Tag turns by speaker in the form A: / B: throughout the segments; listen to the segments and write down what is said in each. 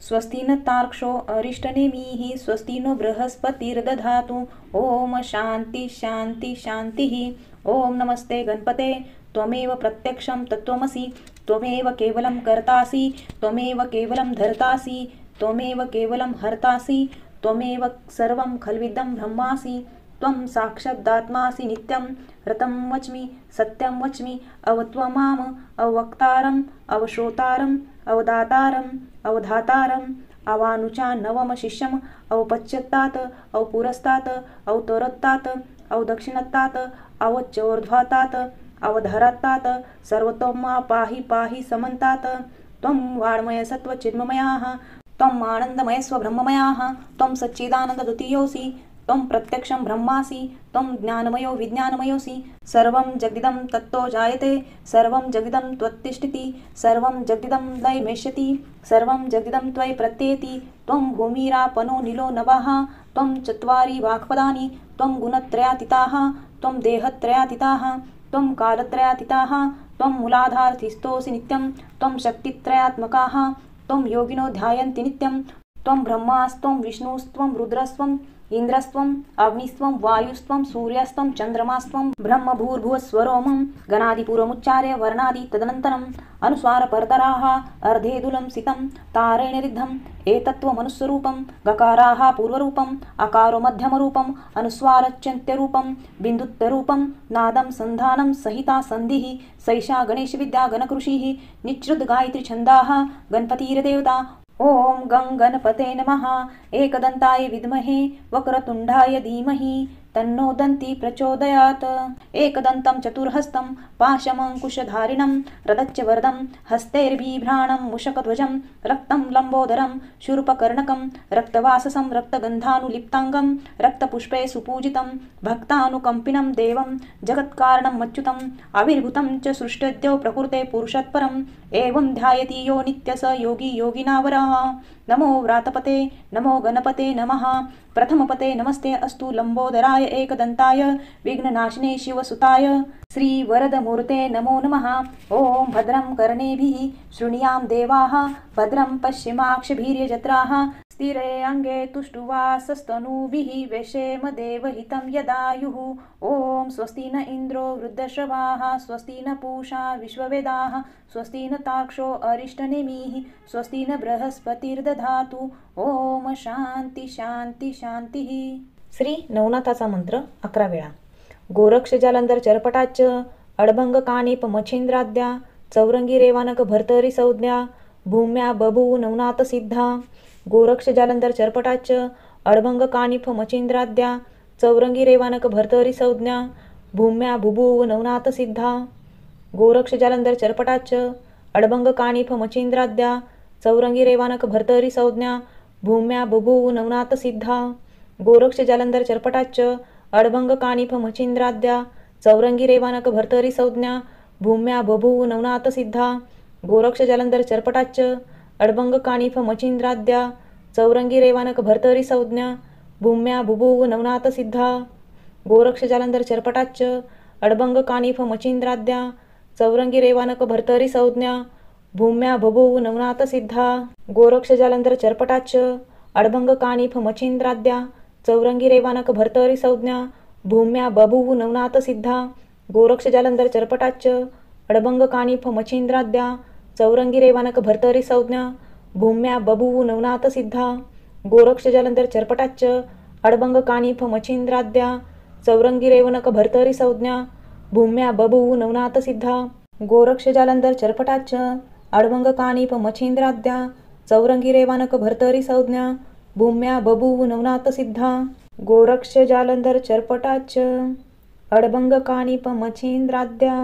A: स्वस्ति न तार्क्ष्यो अरिष्टनेमिः स्वस्ति नो बृहस्पतिर्दधातु। ओम शांति शांति शांतिः। ओम नमस्ते गणपते त्वमेव प्रत्यक्षं तत्त्वमसि त्वमेव केवलं कर्तासि त्वमेव केवलं धर्तासि त्वमेव केवलं हर्तासि त्वमेव सर्वं खल्विदं ब्रह्मासि त्वं साक्षादात्मासि नित्यं ऋतं वच्मि सत्यं वच्मि अवत्वमाम अवक्तारम् अवश्रोतारम् अवदातारम् अवधातारम् अवानुचा नवम शिष्यम् अवपश्यत्तात् अवपुरस्तात् अवतरत्तात् अवदक्षिणत्तात् अवचोर्ध्वातात् अवधरत्तात् सर्वतोमा पाहि पाहि समन्तात्। त्वं वाङ्मय सत्त्वचिन्मयाः त्वम् आनन्दमय स्वब्रह्ममयाः त्वं सच्चिदानन्दद्वितीयोऽसि त्वं प्रत्यक्षं ब्रह्मासि त्वं ज्ञानमयो विज्ञानमयोऽसि। सर्वं जगदिदं तत्तो जायते सर्वं जगदिदं त्वत्तिष्ठति सर्वं जगदिदं लयमेष्यति सर्वं जगदिदं त्वयि प्रत्येति। त्वं भूमिरापनो नीलो नभः त्वं चत्वारि वाक्पदानि त्वं गुणत्रयातीताः त्वं देहत्रयातीताः त्वं कालत्रयातीताः त्वं मूलाधारस्थितोऽसि नित्यं त्वं शक्तित्रयात्मकाः त्वं योगिनो ध्यायन्ति नित्यं। त्वं ब्रह्मास्त्वं विष्णुस्त्वं रुद्रस्त्वं इन्द्रस्त्वं अग्निस्त्वं वायुस्त्वं सूर्यस्त्वं चन्द्रमास्त्वं ब्रह्म भूर्भुवस्वरोमं गणादिपूर्वमुच्चार्य वर्णादि तदनन्तरम् अनुस्वारपरतराः अर्धेदुलं सितं तारेण रिद्धम् एतत्त्वमनुस्वरूपं गकाराः पूर्वरूपम् अकारो मध्यमरूपम् अनुस्वारच्यन्त्यरूपं बिन्दुत्तरूपं नादं सन्धानं सहिता सन्धिः सैषा गणेशविद्या गणकृषिः निच्छ्रुतगायत्रीछन्दाः गणपतिर्देवता। ओम गं गणपते नमः। एकदन्ताय विद्महे वक्रतुण्डाय धीमहि तन्नो दन्ती प्रचोदयात्। एकदन्तं चतुर्हस्तं पाशमङ्कुशधारिणं रदच्च वरदं हस्तैर्बिभ्राणं मुषकध्वजं रक्तं लम्बोदरं शूर्पकर्णकं रक्तवाससं रक्तगन्धानुलिप्ताङ्गं रक्तपुष्पे सुपूजितं भक्तानुकम्पिनं देवं जगत्कारणं मच्युतम् आविर्भूतं च सृष्टद्यो प्रकृते पुरुषत्परम् एवं ध्यायति यो नित्य स योगी योगिनावरः। नमो व्रातपते नमो गणपते नमः। प्रथमपते नमस्ते अस्तु लंबोदराय एकदन्ताय विघ्ननाशिने शिवसुताय श्रीवरदमूर्ते नमो नमः। ओम भद्रं कर्णेभिः शृणुयाम देवाः भद्रं पश्चिमाक्षभिर्यजत्राः स्थिरे अंगे तुष्टुवासस्तनूभिः वेशेम देवहितं यदायुः। ओम स्वस्ति न इन्द्रो वृद्धश्रवाः स्वस्ति न पूषा विश्ववेदाः स्वस्ति न तार्क्ष्यो अरिष्टनेमिः स्वस्ति न बृहस्पतिर्दधातु। ओम शांती शांती शांतीः। श्री नवनाथाचा मंत्र 11 वेळा। गोरक्ष जालंधर चरपटाच अडभंग कानिप मच्छिंद्राद्या चौरंगी रेवानक भर्तरी संज्ञा भूम्या बभूव नवनाथ सिद्धा। गोरक्ष जालंधर चरपटाच अडभंग कानिप मच्छिंद्राद्या चौरंगी रेवानक भर्तरी संज्ञा भूम्या बुभूव नवनाथ सिद्धा। गोरक्ष जालंधर चरपटाच अडभंग कानिप मच्छिंद्राद्या चौरंगी रेवानक भर्तरी संज्ञा भूम्या बभूव नवनाथ सिद्धा। गोरक्ष जालंधर चरपटाच अडभंग कानिफ मच्छिंद्राद्या चौरंगी रेवानक भर्तरी संज्ञा भूम्या बभूव नवनाथ सिद्धा। गोरक्ष जालंधर चरपटाच अडभंग कानिफ मच्छिंद्राद्या चौरंगी रेवानक भर्तरी संज्ञा भूम्या बभूव नवनाथ सिद्धा। गोरक्ष जालंधर चरपटाच अडभंग कानिफ मच्छिंद्राद्या चौरंगी रेवानक भर्तरी संज्ञा भूम्या बभूव नवनाथ सिद्धा। गोरक्ष जालंधर चरपटाच अडभंग कानिफ मच्छिंद्राद्या चौरंगी रेवानक भर्तरी संज्ञा भूम्या बभूव नवनाथ सिद्धा। गोरक्ष जालंधर चरपटाच अडभंग कानिफ मच्छिंद्राद्या चौरंगी रेवानक भर्तरी संज्ञा भूम्या बभूव नवनाथ सिद्धा। गोरक्ष जालंधर चरपटाच अडभंग कानिफ मच्छिंद्राद्या चौरंगी रेवानक भर्तरी संज्ञा भूम्या बभूव नवनाथ सिद्धा। गोरक्ष जालंधर चरपटाच अडभंग कानिफ मच्छिंद्राद्या चौरंगी रेवानक भर्तरी संज्ञा भूम्या बभूव नवनाथ सिद्धा। गोरक्ष जालंधर चरपटाच अडभंग कानिफ मच्छिंद्राद्या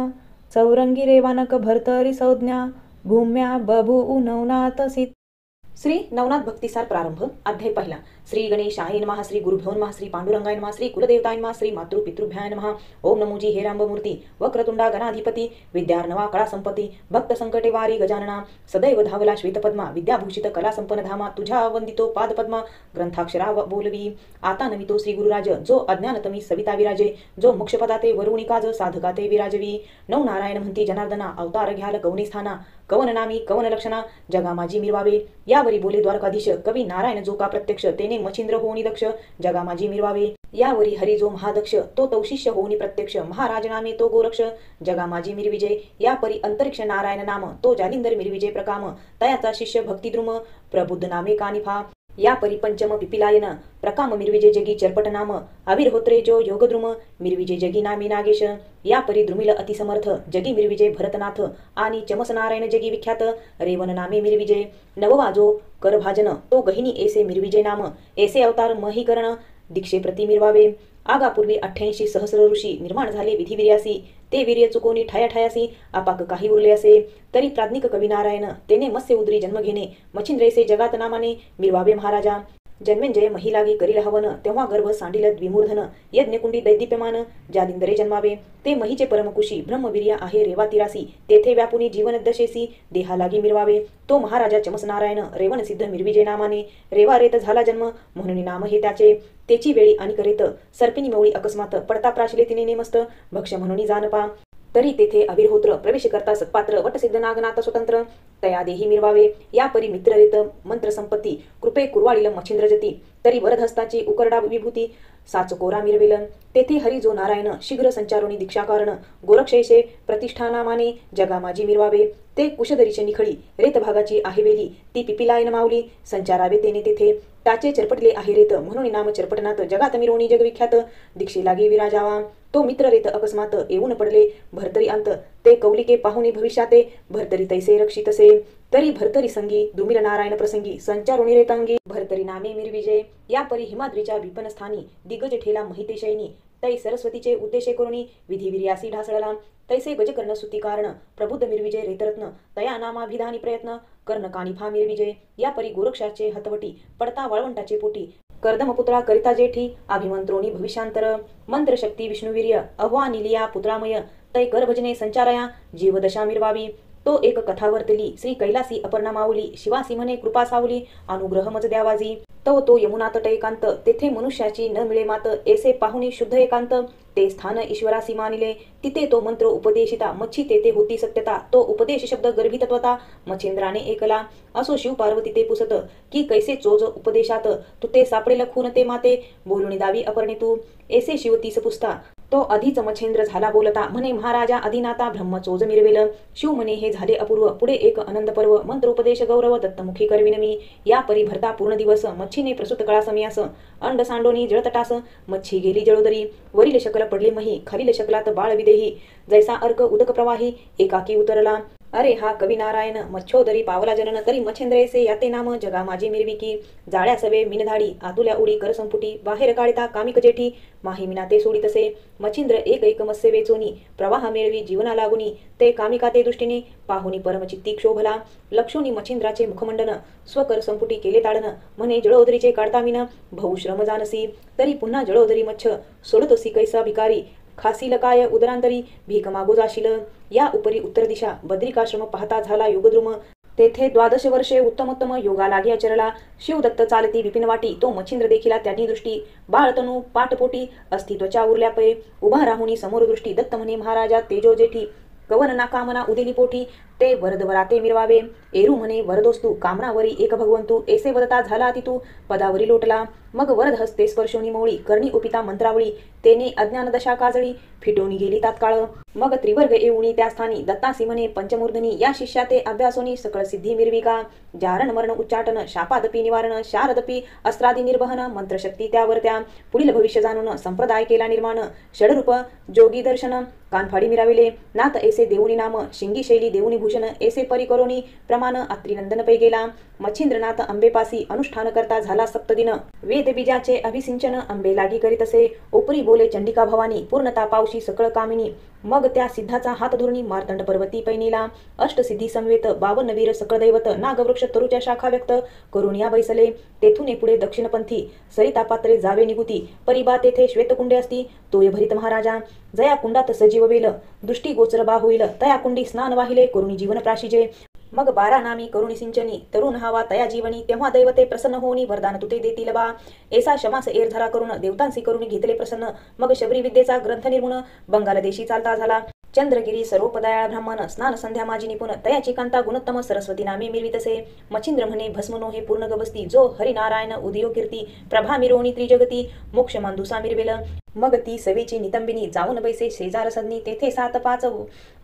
A: चौरंगी रेवानक भर्तरी संज्ञा भूम्या बभूव नवनाथ सिद्धा। श्री नवनाथ भक्तिसार प्रारंभ अध्याय 1। श्री गणेशाय नमः श्री गुरुभ्यो नमः श्री पांडुरंगाय नमः श्री कुलदेवताय नमः श्री मातृपितृभ्याय नमः ओम नमोजी हे राममूर्ती वक्रतुंडा गणाधिपती विद्यार्णवा कळा संपती भक्त संकटे वारी गजानना सदैव धावला श्वेतपद्मा विद्याभूषित कला संपन्न धामा तुझ्या वंदितो पादपद्मा ग्रंथाक्षरा बोलवी आता नमितो श्री गुरुराज जो अज्ञानतमी सविता विराजे जो मोक्षपदाते वरुणी काज साधकाते विराजवी नव नारायण म्हणती जनार्दना अवतार घ्याल कवनी स्थाना कवन नामी कवन लक्षणा जगा माझी मिरवावे यावरी बोले द्वारकाधीश कवी नारायण जो का प्रत्यक्ष तेने मच्छिंद्र होऊनी दक्ष जगा माझी मिरवावे यावरी हरी जो महादक्ष तो तौशिष्य होऊनी प्रत्यक्ष महाराज नामे तो गोरक्ष जगा माझी मिरविजय या परी अंतरिक्ष नारायण नाम तो जालिंदर मिरविजय प्रकाम तयाचा शिष्य भक्तिद्रुम प्रबुद्ध नामे कानिफा या परी पंचम पिपिलायन प्रकाम मिरविजय जगी चरपट नाम आविर्होत्रे जो योगद्रुम मिरविजय जगी नामी नागेश या परी द्रुमिल अतिसमर्थ जगी मिरविजय भरतनाथ आणि चमस नारायण जगी विख्यात रेवन नामे मिरविजय नववा जो करभाजन तो गहिनी ऐसे मिरविजय नाम ऐसे अवतार महीकरण दीक्षे प्रति मिरवावे आगापूर्वी 88 सहस्र ऋषी निर्माण झाले विधिवीर्यासी ते वीर्य चुकोनी ठाया ठायासी अपाक काही उरले असे तरी प्राज्ञिक कवी नारायण तेने मत्स्य उदरी जन्म घेणे मच्छिंद्रेसे जगात नामाने मिरवावे महाराजा जन्मेंजय महिलागी करील हवन तेव्हा गर्भ सांडिल द्विमूर्धन यज्ञकुंडी दैदिप्यमान जालिंदरे जन्मावे ते महीचे परमकुशी ब्रह्मवीर्य आहे रेवा तिरासी तेथे व्यापुनी जीवन दशेसी देहा लागी मिरवावे तो महाराजा चमस नारायण रेवण सिद्ध मिरविजय नामाने रेवा रेत झाला जन्म म्हणून नाम हे त्याचे तेची वेळी आणि करेत सर्पिनी मवळी अकस्मात पडता प्राशिले तिने नेमस्त भक्ष म्हणून जानपा तरी तेथे अविर्होत्र प्रवेश करता सत्पात्र वटसिद्ध नागनाथ स्वतंत्र तया देही मिरवावे या परी मित्ररित मंत्र संपत्ती कृपे कुरवाळील मच्छिंद्रजती तरी वरदहस्ताची उकरडा विभूती साचकोरा मिरवेल तेथे हरी जो नारायण शीघ्र संचारोनी दीक्षा कारण गोरक्षैसे प्रतिष्ठानामाने जगा माझी मिरवावे ते कुशधरीचे निखळी रेत भागाची आहे वेली ती पिपिलायन माऊली संचारावे तेने तेथे त्याचे चरपटले आहे रेत म्हणून नाम चरपटनाथ जगात मिरवणी जगविख्यात दीक्षे लागी विराजावा तो मित्र रेत अकस्मात येऊन पडले भरतरी अंत ते कौलिके पाहुणे भविष्याते भरतरी तैसे रक्षितसे तरी भरतरी संगी दुमिल नारायण प्रसंगी संचारुणी रेतांगी भरतरी नामे मिरविजय या परी हिमाद्रीच्या विपनस्थानी दिग्गज ठेला महितेशयनी तै सरस्वतीचे उद्देशे करुणी विधिवीर्यासी ढासळला तैसे गजकर्ण सुती कारण प्रबुद्ध मिरविजय रेतरत्न तया नामाभिधानी प्रयत्न कर्ण कानिफा मिरविजय या परी गोरक्षाचे हतवटी पडता वाळवंटाचे पोटी कर्दमपुत्रा करिता जेठी अभिमंत्रोणी भविष्यांतर मंत्रशक्ती विष्णुवीर्य अव्वा निलिया पुत्रामय तै कर भजने संचारया जीवदशा मिरवावी तो एक कथा वर्तली श्री कैलासी अपर्णा माऊली शिवासी म्हणे कृपा सावली अनुग्रह मज द्यावाजी तो यमुना तट एकांत तेथे मनुष्याची न मिळे मात ऐसे पाहुणे शुद्ध एकांत ते स्थान ईश्वरासी मानिले तिथे तो मंत्र उपदेशिता मच्छी तेथे होती सत्यता तो उपदेश शब्द गर्भितत्वता मच्छिंद्राने ऐकला असो शिव पार्वती ते पुसत की कैसे चोज उपदेशात तू ते सापडेल खून ते माते बोलुणी दावी अपर्णे तू ऐसे शिव तीस पुसता तो अधिच मच्छेंद्र झाला बोलता म्हणे महाराजा अधिनाता ब्रह्मचोज मिरवेल शिव म्हणे हे झाले अपूर्व पुढे एक आनंद पर्व मंत्रोपदेश गौरव दत्तमुखी करविन मी या परी भरता पूर्ण दिवस मच्छीने प्रसूत कळा समियास अंड सांडोनी जळतटास मच्छी गेली जळोदरी वरील शकल पडले मही खालील शकलात बाळ विदेही जैसा अर्क उदक प्रवाही एकाकी उतरला अरे हा कवी नारायण मच्छोदरी पावला जनन तरी मच्छेंद्रेसे याते नाम जगा माझी मिरविकी जाळ्या सवे मिनधाडी आतुल्या उडी कर संपुटी बाहेर काढिता कामिक जेठी माही मिनाते सोडितसे मच्छिंद्र एक मत्स्य वेचोनी प्रवाह मेळवी जीवना लागुनी ते कामिका ते दृष्टीने पाहुनी परमचित्ती क्षोभला लक्षोनी मच्छिंद्राचे मुखमंडन स्वकर संपुटी केले ताडन म्हणे जळोदरीचे काढता मिन भाऊ श्रम जानसी तरी पुन्हा जळोदरी मच्छ सोडतोसी कैसा भिकारी खासील काय उदरांतरी भीक मागो जाशील या उपरी उत्तर दिशा बद्रिकाश्रम पाहता झाला युगद्रुम तेथे 12 वर्षे उत्तमोत्तम योगा लागी आचरला शिवदत्त चालती विपिन वाटी तो मच्छिंद्र देखिला त्यांनी दृष्टी बाळतनु पाटपोटी अस्तित्वच्या उरल्या पै उभा राहुनी समोर दृष्टी दत्त म्हणे महाराजा तेजो जेठी कवन ना कामना उदेली पोटी ते वरदवराते मिरवावे एरू म्हणे वरदोस्तू कामनावरी एक भगवंतू ऐसे वदता झाला तितू पदावरी लोटला मग वरद हस्ते स्पर्शोनी मोळी करणी उपिता मंत्रावळी तेने अज्ञान दशा काजळी फिटोनी गेली तात्काळ मग त्रिवर्ग येऊनी त्या स्थानी दत्तासी म्हणे पंचमूर्धनी या शिष्या ते अभ्यासोनी सकळ सिद्धी मिरविका जारण मरण उच्चाटन शापादपी निवारण शारदपी अस्त्रादी निर्वहन मंत्रशक्ती त्यावर त्या पुढील भविष्य जाणून संप्रदाय केला निर्माण षडरूप जोगी दर्शन कानफाडी मिराविले नाथ ऐसे देऊनी नाम शिंगी शैली देऊनी भूषण ऐसे परी करोनी प्रमाण अत्रिनंदन पै गेला मच्छिंद्रनाथ अंबेपासी अनुष्ठान करता झाला सप्तदिन। वेद बीजाचे अभिसिंचन अंबे लागी करीत असे। उपरी बोले चंडिका भवानी पूर्णता पावशी सकळ कामिनी। मग त्या सिद्धाचा हात धरुणी मार्तंड पर्वती पैनेला। अष्टसिद्धी समवेत 52 वीर सकळ दैवत नागवृक्ष तरुच्या शाखा व्यक्त करून या बैसले। तेथून पुढे दक्षिणपंथी सरिता पात्रे जावे निगुती। परिबा तेथे श्वेतकुंडे असती तोय भरित महाराजा। जया कुंडात सजीव वेल दृष्टी गोचर बा होईल। तया कुंडी स्नान वाहिले करुणी जीवन प्राशिजे। मग 12 नामी करुणी सिंचनी तरुण हावा तया जीवनी। तेव्हा दैवते प्रसन्न होऊनी वरदान तुते देतील बा। ऐसा शमास एर धरा करून देवतांसी करुणी घेतले प्रसन्न। मग शबरी विद्येचा ग्रंथ निर्गुण बंगाल देशी चालता झाला। चंद्रगिरी सरोपदयाळ ब्राह्मण स्नान संध्या माझी निपुण। तयाची कांता गुणोत्तम सरस्वती नामे मिरवितसे। मच्छिंद्र म्हणे भस्मनो हे पूर्ण गबस्ती। जो हरिनारायण उदयो कीर्ती प्रभा मिरवणी त्रिजगती। मोक्ष मांदुसा मिरवेल। मग ती सवेची नितंबिनी जाऊन बैसे शेजार सदनी। तेथे 7-5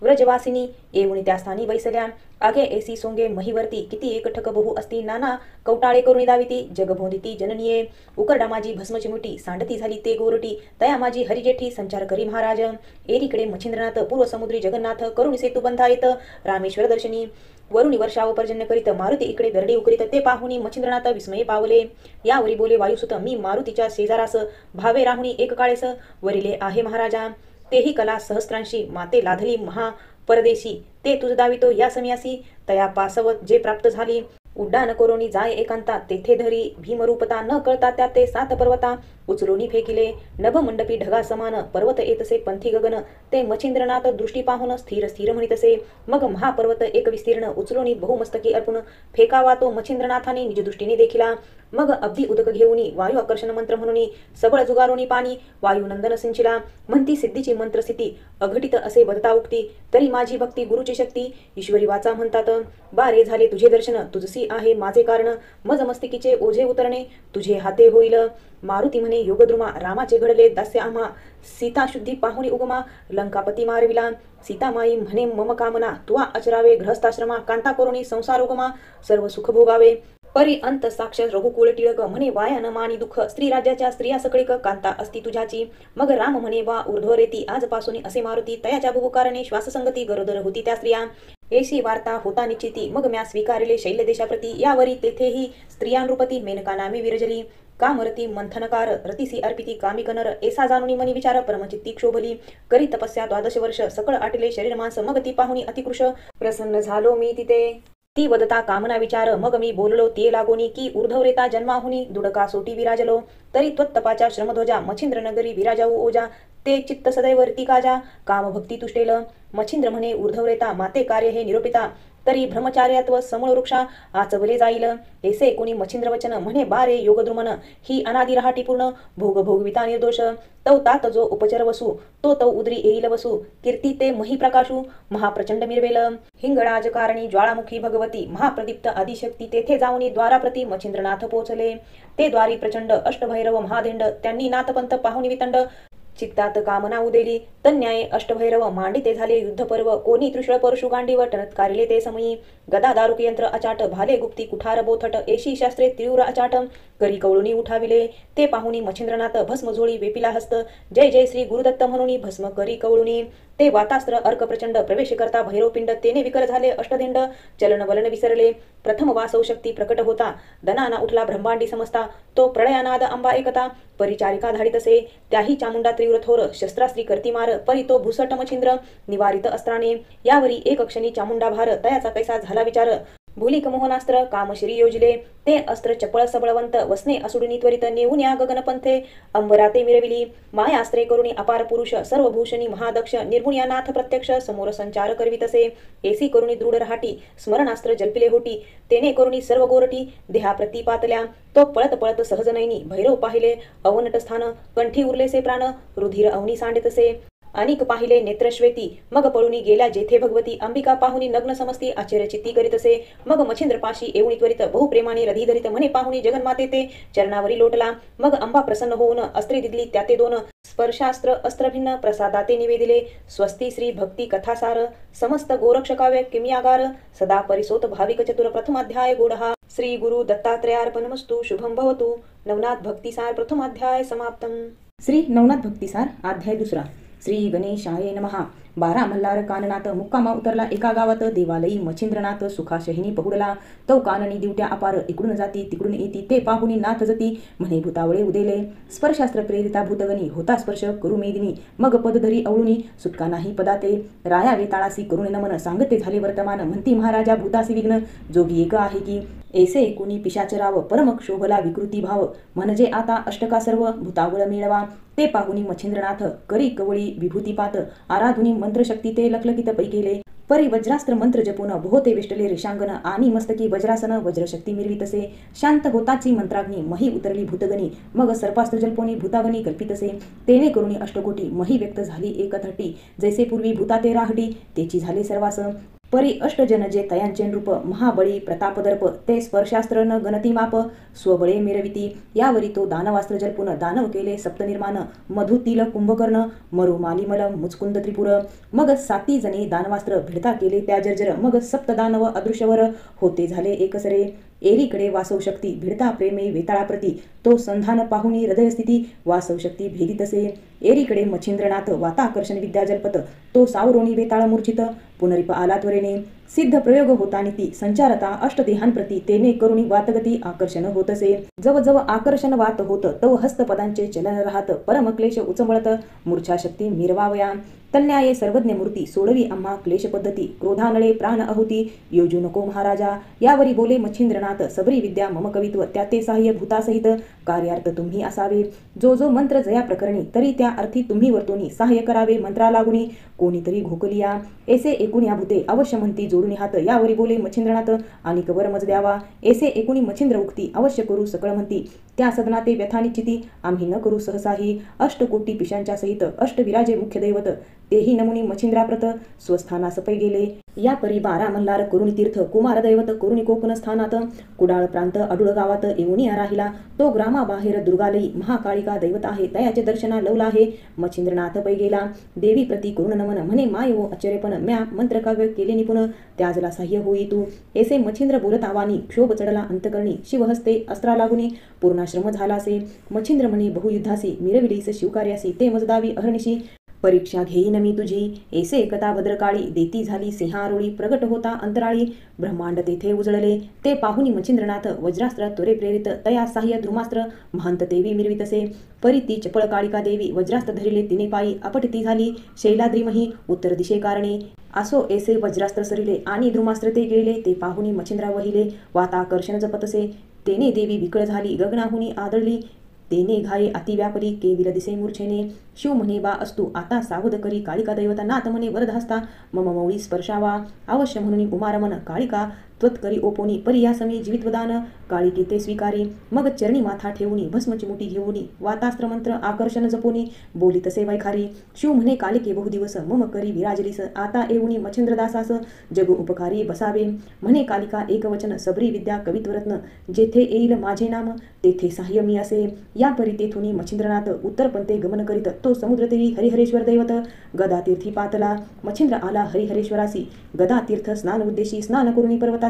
A: व्रजवासिनी येऊन त्या स्थानी बैसल्या। आगे ऐसी सोंगे महीवरती किती एक ठक बहु असती। नाना कवटाळे करुणी दाविती जगभोंदिती जननीये। उकरडा माझी भस्म चिमुटी सांडती झाली ते गोरटी। तया माझी हरिजेठी संचार करी महाराज। एरीकडे मच्छिंद्रनाथ पूर्व समुद्री जगन्नाथ करुणी सेतू बंधा येत रामेश्वर दर्शनी। वरुणी वर्षाव पर्जन्य करीत मारुती इकडे दरडी उकरीत। ते पाहुनी मच्छिंद्रनाथ विस्मये पावले। यावरी बोले वायुसुत मी मारुतीच्या शेजारास भावे राहुणी एक काळेस वरिले आहे महाराजा। तेही कला सहस्त्रांशी माते लाधली महा परदेशी। ते तुझ दावितो या समयासी तया पासवत जे प्राप्त झाली। उड्डाण करोनी जाय एकांता तेथे धरी भीमरूपता न कळता त्या ते 7 पर्वता उचलोनी फेकिले। नभमंडपी ढगा समान पर्वत येतसे पंथी गगन। ते मच्छिंद्रनाथ दृष्टी पाहून स्थिर स्थिर म्हणितसे। मग महापर्वत एक विस्तीर्ण उचलोनी बहुमस्तकी अर्पुण फेकावा तो मच्छिंद्रनाथाने निज दृष्टीने देखिला। मग अब्दी उदक घेऊनी वायू आकर्षण मंत्र म्हणून सबळ जुगारोनी पाणी वायू नंदन सिंचिला। म्हणती सिद्धीची मंत्रसिद्धी अघटित असे बदता उक्ती। तरी माझी भक्ती गुरुची शक्ती ईश्वरी वाचा म्हणतात। बारे झाले तुझे दर्शन तुझसी आहे माझे कारण। मज मस्तिकीचे ओझे उतरणे तुझे हाते होईल। मारुती म्हणे योगद्रुमा रामाचे घडले दास्य आम्हा। सीता शुद्धी पाहुणी उगमा लंकापती मारविला। सीतामाई म्हणे मम कामना तुवा अचरावे गृहस्थाश्रमा। कांता करुणी संसार उगमा सर्व सुख भोगावे। परी अंत साक्ष रघुकुळ टिळक म्हणे वाया न मानी दुःख। स्त्री राज्याच्या स्त्रिया सकळीक कांता असती तुझ्याची। मग राम म्हणे वा ऊर्ध्व रेती आजपासून असे मारुती। तयाच्या भुभुकारणे श्वाससंगती गरोदर होती त्या स्त्रिया। ऐशी वार्ता होता निश्चिती मग म्या स्वीकारिले शैल्य देशाप्रती। यावरी तेथेही स्त्रियांरूपती मेनका नामे विरजली। कामरती मंथनकार रतीसी अर्पिती कामिकनर। ऐसा जाणुनी मनी विचार परमचित्ती क्षोभली। करी तपस्या 12 वर्ष सकळ आटिले शरीर मांस। मग ती पाहुणी अतिकृश प्रसन्न झालो मी तिथे। ती वदता कामना विचार मग मी बोललो ते लागोनी। की ऊर्ध्वरेता जन्माहुनी दुडका सोटी विराजलो। तरी त्वत्तपाच्या श्रमध्वजा मच्छिंद्र नगरी विराजाऊ ओजा। ते चित्त सदैव रीती काजा काम भक्ती तुष्टेल। मच्छिंद्र म्हणे ऊर्ध्वरेता माते कार्य हे निरोपिता। तरी ब्रह्मचार्यात्व समळ वृक्षा आचवले जाईल। ऐसे कोणी मच्छिंद्र वचन म्हणे बारे योगद्रुमन। ही अनादि रहाटी पूर्ण भोग भोगविता निर्दोष। तव तात जो उपचर वसू तो तव उदरी येईल वसू। कीर्ती ते मही प्रकाशू महाप्रचंड मिरवेल। हिंगळाज कारणी ज्वाळामुखी भगवती महाप्रदीप्त आदिशक्ती। तेथे जाऊनी द्वाराप्रती मच्छिंद्रनाथ पोचले। ते द्वारी प्रचंड अष्टभैरव महादेंड। त्यांनी नाथपंथ पाहुणी वितंड। चित्तात कामना उदेली तन्याये अष्टभैरव मांडिते झाले युद्ध पर्व। कोणी त्रिशूळ परशु गांडीव टणत्कारिले ते समयी। गदा दारुक यंत्र अचाट भाले गुप्ती कुठार बोथट। ऐशी शास्त्रे तीव्र अचाट करी कवळुनी उठाविले। ते पाहुणी मच्छिंद्रनाथ भस्म झोळी वेपिला हस्त। जय जय श्री गुरुदत्त म्हणूनी भस्म करी कवळुनी। ते वातास्त्र अर्क प्रचंड प्रवेश करता भैरवपिंड। तेने विकर झाले अष्टधिंड चलन वलन विसरले। प्रथम वासव शक्ती प्रकट होता दनाना उठला ब्रह्मांडी समजता। तो प्रळयानाद अंबा एकता परिचारिका धाडितसे। त्याही चामुंडा तीव्र थोर शस्त्रास्त्री करती मार। परी तो भुसट मच्छिंद्र निवारित अस्त्राने। यावरी एक क्षणी चामुंडा भार तयाचा कैसा झाला विचार। भूलिक मोहनास्त्र कामश्री योजिले। ते अस्त्र चपळ सबळवंत वसने असुडनी त्वरित। नेऊन या गगनपंथे अंबराते मिरविली। मायास्त्रे करुणी अपार पुरुष सर्वभूषणी महादक्ष। निर्गुण या नाथ प्रत्यक्ष समोर संचार करवितसे। ऐसी करुणी दृढ रहाटी स्मरणास्त्र जल्पिले होटी। तेने करुणी सर्व गोरटी देहाप्रती पातल्या। तो पळत पळत सहज नैनी भैरव पाहिले अवनट स्थान। कंठी उरलेसे प्राण रुधिर अवनी सांडितसे। अनिक पाहिले नेत्रश्वेती मग पळुनी गेल्या जेथे भगवती। अंबिका पाहुनी नग्न समस्ती आश्चर्यचित्ती करीतसे। मग मच्छिंद्रपाशी येऊनी त्वरित बहुप्रेमाने रधी धरित म्हणे पाहुणी जगन्माते ते चरणावरी लोटला। मग अंबा प्रसन्न होऊन अस्त्रे दिदली त्याते 2 स्पर्शास्त्र अस्त्रभिन्न प्रसादाते निवेदिले। स्वस्ती श्री भक्ती कथासार समस्त गोरक्ष काव्य किमयागार। सदा परिसोत भाविक चतुर प्रथमाध्याय गोडहा। श्री गुरु दत्तात्रेयार्पणमस्तु शुभम भवतु। नवनाथ भक्तिसार प्रथमाध्याय समाप्तम। श्री नवनाथ भक्तिसार अध्याय 2। श्री गणेशाय नमः। बारा मल्हार काननाथ मुक्कामा उतरला एका गावात, देवालयी मच्छिंद्रनाथ सुखा शहिनी पहुडला. तो काननी दिवट्या अपार, इकडून जाती तिकडून येती, ते पाहुनी नाथ जती, म्हणे भूतावळे उदेले. स्पर्शास्त्र प्रेरिता भूतगणी, होता स्पर्श करू मेदिनी, मग पदधरी अवळुनी, सुटका नाही पदाते. राया वेताळासी करुणे नमन, सांगते झाले वर्तमान, म्हणती महाराजा भूतासी विघ्न, जोगी एक आहे की. ऐसे कोणी पिशाचराव, परम क्षोभला विकृती भाव, म्हणजे आता अष्टका सर्व भूतावळ मिळवा. ते पाहुनी मच्छिंद्रनाथ, करी कवळी विभूतीपात, आराधुनी मंत्रशक्ती ते लखलखित पै केले. परी वज्रास्त्र मंत्र जपून भोवते वेष्टले रेषांगण, आणि मस्तकी वज्रासन वज्रशक्ती मिरवितसे. शांत होताची मंत्राग्नी, मही उतरली भूतगणी, मग सर्पास्त्र जल्पोनी भूतागणी कल्पितसे. तेने करुणी अष्टकोटी, मही व्यक्त झाली एकथट्टी, जैसे पूर्वी भूताते राहटी, तेची झाले सर्वास. परी अष्टजन जे तयांचे नृप, महाबळी प्रतापदर्प, ते स्पर्शास्त्र न गणती माप, स्वबळे मिरविती. यावरी तो दानवास्त्र जल्पून दानव केले सप्तनिर्माण, मधुतील कुंभकर्ण, मरु मालिमल मुचकुंद त्रिपुर. मग 7 जणे दानवास्त्र भिडता केले त्या जर्जर, मग सप्तदानव अदृश्यवर होते झाले एकसरे. एरीकडे वासव शक्ती भिडता प्रेमे वेताळाप्रती, तो संधान पाहुणी हृदयस्थिती वासव शक्ती भेदितसे. एरीकडे मच्छिंद्रनाथ वाताकर्षण विद्या जल्पत, तो सावरोणी वेताळ मूर्छित, पुनरिप आला त्वरेने. सिद्ध प्रयोग होता नीती संचारता अष्टदेहांप्रती, तेने करुणी वातगती आकर्षण होतसे. जव जव आकर्षण वात होत, तव हस्तपदांचे चलन राहत, परमक्लेश उचंबळत मूर्छाशक्ती मिरवावया. तन्याये सर्वज्ञ मूर्ती, सोडवी आम्हा क्लेश पद्धती, क्रोधानळे प्राण आहुती योजू नको महाराजा. यावरी बोले मच्छिंद्रनाथ, सबरी विद्या मम कवित्व, त्याते साह्य भूतासहित कार्यार्थ तुम्ही असावे. जो जो मंत्र जया प्रकरणी, तरी त्या अर्थी तुम्ही वर्तोनी साह्य करावे. मंत्रा लागुनी कोणीतरी घोकलिया, ऐसे एकूण या भूते अवश्य म्हणती जोडून हात. यावरी बोले मच्छिंद्रनाथ, आणि कवर मज द्यावा. ऐसे एकूणी मच्छिंद्र उक्ती, अवश्य करू सकळ म्हणती. त्या सदनाते व्यथा निश्चिती, आम्ही न करू सहसाही. अष्टकोटी पिशांच्या सहित अष्टविराजे मुख्य दैवत, तेही नमुनी मच्छिंद्राप्रत स्वस्थानास पै गेले. या परी 12 मल्हार करुणी तीर्थ, कुमार दैवत करुणी कोकण स्थानात, कुडाळ प्रांत अडुळ गावात येऊनी राहिला. तो ग्रामाबाहेर दुर्गालयी महाकाळिका दैवत आहे, तयाचे दर्शना लवला आहे. मच्छिंद्रनाथ पै गेला. देवी प्रती करुण नमन, म्हणे माय वो आश्चर्यपण, म्या मंत्रकाव्य केले निपुण, त्याजला साह्य होई तू. ऐसे मच्छिंद्र बोलत आवानी, क्षोभ चढला अंतकरणी, शिवहस्ते अस्त्रा लागुनी पूर्णाश्रम झालासे. मच्छिंद्र म्हणे बहुयुद्धासी, मिरविलीस शिवकार्यासी, ते मजदावी अहर्निशी, परीक्षा घेईन मी तुझी. ऐसे एकता भद्रकाळी, देती झाली सिंहारोळी, प्रगट होता अंतराळी, ब्रह्मांड तेथे उजळले. ते पाहुनी मच्छिंद्रनाथ, वज्रास्त्र त्वरे प्रेरित, तया साह्य ध्रुमास्त्र महंत देवी मिरवितसे. परी ती चपळ काळिका देवी, वज्रास्त्र धरिले तिने पायी, अपटिती झाली शैलाद्रीमही उत्तर दिशे कारणे. असो ऐसे वज्रास्त्र सरिले, आणि ध्रुमास्त्र ते गिळले, ते पाहुनी मच्छिंद्रा वहिले. वाताकर्षण जपतसे, तेने देवी विकळ झाली, गगनाहुनी आदळली, तेने घाये अतिव्यापरी, केविल दिसे मूर्छेने. शिव म्हणे बा असतू आता सावध करी, काळिका दैवता नाथ म्हणे वरद हस्ता, मम मौळी स्पर्शावा. अवश्य म्हणून कुमारमन, काळिका त्वत्करी ओपोनी, परी या समी जीवितवदान, काळिके ते स्वीकारी. मग चरणी माथा ठेवूनी, भस्म चिमुटी घेऊनी, वातास्त्र मंत्र आकर्षण जपोनी, बोली तसे वैखारी. शिव म्हणे कालिके बहुदिवस, मम करी विराजलीस, आता येऊनी मच्छिंद्रदासास, जग उपकारी बसावे. म्हणे कालिका एकवचन, सबरी विद्या कवित्वरत्न, जेथे येईल माझे नाम, तेथे साह्य मी असे. या परी तेथुनी मच्छिंद्रनाथ उत्तरपंथे गमन करीत, तो समुद्रतीरी हरिहरेश्वर दैवत गदातीर्थी पातला. मच्छिंद्र आला हरिहरेश्वरासी, गदातीर्थ स्नान उद्देशी, स्नान करुणी पर्वतासी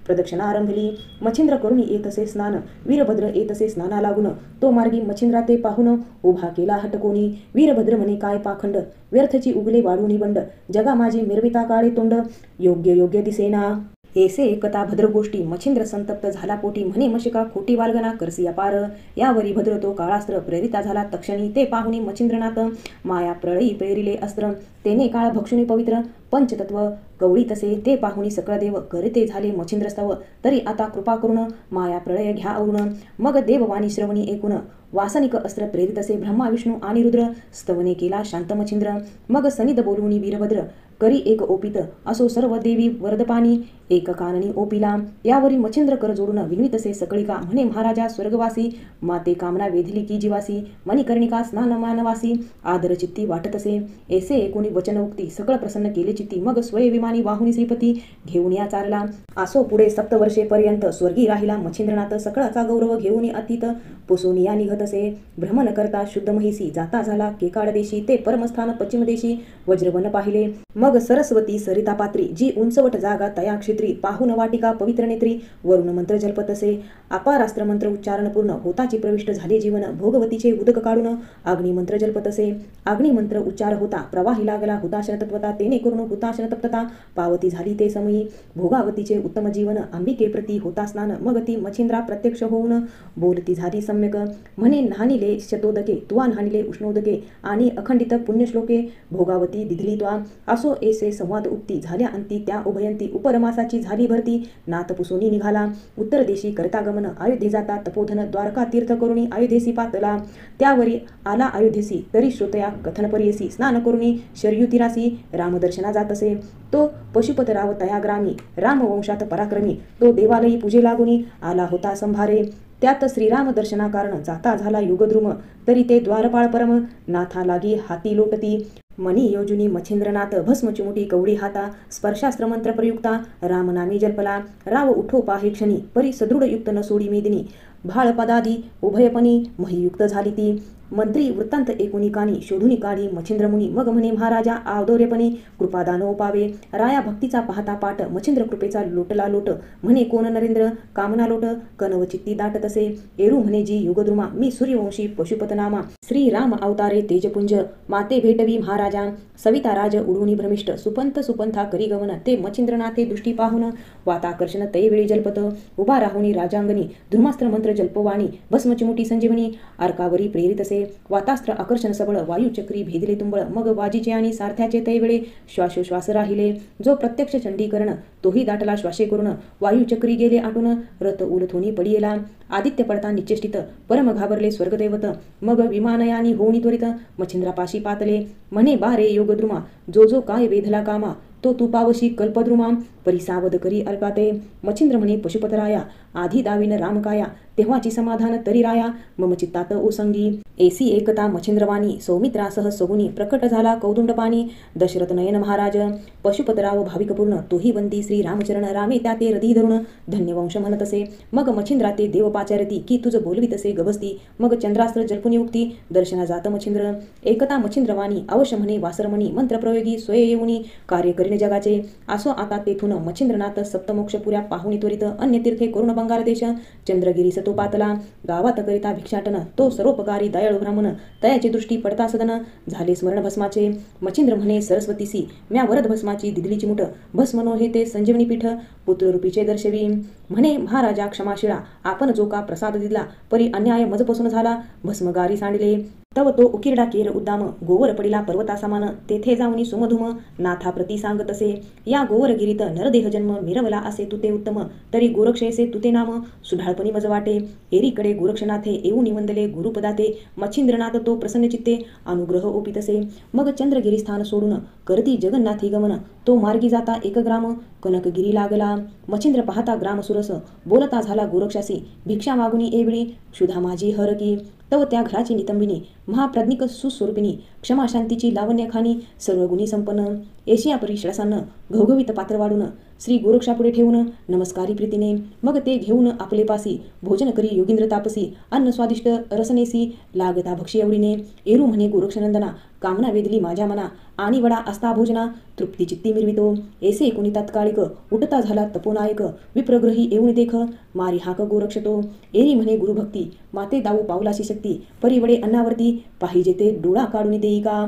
A: प्रदक्षिणा आरंभली. मच्छिंद्र करुणी येतसे स्नान, वीरभद्र येतसे स्नाना लागून, तो मार्गी मच्छिंद्रा ते पाहून उभा केला हटकोनी. वीरभद्र म्हणे काय पाखंड, व्यर्थची उगले वाढूनी बंड, जगा माझी मिरविता काळे तोंड, योग्य योग्य दिसेना. ऐसे एकता भद्र गोष्टी, मच्छिंद्र संतप्त झाला पोटी, म्हणे मशिका खोटी वालगना करसी अपार. यावरी भद्र तो काळास्त्र प्रेरिता झाला तक्षणी, ते पाहुनी मच्छिंद्रनाथ, माया प्रळयी प्रेरिले अस्त्र, तेने काळ भक्षुनी पवित्र, पंचतत्व गवळी तसे. ते पाहुणी सकळ देव करिते झाले मच्छिंद्रस्तव, तरी आता कृपा करून माया प्रळय घ्या आवरून. मग देववाणी श्रवणी ऐकून, वासनिक अस्त्र प्रेरित असे, ब्रह्मा विष्णू आणि रुद्र स्तवने केला शांत मच्छिंद्र. मग सनिद बोलवणी वीरभद्र, करी एक ओपित, असो सर्व देवी वरदपाणी, एक काननी ओपिला. यावरी मच्छिंद्र कर जोडून विनवितसे सकळिका, म्हणे महाराजा स्वर्गवासी, माते कामना वेधिली की जीवासी, मणिकर्णिका स्नान मानवासी, आदर चित्ती वाटतसे. ऐसे एकूणी वचन उक्ती, सकळ प्रसन्न केले चित्ती, मग स्वय विमानी वाहुनी श्रीपती घेऊन या चालला. असो पुढे 7 वर्षे पर्यंत स्वर्गी राहिला मच्छिंद्रनाथ, सकळाचा गौरव घेऊन अतीत पोसोनिया निघतसे. भ्रमण करता शुद्ध महिसी, जाता झाला केकाळ देशी, ते परमस्थान पश्चिम देशी वज्रवन पाहिले. मग सरस्वती सरिता पात्री जी उंचवट जागा तया क्षेत्री पाहून वाटिका पवित्र नेत्री वरुण मंत्र जल्पत असे अपारास्त्र मंत्र उच्चारण पूर्ण होताची प्रविष्ट झाले जीवन भोगवतीचे उदक काढून अग्निमंत्र जल्पत असे अग्निमंत्र उच्चार होता प्रवाही लागला हुताशन तत्वता तेने करून हुताशन तप्तता पावती झाली ते समयी भोगावतीचे उत्तम जीवन अंबिके प्रती होता स्नान मग ती मच्छिंद्रा प्रत्यक्ष होऊन बोलती झाली सम्यक म्हणे न्हानिले शतोदके तुवा न्हानिले उष्णोदके आणि अखंडित पुण्यश्लोके भोगावती दिधली त्वा असो ऐसे संवाद उक्ती झाल्या अंती त्या उभयंती उपरमासाची झाली भरती नाथ पुसोनी निघाला उत्तर देशी करता गमन अयोध्ये जाता तपोधन द्वारका तीर्थ करुणी अयोध्येसी पातला त्यावरी आला अयोध्येसी तरी श्रोतया कथन परियसी स्नान करुणी शर्युतिरासी रामदर्शना जात असे तो पशुपतराव तया ग्रामी रामवंशात पराक्रमी तो देवालयी पूजे लागुनी आला होता संभारे त्यात श्रीराम दर्शना कारण जाता झाला युगद्रुम तरी ते द्वारपाळ परम नाथा लागी हाती लोटती मनी योजुनी मच्छिंद्रनाथ भस्म चिमुटी कवडी हाता स्पर्शास्त्र मंत्र प्रयुक्ता रामनामी जल्पला राव उठो पाहे क्षणी परी सदृढ युक्त न सोडी मेदिनी भाळ पदादी उभयपणी महियुक्त झाली ती मंत्री वृत्तांत एकुणी कानी शोधुनी काढी मच्छिंद्रमुनी मग म्हणे महाराजा आवदौर्यपणी कृपादानो पावे राया भक्तीचा पाहता पाठ मच्छिंद्र कृपेचा लोटला लोट म्हणे कोण नरेंद्र कामना लोट कनव चित्ती दाटत असे एरू म्हणे जी युगद्रुमा मी सूर्यवंशी पशुपतनामा श्री राम अवतारे तेजपुंज माते भेटवी महाराजा सविता राज उडूनी भ्रमिष्ट सुपंथ सुपंथा करी गमन ते मच्छिंद्रनाथे दृष्टी पाहून वाताकर्षण तैवेळी जल्पत उभा राहुनी राजांगणी धर्मास्त्र मंत्र जल्पवाणी भस्मचिमुटी संजीवनी अर्कावरी प्रेरित असे वातास्त्र आकर्षण सबळ वायुचक्री भेदले तुंबळ मग वाजीचे आणि सारथ्याचे तैवेळे श्वासोश्वास राहिले जो प्रत्यक्ष चंडीकरण तोही दाटला श्वासे करून वायुचक्री गेले आटून रथ उलथोनी पडियेला आदित्य पडता निश्चेष्टित परम घाबरले स्वर्गदैवत मग विमानयानी होऊनी त्वरित मच्छिंद्रापाशी पातले म्हणे बारे योगद्रुमा जो जो काय वेधला कामा तो तू पावशी कल्पद्रुमा परिसावद करी अल्पाते मच्छिंद्र म्हणे पशुपतराया आधी दाविन रामकाया तेव्हाची समाधान तरी राया मम चित्तात ओसंगी एसी एकता मच्छिंद्रवाणी सौमित्रासह सगुनी प्रकट झाला कौदुंडपाणी दशरथ नयन महाराज पशुपतराव भाविकपूर्ण तोही वंदी श्री रामचरण रामे त्या ते हृदय धरुण धन्यवंश म्हणत असे मग मच्छिंद्रा ते देव पाचारती की तुझ बोलवीत असे गवस्ती मग चंद्रास्त्र जल्पुनी उक्ती दर्शना जात मच्छिंद्र एकता मच्छिंद्रवाणी अवश्य म्हणे वासरमणी मंत्रप्रयोगी स्वय येऊनी कार्य करीन जगाचे असो आता तेथून मच्छिंद्रनाथ सप्तमोक्षपुऱ्या पाहुणी त्वरित अन्य तीर्थे करुण बंगाल देश चंद्रगिरी तो पातला गावात करिता भिक्षाटन तो सर्वोपकारी दयाळू ब्राह्मण तयाची दृष्टी पडता सदन झाले स्मरण भस्माचे मच्छिंद्र म्हणे सरस्वतीसी म्या वरद भस्माची दिदलीची मुठ भस्मनो हे ते संजीवनी पीठ पुत्ररूपीचे दर्शवी म्हणे महाराजा क्षमाशिळा आपण जो का प्रसाद दिला परी अन्याय मजपासून झाला भस्मगारी सांडले तव तो उकिरडा केर उद्दाम गोवर पडिला पर्वता समान तेथे जाऊनी सुमधुम नाथा प्रती सांगत असे या गोवरगिरीत नरदेह जन्म मिरवला असे तुते उत्तम तरी गोरक्षेसे तुते नाम सुढाळपणी मज वाटे एरीकडे गोरक्षनाथे येऊ निवंदले गुरुपदाते मच्छिंद्रनाथ तो प्रसन्न चित्ते अनुग्रह ओपित असे मग चंद्रगिरी स्थान सोडून करती जगन्नाथी गमन तो मार्गी जाता एक ग्राम कनकगिरी लागला मच्छिंद्र पाहता ग्राम सुरस बोलता झाला गोरक्षासी भिक्षा मागुनी एवळी क्षुधा माझी हरकी तव त्या घराची नितंबिनी महाप्रज्ञिक सुस्वरूपिणी क्षमा शांतीची लावण्याखानी सर्वगुणी संपन्न एशिया परिश्वासानं घवघवीत पात्र वाढून श्री गोरक्षापुढे ठेवून नमस्कारी प्रीतीने मग ते घेऊन आपले पासी भोजन करी योगींद्र तापसी अन्न स्वादिष्ट रसनेसी लागता भक्षी एवढीने एरू म्हणे गोरक्षनंदना कामना वेदली माझ्या मना आणि वडा असता भोजना तृप्ती चित्ती मिरवितो ऐसे कोणी तात्कालिक उठता झाला तपोनायक विप्रग्रही येऊन देख मारी हाक गोरक्षतो एरी म्हणे गुरुभक्ती माते दाऊ पावलाशी शक्ती परिवडे अन्नावरती पाहिजे ते डोळा काढून देई का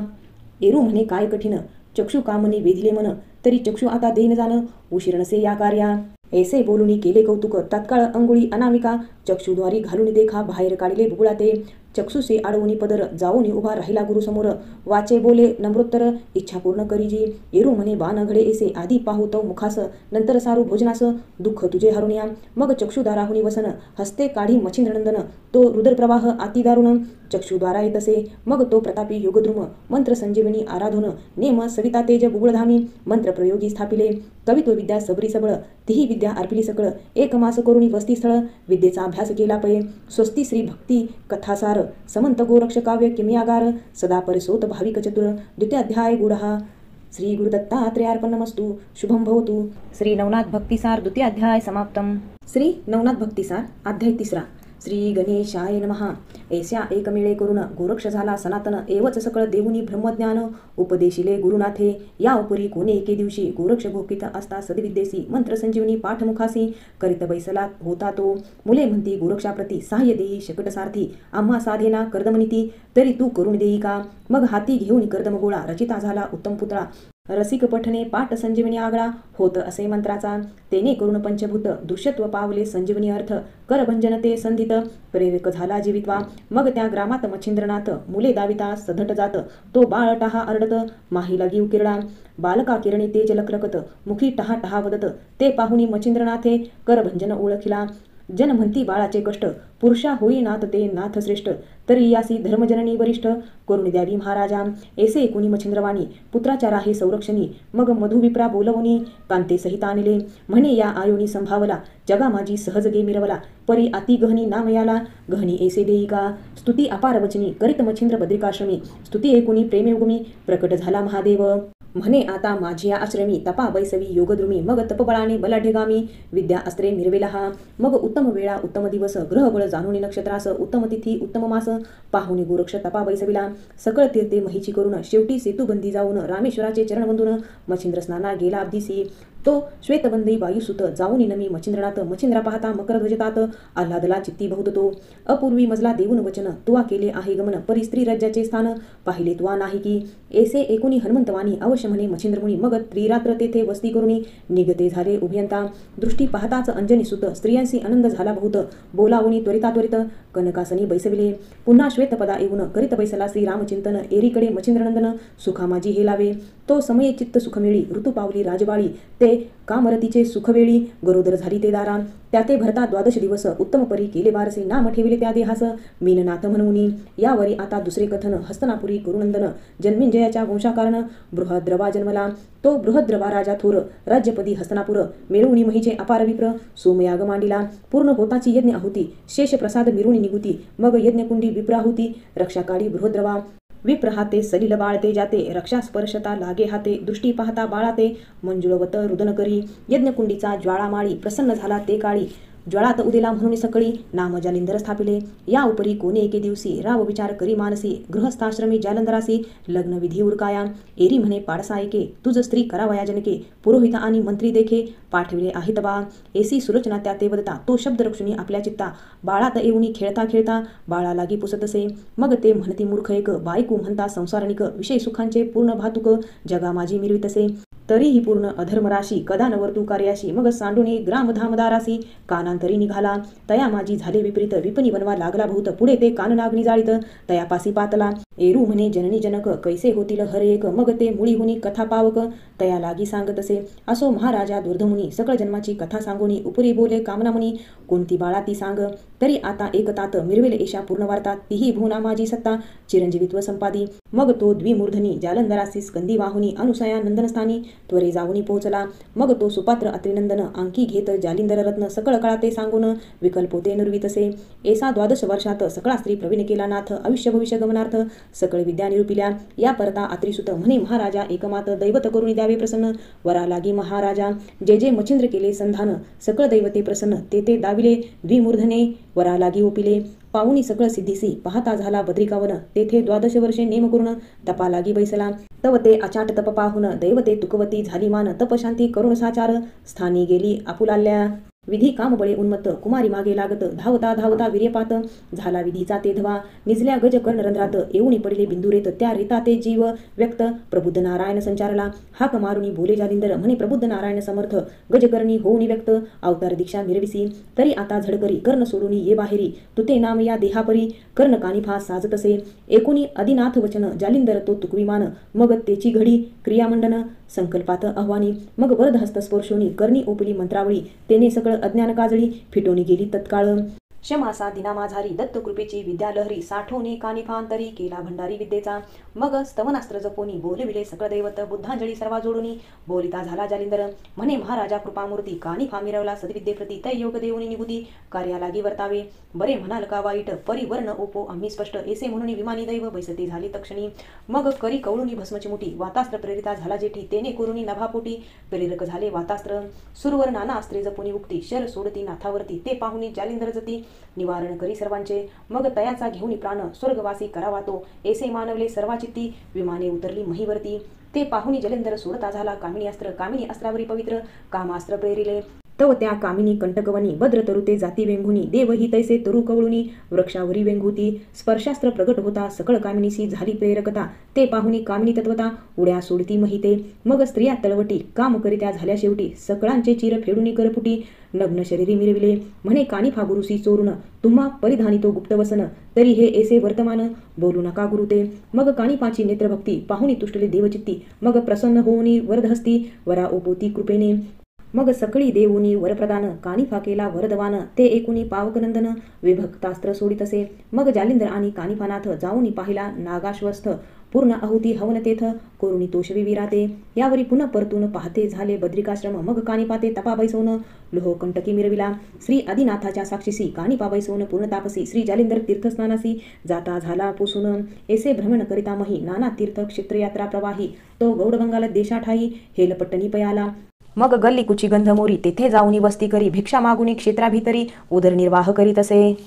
A: एरू म्हणे काय कठीण चक्षु कामनी वेधिले मन तरी चक्षु आता देईन जाण उशीर नसे या कार्या ऐसे बोलुनी केले कौतुक तात्काळ अंगुळी अनामिका चक्षुद्वारी घालून देखा बाहेर काढले बुगुळा ते चक्षुसे आडवूनी पदर जाऊनी उभा राहिला गुरु समोर वाचे बोले नम्रोत्तर इच्छा पूर्ण करीजी एरू म्हणे बाण घडे ऐसे आधी पाहू तो मुखास नंतर सारू भोजनास दुःख तुझे हरुनिया मग चक्षुदाराहुनी वसन हस्ते काढी मच्छिंद्रनंदन तो रुद्रप्रवाह आती दारुण चक्षुद्वारा येत असे मग तो प्रतापी योगद्रुम मंत्र संजीवनी आराधून नेम सविता तेज बुगुळधामी मंत्र प्रयोगी स्थापिले कवित्व विद्या सबरी सबळ तिही विद्या अर्पिली सकळ एक मास करुणी वस्ती स्थळ विद्येचा अभ्यास केला पये स्वस्ती श्री भक्ती कथासार समंत गोरक्ष काव्य किमयागार सदा परिसोत भाविक चतुर द्वितीयाध्याय गुढहा श्री गुरुदत्तात्रेयार्पणमस्तु शुभम भवतु श्री नवनाथ भक्तिसार द्वितीयाध्याय समाप्तम श्री नवनाथ भक्तिसार अध्याय 3 श्री गणेशाय नमः. ऐस्या एकमेळे करून गोरक्ष झाला सनातन, एवच सकळ देऊनी ब्रह्मज्ञान उपदेशिले गुरुनाथे. या उपरी कोणे एके दिवशी गोरक्ष भोकित असता सदविद्येसी मंत्र संजीवनी पाठमुखासी करीत बैसला होता तो. मुले म्हणती गोरक्षाप्रती सहाय्य देई शकट सारथी, आम्हा साधेना कर्दमनिती तरी तू करून देई का. मग हाती घेऊन कर्दम गोळा रचिता झाला उत्तम पुतळा. रसिक पठणे पाठ संजीवनी आगळा होत असे मंत्राचा. तेने करून पंचभूत दृश्यत्व पावले संजीवनी अर्थ, करभंजन ते संधित प्रेरक झाला जीवित्वा. मग त्या ग्रामात मच्छिंद्रनाथ मुले दाविता सधट जात, तो बाळ टहा अरडत माही लागी उकिरडा. बालका किरणे तेज लखलखत मुखी टहा टहा वदत, ते पाहुनी मच्छिंद्रनाथे करभंजन ओळखिला. जन म्हणती बाळाचे कष्ट, पुरुषा होई नाथ ते नाथ श्रेष्ठ, तरी यासी धर्मजननी वरिष्ठ करून द्यावी महाराजा. ऐसे कुणी मच्छिंद्रवाणी पुत्राच्या राहे संरक्षणी, मग मधुविप्रा बोलवणी कांते सहित आणले. म्हणे या आयोनी संभावला, जगा माझी सहज गे मिरवला. परी अति गहनी नामयाला, गहनी ऐसे देई का. स्तुती अपार वचनी करीत मच्छिंद्र बद्रिकाश्रमी, स्तुती ऐकुनी प्रेमेयुगमी प्रकट झाला महादेव. म्हणे आता माझी आश्रमी तपा बैसवी योगद्रुमी, मग तपबळाने बलाढ्यगामी विद्या अस्त्रे मिरवेला हा. मग उत्तम वेळा उत्तम दिवस ग्रहबळ जाणूनी नक्षत्रास, उत्तम तिथी उत्तम मास पाहुनी गोरक्ष तपा बैसविला. सकळ तीर्थे महिची करून शेवटी सेतुबंदी जाऊन रामेश्वराचे चरण वंदून मच्छिंद्र स्नाना गेला अब्दिसी. तो श्वेतबंदी वायुसुत जाऊनी नमी मच्छिंद्रनाथ, मच्छिंद्रा पाहता मकरध्वजतात आल्हादला चित्ती बहुत तो. अपूर्वी मजला देऊन वचन तुवा केले आहे गमन, परी स्त्री राज्याचे स्थान पाहिले तुवा नाही की. ऐसे एकुणी हनुमंतवाणी अवश्य म्हणे मच्छिंद्रमुनी, मग त्रिरात्र तेथे वस्ती करुणी निगते झाले उभयंता. दृष्टी पाहताच अंजनी सुत स्त्रियांशी आनंद झाला बहुत, बोलावणी त्वरिता त्वरित कनकासनी बैसविले. पुन्हा श्वेतपदा येऊन करीत बैसला श्री रामचिंतन, एरीकडे मच्छिंद्रनंदन सुखा माझी हेलावे. तो समये चित्त सुखमेळी ऋतू पावली राजवाळी, ते कामरतीचे सुखवेळी गरोदर झाली ते दारा. त्याते भरता 12 दिवस उत्तम परी केले वारसे, नाम ठेविले त्या देहास मीननाथ म्हणूनी. यावरी आता दुसरे कथन हस्तनापुरी कुरुनंदन, जन्मेंजयाच्या वंशाकारण बृहद्रवा जन्मला. तो बृहद्रवा राजा थोर राज्यपदी हस्तनापुर, मिरवणी महीचे अपार विप्र सोमयाग मांडिला. पूर्ण होताची यज्ञ आहुती शेष प्रसाद मिरुणी निगुती, मग यज्ञकुंडी विप्राहुती रक्षाकाळी बृहद्रवा. विप्र हाते सलिल बाळते जाते, रक्षा स्पर्शता लागे हाते, दृष्टी पाहता बाळाते मंजुळवत रुदन करी. यज्ञकुंडीचा ज्वाळामाळी प्रसन्न झाला ते काळी, ज्वाळात उदेला म्हणून सकळी नाम जालिंदर स्थापिले. या उपरी कोणे एके दिवशी राव विचार करी मानसी, गृहस्थाश्रमी जालंधरासी लग्न विधी उरकाया. एरी म्हणे पाडसा ऐके, तुझ स्त्री करावया जनके, पुरोहित आणि मंत्री देखे पाठविले आहेत बा. ऐसी सुरचना त्या ते वदता, तो शब्द रक्षुनी आपल्या चित्ता, बाळात येऊनी खेळता खेळता बाळा लागी पुसतसे. मग ते म्हणती मूर्ख एक, बायकू म्हणता संसारणिक, विषय सुखांचे पूर्ण भातुक जगा माझी मिरवितसे. तरीही पूर्ण अधर्मराशी कदा नवर्तू कार्याशी, मग सांडूने ग्रामधामदारासी कानांतरी निघाला. तया माझी झाले विपरीत, विपणी बनवा लागला बहुत, पुढे ते काननाग्नी जाळीत तयापासी पातला. एरू म्हणे जननी जनक कैसे होतील हर एक, मग ते मुळी हुनी कथा पावक तया लागी सांगतसे. असो महाराजा दुर्धमुनी सकळ जन्माची कथा सांगोनी, उपरी बोले कामनामुनी कोणती बाळा ती सांग. तरी आता एक तात मिरवेल एशा पूर्ण वार्ता, तीही भुवना माझी सत्ता चिरंजीवित्व संपादी. मग तो द्विमूर्धनी जालंधरासी स्कंदी वाहुनी अनुसया नंदनस्थानी त्वरे जाऊनी पोहोचला. मग तो सुपात्र अत्रिनंदन अंकी घेत जालिंदर रत्न, सकळ काळा ते सांगून विकल्पोते निर्वितसे. एसा 12 वर्षात सकळा स्त्री प्रवीण केला नाथ, आयुष्य भविष्य गमनार्थ सकळ विद्या निरूपिल्या. या परता अत्रिसुत म्हणे महाराजा एकमात, दैवत करुणी द्यावे प्रसन्न वरा लागी महाराजा. जे जे मच्छिंद्र केले संधान सकळ दैवते प्रसन्न, ते ते दाविले द्विमूर्धने वरा लागी ओपिले. पाहुणी सकळ सिद्धीसी पाहता झाला बद्रिकावन, तेथे 12 वर्षे नेम करून तपा लागी बैसला. तव ते अचाट तप पाहून दैवते तुकवती झाली मान, तपशांती करुण साचार स्थानी गेली आपुलाल्या. विधी कामबळे उन्मत्त कुमारी मागे लागत, धावता धावता वीर्यपात झाला विधीचा ते धवा. निजल्या गज कर्णरंध्रात येऊनी पडले बिंदुरेत, त्या रीता ते जीव व्यक्त प्रबुद्ध नारायण संचारला. हाक मारुनी बोले जालिंदर, म्हणे प्रबुद्ध नारायण समर्थ, गजकर्णी होऊनी व्यक्त अवतार दीक्षा मिरविसी. तरी आता झडकरी कर्ण सोडूनी ये बाहेरी, तुते नाम या देहापरी कर्ण कानिफा साजतसे. एकुणी अधिनाथ वचन जालिंदर तो तुकविमान, मग तेची घडी क्रियामंडन संकल्पात आव्हानी. मग वरदहस्त स्पर्शोनी करणी ओपली मंत्रावळी, तेने सकळ अज्ञान काजळी फिटोनी गेली तत्काळ. क्षमासा दिनामाझारी दत्तकृपेची विद्यालहरी, साठवणे कानिफांतरी केला भंडारी विद्येचा. मग स्तवनास्त्र जपोनी बोलविले सकळ दैवत, बुद्धांजली सर्वा जोडूनी बोलिता झाला जालिंदर. म्हणे महाराजा कृपामूर्ती कानिफा मिरवला सद्विद्येप्रती, तै योग देऊनी निगुती कार्या लागी वर्तावे. बरे म्हणाल का वाईट परिवर्ण ओपो आम्ही स्पष्ट, ऐसे म्हणून विमानी दैव बैसते झाली तक्षणी. मग करी कवळुनी भस्मची मुठी, वातास्त्र प्रेरिता झाला जेठी, तेने कोरुनी नभापोटी प्रेरक झाले वातास्त्र. सुरवर नाना अस्त्रे जपोनी उक्ती, शर सोडती नाथावरती, ते पाहुनी जालिंदर जती निवारण करी सर्वांचे, मग तयाचा घेऊन प्राण स्वर्गवासी करावा तो, ऐसे मानवले सर्वाचित्ती, विमाने उतरली महीवरती, ते पाहुनी जलेंदर सोडता झाला कामिनी अस्त्र, कामिनी अस्त्रावरी पवित्र कामास्त्र प्रेरिले, तव त्या कामिनी कंटकवनी भद्र तरुते जाती वेंगुनी, देवही तैसे तरु कवळुनी वृक्षावरी वेंगुती, स्पर्शास्त्र प्रगट होता सकळ कामिनीसी झाली प्रेरकता, ते पाहुनी कामिनी तत्वता उड्या सोडती महिते, मग स्त्रिया तळवटी काम करित्या झाल्या शेवटी, सकळांचे चिर फेडुनी करपुटी, नग्न शरीरी मिरविले, म्हणे कानिफा गुरुसी चोरून, तुम्हा परिधानी तो गुप्तवसन, तरी हे ऐसे वर्तमान बोलू नका गुरुते, मग कानिफाची नेत्रभक्ती पाहुनी तुष्टले देवचित्ती, मग प्रसन्न होऊनी वरदहस्ती वरा ओपोती कृपेने, मग सकळी देऊनी वरप्रदान, कानिफा केला वरदवान, ते एकुनी पावकनंदन विभक्तास्त्र सोडितसे, मग जालिंदर आणि कानिफानाथ जाऊनी पाहिला नागाश्वस्थ, पूर्ण आहुती हवन तेथ करुणी तोषवी विराते, यावरी पुन्हा परतून पाहते झाले बद्रिकाश्रम, मग कानिपा ते तपा बैसवून लोह कंटकी मिरविला, श्री आदिनाथाच्या साक्षीसी कानिपा बैसवून पूर्ण तापसी, श्री जालिंदर तीर्थस्नानासी जाता झाला पुसून, ऐसे भ्रमण करिता मही नाना तीर्थ क्षेत्रयात्रा प्रवाही, तो गौडबंगाल देशाठाई हेलपट्टणी पयाला, मग गल्ली कुची गंध मोरी तेथे जाऊनी वस्ती करी, भिक्षा मागुनी क्षेत्राभितरी उदरनिर्वाह करीत असे,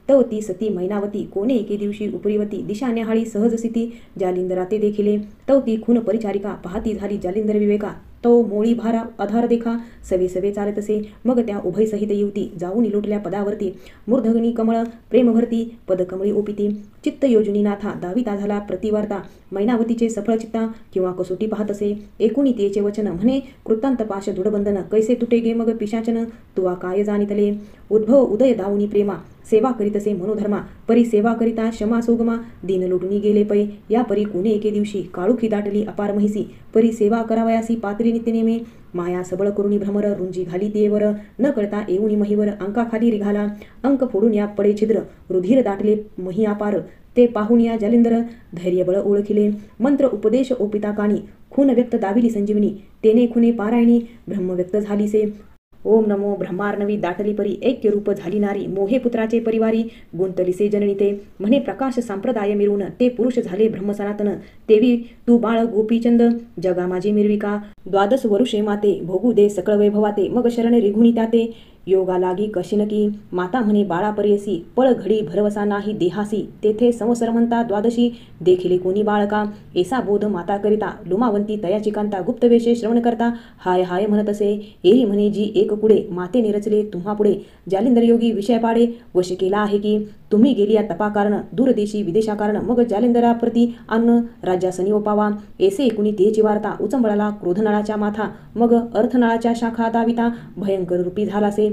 A: तव ती सती मैनावती कोणे एके दिवशी उपरीवती, दिशा न्याहाळी सहज स्थिती जालिंदरा ते देखिले, तव ती खून परिचारिका पाहती झाली जालिंदर विवेका, तो मोळी भारा आधार देखा सवे सवे चालत असे, मग त्या उभय सहित युवती जाऊन लोटल्या पदावरती, मूर्धगणी कमळ प्रेम भरती पदकमळी ओपिती, चित्त योजनी नाथा दाविता झाला प्रतिवार्ता, मैनावतीचे सफळ चित्ता किंवा कसोटी पाहत असे, एकुणी तेचे वचन म्हणे कृतांत पाश दृढबंधन, कैसे तुटे गे मग पिशाचन तुवा काय जाणितले, उद्भव उदय दावुनी प्रेमा सेवा करीतसे मनोधर्मा, परी सेवा करिता क्षमा सोगमा दीन लुटून गेले पै, या परी कोणे एके दिवशी काळुखी दाटली अपार महिसी, परी सेवा करावयासी पात्री नित्यनेमे, माया सबळ करुणी भ्रमर रुंजी घाली देवर, न कळता येऊनी महीवर अंकाखाली रिघाला, अंक फोडून या पडे छिद्र रुधिर दाटले मही अपार, ते पाहून या जालिंदर धैर्यबळ ओळखिले, मंत्र उपदेश ओपिता काणी खून व्यक्त दाविली संजीवनी, तेने खुने पारायणी ब्रह्म व्यक्त झालीसे, ओम नमो ब्रह्मार्णवी दाटली परी ऐक्य रूप झाली नारी, मोहे पुत्राचे परिवारी गुंतलिसे जननीते, म्हणे प्रकाश संप्रदाय मिळवून ते पुरुष झाले ब्रह्म सनातन, तेवी तू बाळ गोपीचंद जगा माझी मिरविका, द्वादश वरुषे माते भोगू दे सकळ वैभवाते, मग शरण रिघुनी त्याते योगा लागी कशिनकी, माता म्हणे बाळा परियसी पळ घडी भरवसा नाही देहासी, तेथे संवसर म्हणता द्वादशी देखिले कोणी बाळका, ऐसा बोध माता करिता लुमावंती तयाची कांता, गुप्तवेशे श्रवण करता हाय हाय म्हणत असे, एरी म्हणे जी एक कुडे माते निरचले तुम्हा पुढे, जालिंदर योगी विषय पाडे वश केला आहे की, तुम्ही गेली या तपा कारण दूरदेशी विदेशा कारण, मग जालिंदरा प्रती अन्न राज्यासनी ओपावा, ऐसे एकुणी तेची वार्ता उचंबळाला क्रोधनळाच्या माथा, मग अर्थनळाच्या शाखा दाविता भयंकर रूपी झालासे,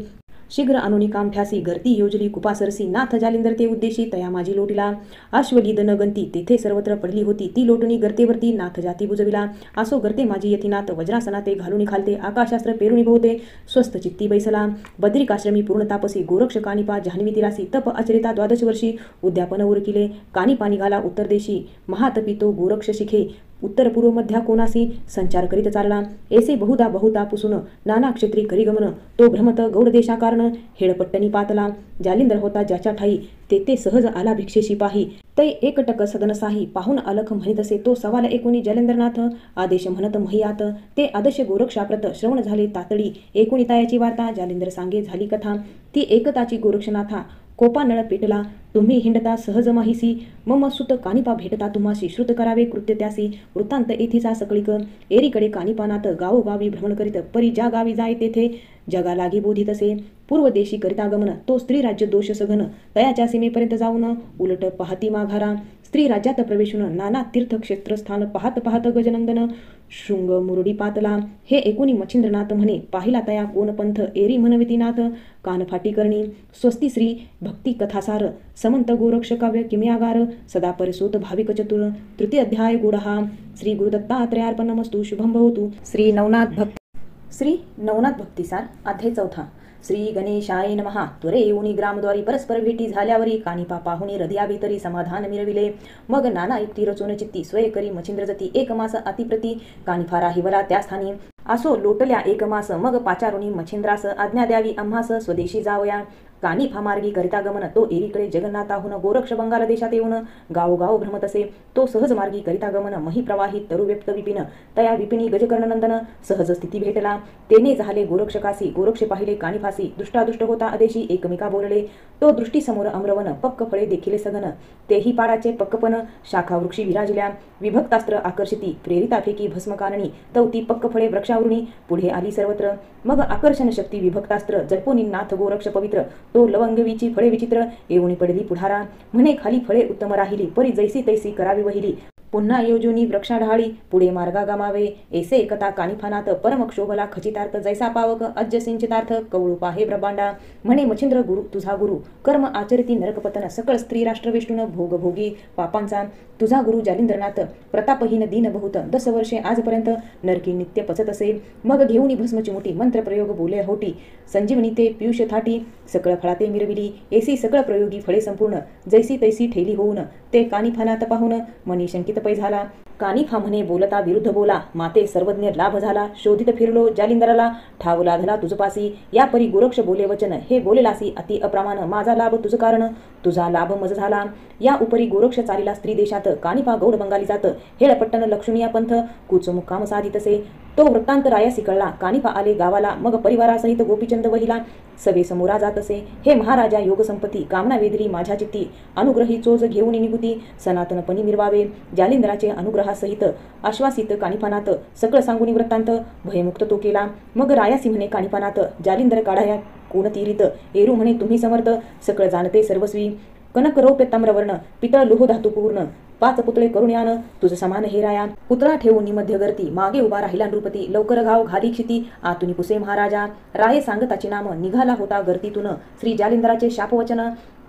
A: शीघ्र अनुनी कामठ्यासी गर्ती योजली कुपासरसी, नाथ जालिंदर ते उद्देशी तया माझी लोटीला, अश्वलीद न गंती तेथे सर्वत्र पडली होती, ती लोटणी गर्तेवरती नाथ जाती बुजविला, असो गर्ते माझी यथीनाथ वज्रासना ते घालून खालते, आकाशास्त्र पेरुणी बहुते स्वस्थ चित्ती बैसला, बद्रिकाश्रमी पूर्ण तापसी गोरक्ष कानिपा जान्हवी तिरासी, तप आचरिता द्वादश वर्षी उद्यापन उरकिले, कानिपा निघाला उत्तर देशी महातपी तो गोरक्ष शिखे, उत्तर पूर्व मध्या कोणासी संचार करीत चालला, ऐसे बहुधा पुसून नाना क्षेत्री करी गमन, तो भ्रमत गौड देशा कारण हेळपट्टणी पातला, जालिंदर होता ज्याच्या ठाई ते सहज आला भिक्षेशी पाही, तै एकटक सदनसाही पाहून अलख म्हणत असे, तो सवाल एकोणी जालिंदरनाथ आदेश म्हणत महियात, ते आदर्श गोरक्षाप्रत श्रवण झाले तातडी, एकोणी तायाची वार्ता जालिंदर सांगे झाली कथा, ती एकताची गोरक्षनाथा कोपा नळ पेटला, तुम्ही हिंडता सहज माहिसी, मम सुत कानिपा भेटता तुम्हाशी, श्रुत करावे कृत्य त्यासी, वृत्तांत येथीचा सकळीक, एरीकडे कानिपानाथ गावोगावी भ्रमण करीत, परी ज्या गावी जाय तेथे जगा लागी बोधित असे, पूर्व देशी करिता गमन, तो स्त्री राज्य दोष सघन, तयाच्या सीमेपर्यंत जाऊन उलट पाहती माघारा, स्त्री राज्यात प्रवेशून नाना तीर्थक्षेत्रस्थान पाहत पाहत गजनंदन शृंग मुरडी पातला, हे एकुणी मच्छिंद्रनाथ म्हणे पाहिला तया कोण पंथ, एरी म्हणवितीनाथ कानफाटी करणी, स्वस्ती श्री भक्ती कथासार समंत गोरक्ष काव्य किम्यागार, सदा परिसोत भाविक चतुर, तृतीय अध्याय गुडहा, श्री गुरुदत्तात्रयार्पणमस्तु, शुभम भवतु. श्री नवनाथ भक्तिसार अध्याय 4. श्री गणेशाय नमः. त्वरे येऊनी ग्रामद्वारी परस्पर भेटी झाल्यावरी कानिपा पाहुणी हृदयाभितरी समाधान मिरविले, मग नाना युक्ती रचून चित्ती स्वय करी मच्छिंद्रजती, एक मास अतिप्रती कानिफा राहिवला त्या स्थानी, असो लोटल्या एक मास, मग पाचारुणी मच्छिंद्रास आज्ञा द्यावी आम्हास स्वदेशी जावया, कानिफा मार्गी करिता गमन, तो एरीकडे जगन्नाथाहून गोरक्ष बंगाल देशात येऊन गावोगाव भ्रमत असे, तो सहज मार्गी करिता गमन, मही प्रवाही तरु व्यक्त विपिन, तया विपिनी गजकर्णनंदन सहज स्थिती भेटला, तेने झाले गोरक्षकासी, गोरक्ष पाहिले कानिफासी, दुष्टादुष्ट होता अदेशी एकमेका बोलले, तो दृष्टीसमोर अम्रवन पक्क फळे देखील सघन, तेही पाडाचे पक्कपण शाखा वृक्षी विराजल्या, विभक्तास्त्र आकर्षिती प्रेरिताफेकी भस्मकाननी, तवती पक्क फळे वृक्षावरुणी पुढे आली सर्वत्र, मग आकर्षण शक्ती विभक्तास्त्र जल्पोनी नाथ गोरक्ष पवित्र, तो लवंगवीची फळे विचित्र येऊनी पडली पुढारा, म्हणे खाली फळे उत्तम राहिली परी जैसी तैसी करावी वहिली, पुन्हा योजुनी वृक्षाढाळी पुढे मार्गा गमावे, ऐसे एकता कानिफानात परमक्षोभला खचितार्थ जैसा पावक अज्ज सिंचितार्थ कवळू पाहे ब्रह्मांडा, म्हणे मच्छिंद्र गुरु तुझा गुरु कर्म आचरिती नरकपतन सकळ स्त्री राष्ट्र विष्णून भोग भोगी पापांचा, तुझा गुरु जालिंद्रनाथ प्रतापहीन दीन बहुत 10 वर्षे आजपर्यंत नरकी नित्य पचत असे, मग घेऊनी भस्म चिमुटी मंत्र प्रयोग बोले होटी, संजीवनी ते पियुष थाटी सकळ फळाते मिरविली, ऐसी सकळ प्रयोगी फळे संपूर्ण जैसी तैसी ठेली होऊन, ते कानिफानात पाहून मनी शंकित पै झाला, कानिफा म्हणे बोलता विरुद्ध बोला माते सर्वज्ञ लाभ झाला, शोधित फिरलो जालिंदराला ठाव लाधला तुझपासी, या परी गोरक्ष बोले वचन हे बोलेलासी अति अप्रमाण, माझा लाभ तुझ कारण तुझा लाभ मज झाला, या उपरी गोरक्ष चालीला स्त्री देशात कानिफा गौड बंगाली जात, हेळपट्टण लक्ष्मीया पंथ कुच मुक्काम साधितसे, तो वृत्तांत रायासी कळला, कानिफा आले गावाला मग परिवारासहित गोपीचंद वहिला, सभे समोरा जात असे, हे महाराजा योग संपत्ती कामना वेदरी माझ्या चित्ती, अनुग्रही चोज घेऊन निगुती सनातनपणी मिरवावे, जालिंदराचे अनुग्रहासहित आश्वासित कानिफानात सकळ सांगुनी वृत्तांत भयमुक्त तो केला, मग रायासी म्हणे कानिफानात जालिंदर काढाया कोणती रीत, एरू म्हणे तुम्ही समर्थ सकळ जाणते सर्वस्वी, कनक रौप्य ताम्रवर्ण पितळ लोह धातू पूर्ण, 5 पुतळे करून यान तुझ समान हे राया, पुतळा ठेवून मध्यगर्ती मागे उभा राहिला नृपती, लवकर घाव घाली क्षिती आतुनी पुसे महाराजा, राये सांगताचे नाम निघाला होता गर्तीतून, श्री जालिंदराचे शापवचन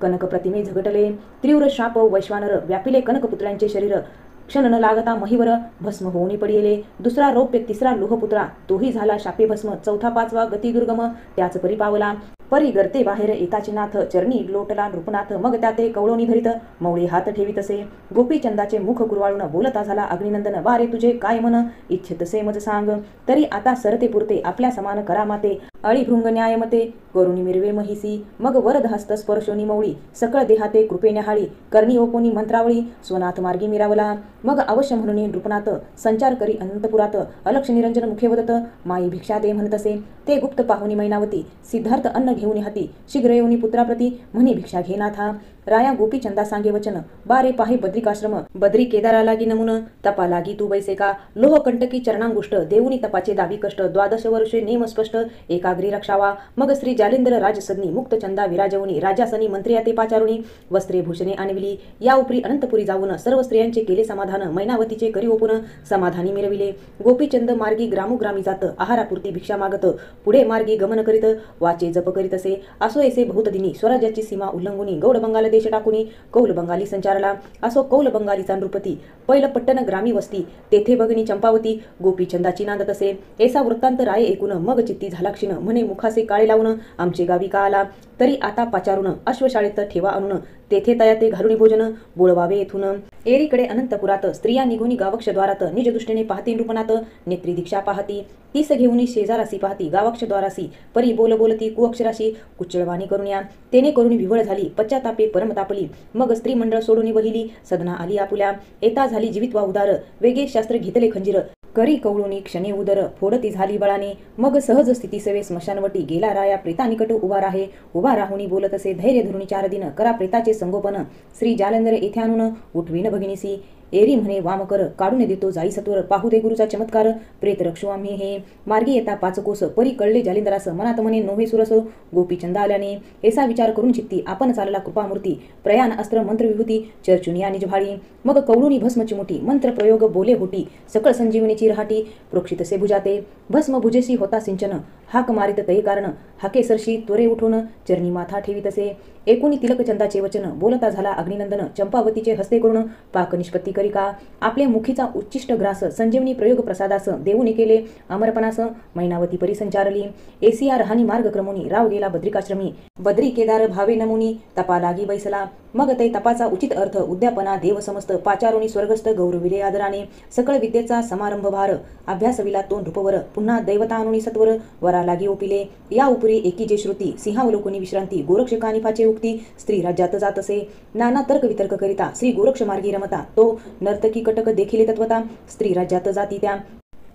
A: कनक प्रतिमे झगटले, तीव्र शाप वैश्वानर व्यापिले कनक पुतळ्यांचे शरीर, क्षण न लागता महिवर भस्म होऊनी पडिले, दुसरा रौप्य तिसरा लोहपुतळा तोही झाला शापे भस्म, चौथा 5वा गती दुर्गम त्याच परी पावला, परी गर्ते बाहेर एकाचे नाथ चरणी लोटला नृपनाथ, मग त्या ते कवळोनी धरित मौळी हात ठेवीत असे, गोपीचंदाचे मुख कुरवाळून बोलता झाला अग्निनंदन, वारे तुझे काय मन इच्छितसे मज सांग, तरी आता सरते पुरते आपल्या समान करा माते, अळीभृंग न्यायमते करुणी मिरवे महिसी, मग वरद हस्त स्पर्शोनी मौळी सकळ देहाते कृपेने हाळी, करणी ओपोनी मंत्रावळी स्वनाथ मार्गी मिरावला, मग अवश्य म्हणून नृपनाथ संचार करी अनंतपुरात, अलक्ष निरंजन मुखे वदत माई भिक्षा दे म्हणत असे, ते गुप्त पाहुनी मैनावती सिद्धार्थ अन्न घेऊनी हाती, शीघ्र येऊनी पुत्राप्रती म्हणी भिक्षा घे नाथा, राया गोपीचंदा सांगे वचन बारे पाहे बद्रिकाश्रम, बद्री केदारा लागी नमुन तपा लागी तू बैसे का, लोह कंटकी चरणांगुष्ट देऊनी तपाचे दावी कष्ट, 12 वर्षे नेम स्पष्ट एकाग्री रक्षावा, मग श्री जालिंदर राजसदनी मुक्त चंदा विराजवणी, राजासनी मंत्री ते पाचारुणी वस्त्रे भूषणे आणविली, या उपरी अनंतपुरी जाऊन सर्व स्त्रियांचे केले समाधान, मैनावतीचे करी ओपून समाधानी मिरविले, गोपीचंद मार्गी ग्रामोग्रामी जात आहारापुरती भिक्षा मागत, पुढे मार्गी गमन करीत वाचे जप करीत असे, असो ऐसे बहुत दिनी स्वराज्याची सीमा उल्लंघुनी गौड बंगाल देश टाकुनी कौल बंगाली संचारला, असो कौल बंगालीचा नृपती पैल पट्टण ग्रामी वस्ती, तेथे बघणी चंपावती गोपीचंदाची नांदत असे, ऐसा वृत्तांत राये ऐकून मग चित्ती झाला क्षीण, म्हणे मुखासे काळे लावून आमचे गावी का आला, तरी आता पाचारून अश्वशाळेत ठेवा आणून, तेथे तयाते घालुनी भोजन बोळवावे येथून, एरीकडे अनंतपुरात स्त्रिया निघुनी गावक्ष द्वारात, निज दृष्टीने पाहती नृपनाथ नेत्री दीक्षा पाहती, तीस घेऊनी शेजारासी पाहती गावक्ष द्वारासी, परी बोल बोलती कुअक्षराशी कुचळवाणी करुण्या, तेने करुणी विवळ झाली पश्चातापे परम तापली, मग स्त्री मंडळ सोडून वहिली सदना आली आपुल्या, येता झाली जीवित्वा उदार वेगे शास्त्र घेतले खंजीर, करी कवळुनी क्षणे उदर फोडती झाली बळाने, मग सहज स्थिती सेवे स्मशानवटी गेला राया प्रेतानिकट उभा राहे, उभा राहुनी बोलत असे धैर्य धरुनी 4 दिन करा प्रेताचे संगोपन, श्री जालंधर येथे आणून उठवीन भगिनीसी, एरी म्हणे वाम कर काढून देतो जाई सत्वर, पाहू दे गुरुचा चमत्कार प्रेत रक्षू आम्ही हे, मार्गी येता 5 कोस परी कळले जालिंदरास, मनात म्हणे नोहे सुरस गोपीचंद आल्याने, ऐसा विचार करून चित्ती आपण चालला कृपामूर्ती, प्रयाण अस्त्र मंत्र विभूती चर्चुनिया निजभाळी, मग कवळुनी भस्म चिमुटी मंत्र प्रयोग बोले होटी, सकळ संजीवनीची रहाटी प्रोक्षितसे भुजाते, भस्म भुजेशी होता सिंचन हाक मारित तै कारण, हाके सरशी त्वरे उठून चरणी माथा ठेवीत असे, एकूणी तिलकचंदाचे वचन बोलता झाला अग्निनंदन, चंपावतीचे हस्ते करून पाक निष्पत्ती करिका, आपले मुखीचा उच्चिष्ट ग्रास संजीवनी प्रयोग प्रसादास देऊनी केले अमरपणास, मैनावती परी संचारली, एसिया रहानी मार्ग क्रमुनी राव गेला बद्रिकाश्रमी, बद्री केदार भावे नमुनी तपा लागी बैसला, मग ते तपाचा उचित अर्थ उद्यापना देव समस्त, पाचारुणी स्वर्गस्थ गौरविले आदराने, सकळ विद्येचा समारंभ भार अभ्यासविला तो नृपवर, पुन्हा दैवतानुनी सत्वर वरा लागी ओपिले, या उपरी एकी जे श्रुती सिंहावलोकनी विश्रांती, गोरक्ष कानिफाचे उक्ती स्त्री राज्यात जात असे, नाना तर्क वितर्क करिता श्री गोरक्ष मार्गी रमता, तो नर्तकी कटक देखिले तत्वता स्त्री राज्यात जाती त्या,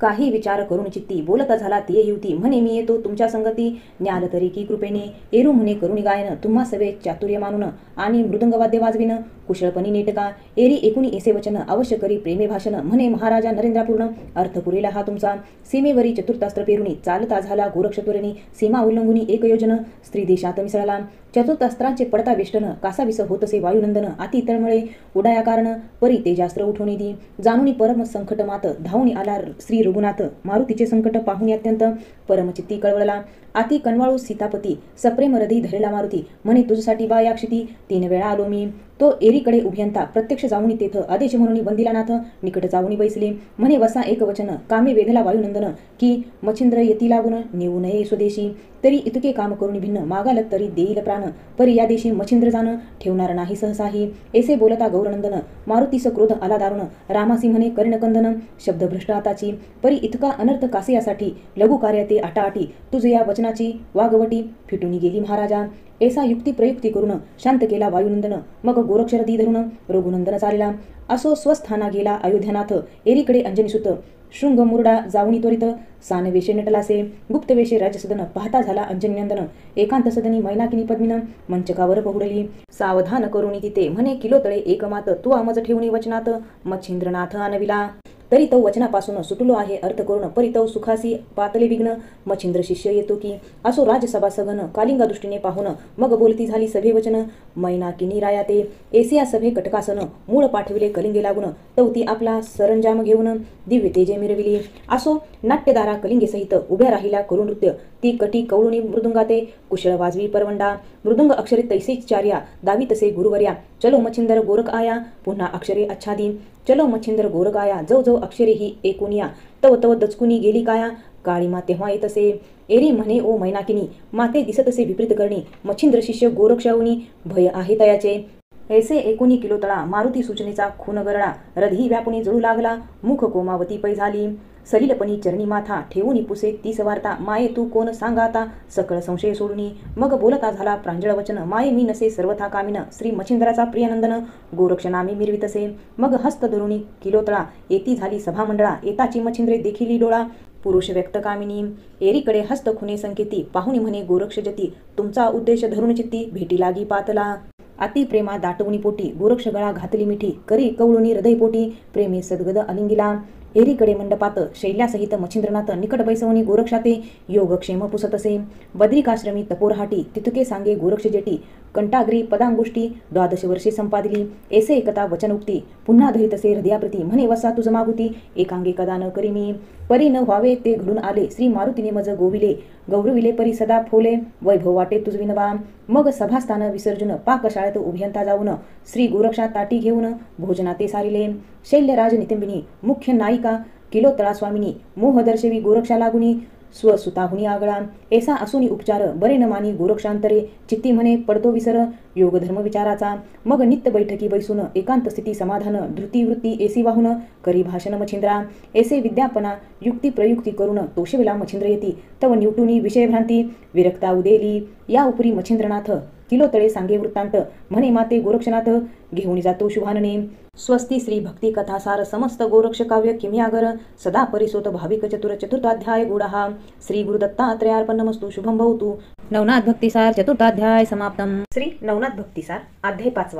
A: काही विचार करून चित्ती बोलता झाला ती युवती म्हणे मी येतो तुमच्या संगती न्याल तरी की कृपेने एरू म्हणे करुणी गायन तुम्हा सवे चातुर्य मानून आणि मृदंगवाद्य वाजविन कुशळपणी नेटका एरी एकूणी एसे वचन अवश्य करी प्रेमे भाषण म्हणे महाराजा नरेंद्रपूर्ण अर्थ पुरेला हा तुमचा सीमेवरी चतुर्थास्त्र पेरुणी चालता झाला गोरक्षत्वरणी सीमा उल्लंघुनी एक योजन स्त्री देशात मिसळला चतुर्थास्त्रांचे पडता वेष्टन कासाविस होतसे वायुनंदन अति तळमळे उडाया कारण परी तेजास्त्र उठवणी दी जाणूनी परम संकट मात धावणी आला श्री रघुनाथ मारुतीचे संकट पाहुणी अत्यंत परमचित्ती कळवळला अति कणवाळू सीतापती सप्रेम हृदयी धरेला मारुती म्हणे तुझसाठी बा या क्षिती 3 वेळा आलो मी तो एरीकडे उभ्यंता प्रत्यक्ष जाऊनी तेथ आदेश म्हणून बंदिला नाथ निकट जाऊनी बैसले म्हणे वसा एक वचन कामे वेधला वायुनंदन की मच्छिंद्र येती लागून नेऊ नये स्वदेशी तरी इतके काम करून भिन्न मागाल तरी देईल प्राण परी या देशी मच्छिंद्र जाण ठेवणार नाही सहसाही ऐसे बोलता गौरनंदन मारुतीस क्रोध आला दारुण रामासी म्हणे कर्णकंदन शब्द भ्रष्ट आताची परी इतका अनर्थ कासे यासाठी लघु कार्य ते आटाआटी तुझ या वचनाची वागवटी फिटून गेली महाराजा ऐसा युक्ती प्रयुक्ती करून शांत केला वायुनंदन मग गोरक्षरदी धरून रघुनंदन चालला असो स्वस्थाना गेला अयोध्यानाथ एरीकडे अंजनीसुत शृंग मुरडा जाऊनी त्वरित सानवेशे नटलासे गुप्तवेशे राजसदन पाहता झाला अंजनीनंदन एकांत सदनी मैनाकिनी पद्मिन मंचकावर पहुडली सावधान करुणी तिथे म्हणे किलो तळे एकमात तू आमज ठेवणी वचनात मच्छिंद्रनाथ आणविला तरी तो वचनापासून सुटलो आहे अर्थ करून परितव सुखासी पातले विघ्न मच्छिंद्र शिष्य येतो की असो राजसभा सघन कालिंगा दृष्टीने पाहून मग बोलती झाली सभे वचन मैनाकिनी राया ते एसिया सभे कटकासन मूळ पाठविले कलिंगे लागून तवती आपला सरंजाम घेऊन दिव्य तेजे मिरविली असो नाट्यदारा कलिंगे सहित उभ्या राहिला करून नृत्य ती कटी कवळुनी मृदुंगाते कुशळ वाजवी परवंडा मृदुंग अक्षरे तैसेच चार्या दावी तसे गुरुवर्या चलो मच्छिंदर गोरख आया पुन्हा अक्षरे आच्छादी चलो मच्छिंदर गोरख आया जव जव अक्षरे ही एकूनिया तव तव दचकुनी गेली काया काळीमा तेव्हा येत असे एरी म्हणे ओ मैनाकिनी माते दिसत असे विपरीत करणी मच्छिंद्र शिष्य गोरक्षावनी भय आहे तयाचे ऐसे एकोणी किलो तळा मारुती सूचनेचा खून गरडा रधी व्यापुनी जळू लागला मुख कोमावती पै झाली सलिलपणी चरणी माथा ठेवून पुसे ती सवारता माये तू कोण सांगा आता सकळ संशय सोडूनी मग बोलता झाला प्रांजळ वचन माये मी नसे सर्वथा कामिन श्री मच्छिंद्राचा प्रियनंदन गोरक्षनामी मिरवितसे मग हस्त धरुणी किलोतळा येती झाली सभामंडळा येताची मच्छिंद्रे देखिली डोळा पुरुष व्यक्त कामिनी एरीकडे हस्त खुने संकेती पाहुणी म्हणे गोरक्ष जती तुमचा उद्देश धरून चित्ती भेटी लागी पातला अति प्रेमा दाटवणी पोटी गोरक्ष गळा घातली मिठी करी कवळुनी हृदय पोटी प्रेमी सद्गद अलिंगिला एरीकडे मंडपात शैल्यासहित मच्छिंद्रनाथ निकट बैसवणी गोरक्षाते योगक्षेम पुसत असे बद्रिकाश्रमी तपोरहाटी तितके सांगे गोरक्ष जेटी कंटाग्री पदांगुष्टी 12 वर्षे संपादिली ऐसे एकता वचनोक्ती पुन्हा धरितसे हृदयाप्रती म्हणे वसा तुझ मागुती एकांगी कदा न करी मी परी न व्हावे ते घडून आले श्री मारुतीने मज गोविले गौरविले परी सदा फोले वैभव वाटे तुझ विनवा मग सभास्थान विसर्जन पाकशाळेत उभ्यंता जाऊन श्री गोरक्षा ताटी घेऊन भोजनाते सारिले शैल्यराज नितिंबिनी मुख्य नायिका किलोतळा स्वामिनी मोह दर्शवी गोरक्षा लागुनी स्वसुताहुनी आगळा ऐसा असूनी उपचार बरे न मानी गोरक्षांतरे चित्ती म्हणे पडतो विसर योगधर्म विचाराचा मग नित्य बैठकी बैसून एकांत स्थिती समाधान धृती वृत्ती एसी वाहून करी भाषण मच्छिंद्रा ऐसे विद्यापना युक्ती प्रयुक्ती करून तोषविला मच्छिंद्र येती तव निवटुनी विषयभ्रांती विरक्ता उदेली या उपरी मच्छिंद्रनाथ किलोतळे सांगे वृत्तांत म्हणे माते गोरक्षनाथ घेऊन जातो शुभानने स्वस्ती श्री भक्ती कथासार समस्त गोरक्ष काव्य किम्यागर सदा परिसोत भाविक चतुर चतुर्थाध्याय गुडहा श्री गुरुदत्तात्रेयार्पणमस्तु शुभम भवतु नवनाथ भक्तिसार चतुर्थाध्याय समाप्तम श्री नवनाथ भक्तिसार अध्याय 5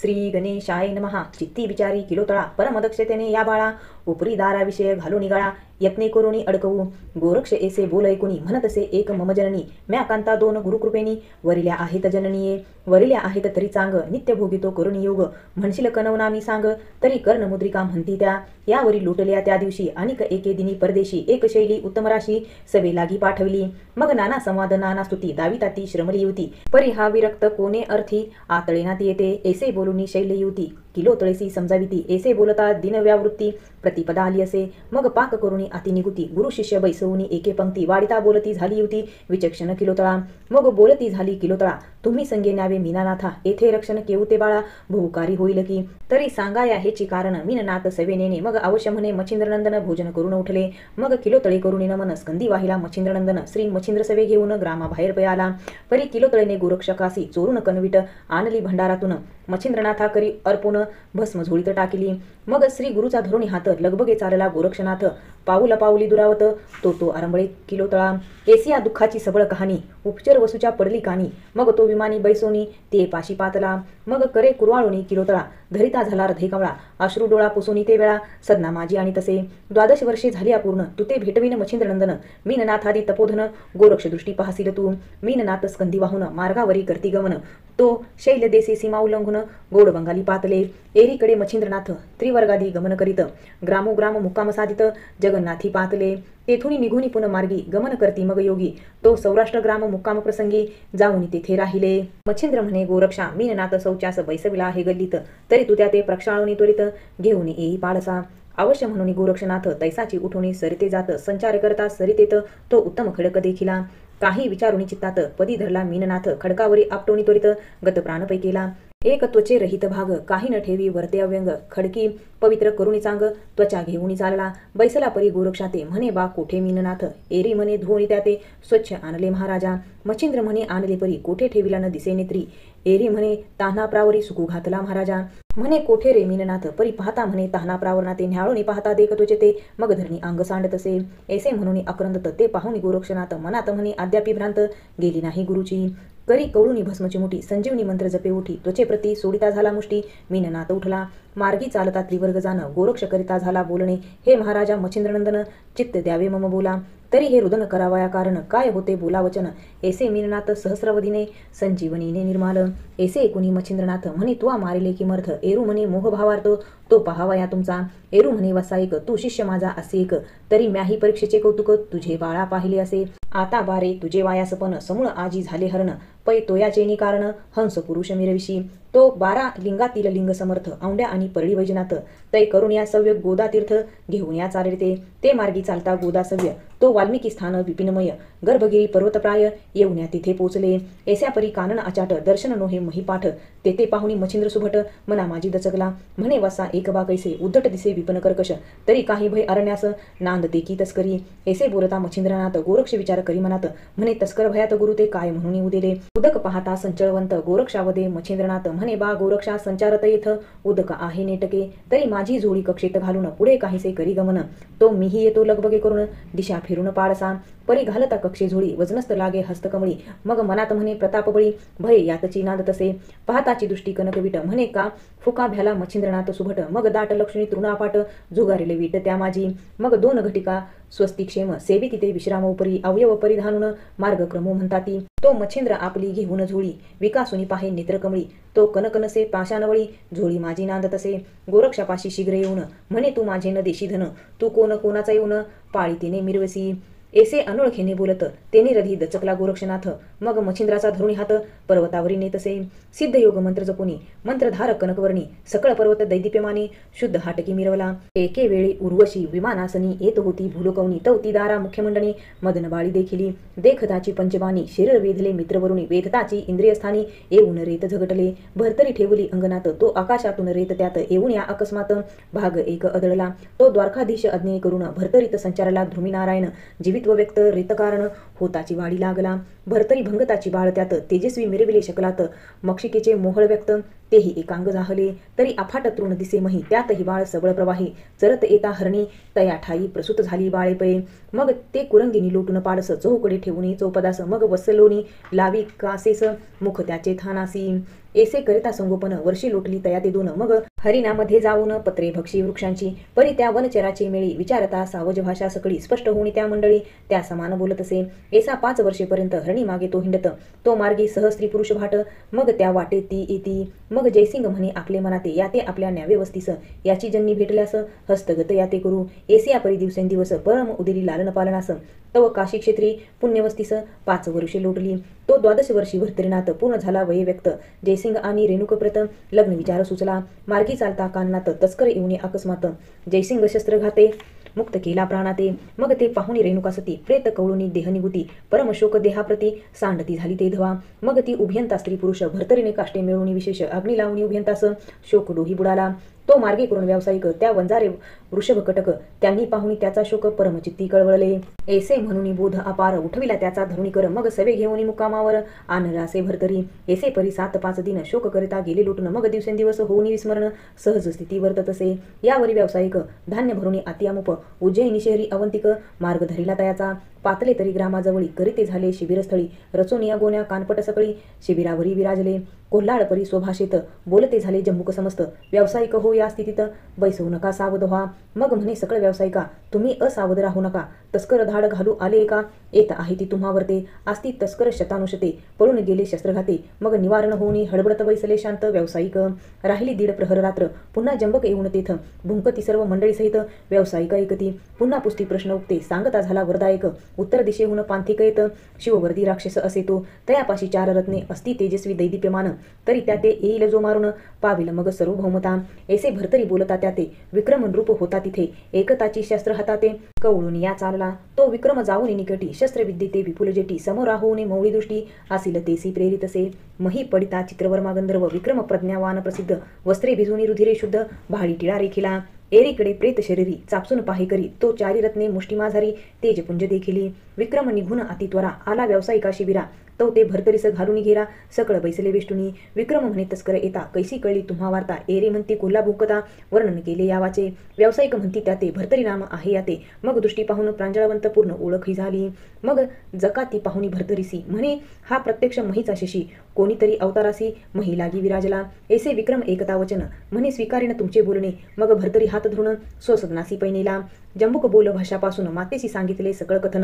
A: श्री गणेशाय नमः चित्ती विचारी किलोतळा परमदक्षतेने या बाळा उपरी दारा विषय घालून निघाळा यत्ने करुणी अडकवू गोरक्ष ऐसे बोल ऐकुनी म्हणत असे एक मम जननी म्या कांता 2 गुरुकृपेनी वरिल्या आहेत जननीये वरिल्या आहेत तरी चांग नित्य भोगितो करुणी योग म्हणशील कनवना मी सांग तरी कर्णमुद्रिका म्हणती त्या यावरी लुटल्या त्या दिवशी अनिक एके दिनी परदेशी एक शैली उत्तम राशी सवे लागी पाठवली मग नाना संवाद नाना स्तुती दाविताती श्रमली युती परी हा विरक्त कोणे अर्थी आतळेनात येते ऐसे बोलुनी शैल्य युती किलोतळेसी समजाविती ऐसे बोलता दिनव्यावृत्ती प्रतिपदा आली असे मग पाक करुणी अति निगुती गुरु शिष्य बैसवुनी एके पंक्ती वाढिता बोलती झाली युती विचक्षण किलोतळा मग बोलती झाली किलोतळा तुम्ही संगे न्यावे मीननाथा, येथे रक्षण केऊ ते बाळा भूकारी होईल की. तरी सांगा या हेची कारण. मीननाथ सवेनेने मग अवश्य म्हणे मच्छिंद्रनंदन भोजन करून उठले. मग किलोतळे करून नमन स्कंदी वाहिला मच्छिंद्रनंदन. श्री मच्छिंद्र सवे घेऊन ग्रामाबाहेर पयाला. परी किलोतळेने गोरक्षकासी चोरून कनविट आणली भंडारातून. मच्छिंद्रनाथा करी अर्पून भस्म झोळीत टाकली. मग श्री गुरुचा धरुणी हात लगबगे चालला गोरक्षनाथ. पाऊला पाऊली दुरावत तो आरंभळे किलोतळा. एसिया दुःखाची सबळ कहाणी उपचर वसूच्या पडली कानी. मग तो विमानी बैसोनी ते पाशी पातला. मग करे कुरवाळोनी किलोतळा. धरिता झाला हृदय कवळा. अश्रू डोळा पुसोनी ते वेळा सदना माझी आणि तसे. 12 वर्षे झाली अपूर्ण तुते भेटविन मच्छिंद्रनंदन. मीननाथादी तपोधन गोरक्ष दृष्टी पाहसील तू. मीननाथ स्कंदी वाहून मार्गावरी करती गमन. तो शैल देसी सीमा उल्लंघून गोड बंगाली पातले. एरीकडे मच्छिंद्रनाथ त्रिवर्गादी गमन करीत. ग्रामोग्राम मुक्काम साधित जगन्नाथी पातले. तेथून निघून पुन मार्गी गमन करती मग योगी. तो सौराष्ट्र ग्राम मुक्काम प्रसंगी जाऊन तेथे राहिले. मच्छिंद्र म्हणे गोरक्षा मीननाथ शौचास बैसविला हे गल्लीत. तरी तू त्या ते प्रक्षाळून त्वरित घेऊन येई पाळसा. अवश्य म्हणून गोरक्षनाथ तैसाची उठवणी सरिते जात. संचार करता सरितेत तो उत्तम खडक देखिला. काही विचारुनी चित्तात पदी धरला मीननाथ. खडकावरी आपटोनी त्वरित गत प्राणपै केला. एक त्वचे रहित भाग काही न ठेवी वरते अव्यंग. खडकी पवित्र करुणी चांग त्वचा घेऊनी चालला. बैसला परी गोरक्षाते म्हणे बा कोठे मीननाथ. एरी म्हणे धुवणी त्याते स्वच्छ आणले महाराजा. मच्छिंद्र म्हणे आणले परी कोठे ठेविला न दिसे नेत्री. एरी म्हणे तान्हा प्रावरी सुकू घातला महाराजा. म्हणे कोठे रे मीननाथ. परी पाहता म्हणे तान्हा प्रावरना ते न्याळोनी पाहता देख त्वचे ते मग धरणी अंग सांडत असे. ऐसे म्हणून अक्रंदत ते पाहुनी गोरक्षनाथ. मनात म्हणे अद्यापि भ्रांत गेली नाही गुरुची. करी कवळुनी भस्मची मुठी संजीवनी मंत्र जपे उठी. त्वचे प्रती सोडिता झाला मुष्टी. मीननाथ उठला मार्गी चालता त्रिवर्ग जाण. गोरक्ष करिता झाला बोलणे हे महाराजा मच्छिंद्रनंदन. चित्त द्यावे मम बोला. तरी हे रुदन करावया कारण काय होते बोला वचन. ऐसे मीननाथ सहस्रवधीने संजीवनीने निर्माल. ऐसे ऐकुनी मच्छिंद्रनाथ म्हणे तू मारिले किमर्थ. एरू म्हणे मोहभावार्थ तो पहावया तुमचा. एरू म्हणे वसाईक तू शिष्य माझा असे एक. तरी म्याही परीक्षेचे कौतुक तुझे बाळा पाहिले असे. आता बारे तुझे वायासपण समूळ आजी झाले हरण. पै तोयाचेनी कारण हंस पुरुष मिरविशी. तो 12 लिंगातील लिंग समर्थ औंड्या आणि परळी वैजनाथ. तै करून या सव्य गोदा तीर्थ घेऊन या चालते. ते मार्गी चालता गोदा सव्य. तो वाल्मिकी स्थान विपिनमय. गर्भगिरी पर्वतप्राय येऊन या तिथे पोचले. ऐस्या परी कानन अचाट दर्शन नोहे महिपाठ. तेथे पाहुणी मच्छिंद्र सुभट मना माझी दचकला. म्हणे वसा एक बा कैसे उद्धट दिसे विपन कर्कश. तरी काही भय अरण्यास नांदते की तस्करी. ऐसे बोलता मच्छिंद्रनाथ गोरक्ष विचार करी मनात. म्हणे तस्कर भयात गुरु ते काय म्हणून उदिले. उदक पाहता संचळवंत गोरक्षावदे मच्छिंद्रनाथ. म्हणे बा गोरक्षा संचारत येथ उदक आहे नेटके. तरी माझी झोळी कक्षेत घालून पुढे काहीसे करी गमन. तो मीही येतो लगबगे करून दिशा फिरून पाडसा. परी घालता कक्षे झोळी वजनस्त लागे हस्तकमळी. मग मनात म्हणे प्रतापबळी भय यातची नांद तसे. पाहताची दृष्टी कनकविट म्हणे का फुका भ्याला मच्छिंद्रनाथ सुभट. मग दाट लक्ष्मी तृणापाट जुगारिले वीट त्या माझी. मग 2 घटिका स्वस्तिक्षेम सेवी तिथे विश्रामोपरी अवयव परिधानून मार्गक्रमो म्हणताती. तो मच्छिंद्र आपली घेऊन झोळी विकासुनी पाहे नेत्रकमळी. तो कनकनसे पाशानवळी झोळी माझी नांद तसे. गोरक्षापाशी शीघ्र येऊन म्हणे तू माझे न देशी धन. तू कोण कोणाचा येऊन पाळी तिने मिरवसी. ऐसे अनोळखेने बोलत तेने रधी दचकला गोरक्षनाथ. मग मच्छिंद्राचा धरुणी हात पर्वतावरी नेतसे. सिद्धयोग मंत्र जपुनी मंत्रधार कनकवर्णी सकळ पर्वत दैदिप्यमाने शुद्ध हाटकी मिरवला. एके वेळी उर्वशी विमानासनी येत होती भूलोकवनी. तवती दारा मुख्यमंडणी मदनबाळी देखिली. देखताची पंचबाणी शरीर वेधले मित्रवरुणी. वेधताची इंद्रियस्थानी येऊन रेत झगटले. भरतरी ठेवली अंगणात. तो आकाशातून रेत त्यात येऊन या अकस्मात भाग एक अदळला. तो द्वारकाधीश अज्ञे करून भरतरीत संचारला ध्रुमिनारायण. जीवित व्यक्त रेतकारण होताची वाढी लागला. भरतरी भंगताची बाळ त्यात तेजस्वी मिरविले शकलात. मक्षिकेचे मोहळ व्यक्त तेही एकांग झाले. तरी अफाट तृण दिसे मही त्यातही बाळ सबळ प्रवाही. चरत येता हरणी तया ठाई प्रसूत झाली बाळेपये. मग ते कुरंगिनी लोटून पाडस चौकडे ठेवूनी चौपदास. मग वसलोनी लावी कासेस मुख त्याचे थानासी. ऐसे करिता संगोपन वर्षी लोटली तया ते 2. मग हरिणामध्ये जाऊन पत्रे भक्षी वृक्षांची. परी त्या वनचराची मेळी विचारता सावज भाषा सकळी. स्पष्ट होणी त्या मंडळी त्या समान बोलत असे. ऐसा 5 वर्षेपर्यंत हरणी मागे तो हिंडत. तो मार्गी सहस्त्री पुरुष भाट. मग त्या वाटे ती येती. मग जयसिंग म्हणे आपले मनाते याते आपल्या न्यावे वस्तीस. याची जन्नी भेटल्यास हस्तगत याते करू. ऐसिया परी दिवसेंदिवस परम उदिरी लालन पालनास. तव काशी क्षेत्री पुण्यवस्तीस 5 वर्षे लोटली. तो 12 वर्षी भर्तरीनाथ पूर्ण झाला. वये व्यक्त जयसिंग आणि रेणुकप्रत लग्न विचार सुचला. मार्गी चालता काननात तस्कर येऊनी अकस्मात. जयसिंग शस्त्र घाते मुक्त केला प्राणाते. मग ते पाहुणी रेणुकासती प्रेत कवळुनी देह निगुती. परमशोक देहाप्रती सांडती झाली ते धवा. मग ती उभयंता स्त्री पुरुष भर्तरीने काष्टे मिळवणी विशेष अग्नी लावणी उभयंतास शोक डोही बुडाला. तो मार्गे करून व्यावसायिक त्या वंजारे वृषभ कटक त्यांनी पाहुणी त्याचा शोक परमचित्ती कळवळले. ऐसे म्हणून बोध अपार उठविला त्याचा धरुणी कर. मग सवे घेऊन मुकामावर आणला असे भर्तरी. ऐसे परी 7-5 दिन शोक करिता गेले लुटून. मग दिवसेंदिवस होऊनी विस्मरण सहज स्थिती वर्तत असे. यावरी व्यावसायिक धान्य भरुणी अतियामुप उज्जैनी शहरी अवंतिक मार्ग धरिला तयाचा. पातले तरी ग्रामाजवळी करीते झाले शिबिरस्थळी. रचोनिया गोण्या कानपट सकळी शिबिरावरी विराजले. कोल्हाळ परी स्वभाषेत बोलते झाले जम्मुक समस्त. व्यावसायिक हो या स्थितीत बैसवू नका सावध व्हा. मग म्हणे सकळ व्यावसायिका तुम्ही असावध राहू नका. तस्कर धाड घालू आले एका येत आहे ती तुम्हावरते. आस्ती तस्कर शतानुशते पळून गेले शस्त्रघाते. मग निवारण होऊनी हडबडत बैसले शांत व्यावसायिक. राहिली 1.5 प्रहर रात्र पुन्हा जंबक येऊन तेथ. भुंकती सर्व मंडळी सहित व्यावसायिक ऐकती. पुन्हा पुस्ती प्रश्न उगते सांगता झाला वरदायक. उत्तर दिशेहून पांथिक येत शिववर्दी राक्षस असे तो. तयापाशी 4 रत्ने असती तेजस्वी दैदिप्यमान. तरी त्या ते येईल जो मारून पाविल मग सार्वभौमता. ऐसे भर्तरी बोलता त्या ते विक्रम रूप होता तिथे. एकताची शस्त्र हाताते कवळून या चालला. तो विक्रम जाऊन निकटी शस्त्रविद्ये ते विपुल जेटी. समोर राहून मौळी दृष्टी आसिल तेसी प्रेरित असे. मही पडिता चित्रवर्मा गंधर्व विक्रम प्रज्ञावान प्रसिद्ध. वस्त्रे भिजूनी रुधिरे शुद्ध भाडी टिळा रेखिला. एरीकडे प्रेत शरीरी चापसून पाहे करी. तो 4 रत्ने मुष्टिमाझारी तेजपुंज देखिली. विक्रम निघून अतित्वरा आला व्यावसायिका शिबिरा. तो ते भर्तरीस घालून घेरा सकळ बैसले वेष्टुनी. विक्रम म्हणे तस्कर येता कैसी कळली तुम्हा वार्ता. एरे म्हणती कोल्हा भुंकता वर्णन केले यावाचे. व्यावसायिक म्हणती त्या ते भर्तरी नाम आहे याते. मग दृष्टी पाहून प्रांजळवंत पूर्ण ओळखी झाली. मग जकाती पाहुणी भर्तरीसी म्हणे हा प्रत्यक्ष महीचा शशी. कोणीतरी अवतारासी मही लागी विराजला. ऐसे विक्रम एकता वचन म्हणे स्वीकारेन तुमचे बोलणे. मग भर्तरी हात धरून स्वसदनासी पैनेला. जंबुक बोल भाषापासून मातेशी सांगितले सकळ कथन.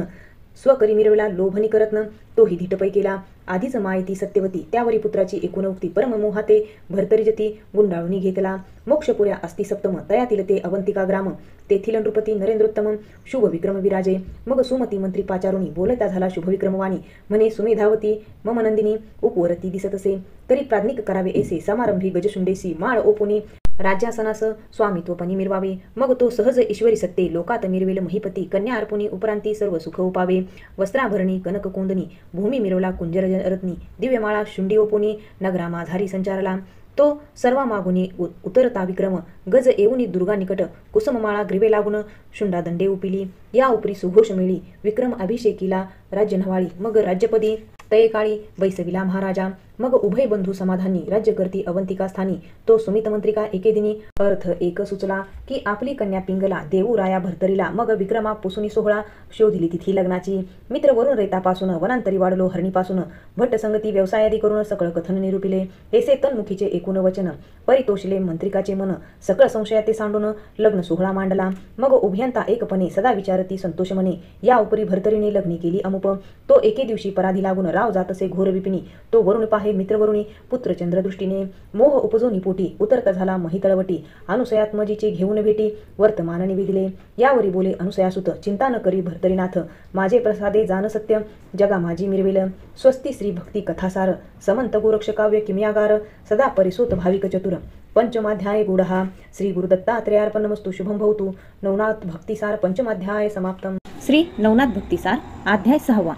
A: स्वकरी मिरवला लोभनी करतन तोही धीटपै केला. आधीच मायती सत्यवती त्यावरी पुत्राची एकूण उक्ती. परममोहाते भर्तरीजती गुंडाळूनी घेतला. मोक्षपुऱ्या अस्ति सप्तम तयातील ते अवंतिका ग्राम. तेथील नृपती नरेंद्रोत्तम शुभ विक्रम विराजे. मग सुमती मंत्री पाचारुणी बोलता झाला शुभविक्रमवाणी. म्हणे सुमेधावती मम नंदिनी उपवरती दिसत असे. तरी प्राज्ञिक करावे ऐसे समारंभी गजशुंडेसी माळ ओपुनी राज्यासनास स्वामित्वपणी मिरवावे. मग तो सहज ईश्वरी सत्ते लोकात मिरवेल महीपती. कन्या अर्पुनी उपरांती सर्व सुख उपावे. वस्त्राभरणी कनक कोंदणी भूमी मिरवला कुंजर रत्नी. दिव्यमाळा शुंडी ओपुनी नगरा माझारी संचारला. तो सर्वा मागुनी उतरता विक्रम. गज येऊनी दुर्गा निकट कुसुममाळा ग्रीवे लागून शुंडा दंडे उपिली. या उपरी सुघोष मिळी विक्रम अभिषेकीला राज्य नवाळी. मग राज्यपदी तये काळी बैसविला महाराजा. मग उभय बंधू समाधानी राज्य करती अवंतिका स्थानी. तो सुमित मंत्रिका एके दिनी अर्थ एक सुचला की आपली कन्या पिंगला देऊ राया भर्तरीला. मग विक्रमा पुसुनी सोहळा शोधिली तिथी लग्नाची. मित्र वरून रेतापासून वनांतरी वाढलो हरणीपासून. भट्ट संगती व्यवसायादी करून सकळ कथन निरूपिले. ऐसे तन्मुखीचे एकूण वचन परितोषिले मंत्रिकाचे मन. सकळ संशयाते सांडून लग्न सोहळा मांडला. मग उभयंता एकपणे सदा विचारती संतोष मने. या उपरी भर्तरीने लग्नी केली अमुप. तो एके दिवशी पराधी लागून राव जात असे घोर विपिनी. तो वरुण पाहे मित्रवरुणी पुत्र चंद्रदृष्टीने. मोह उपजोनी पोटी उतरता झाला महितळवटी. अनुसयात्मजीचे घेऊन भेटी वर्तमान निवेदिले. यावरी बोले अनुसयासुत चिंता न करी भर्तरीनाथ. माझे प्रसादे जान सत्य जगा माझी मिरवेल. स्वस्ती श्री भक्ती कथासार समंत गोरक्ष काव्य किमयागार. सदा परिसोत भाविक चतुर. पंचमाध्याय गूढहा. श्री गुरुदत्तात्रेयार्पणमस्तु शुभं भवतु. नवनाथ भक्तिसार पंचमाध्याय समाप्तम.
B: श्री नवनाथ भक्तिसार अध्याय 6.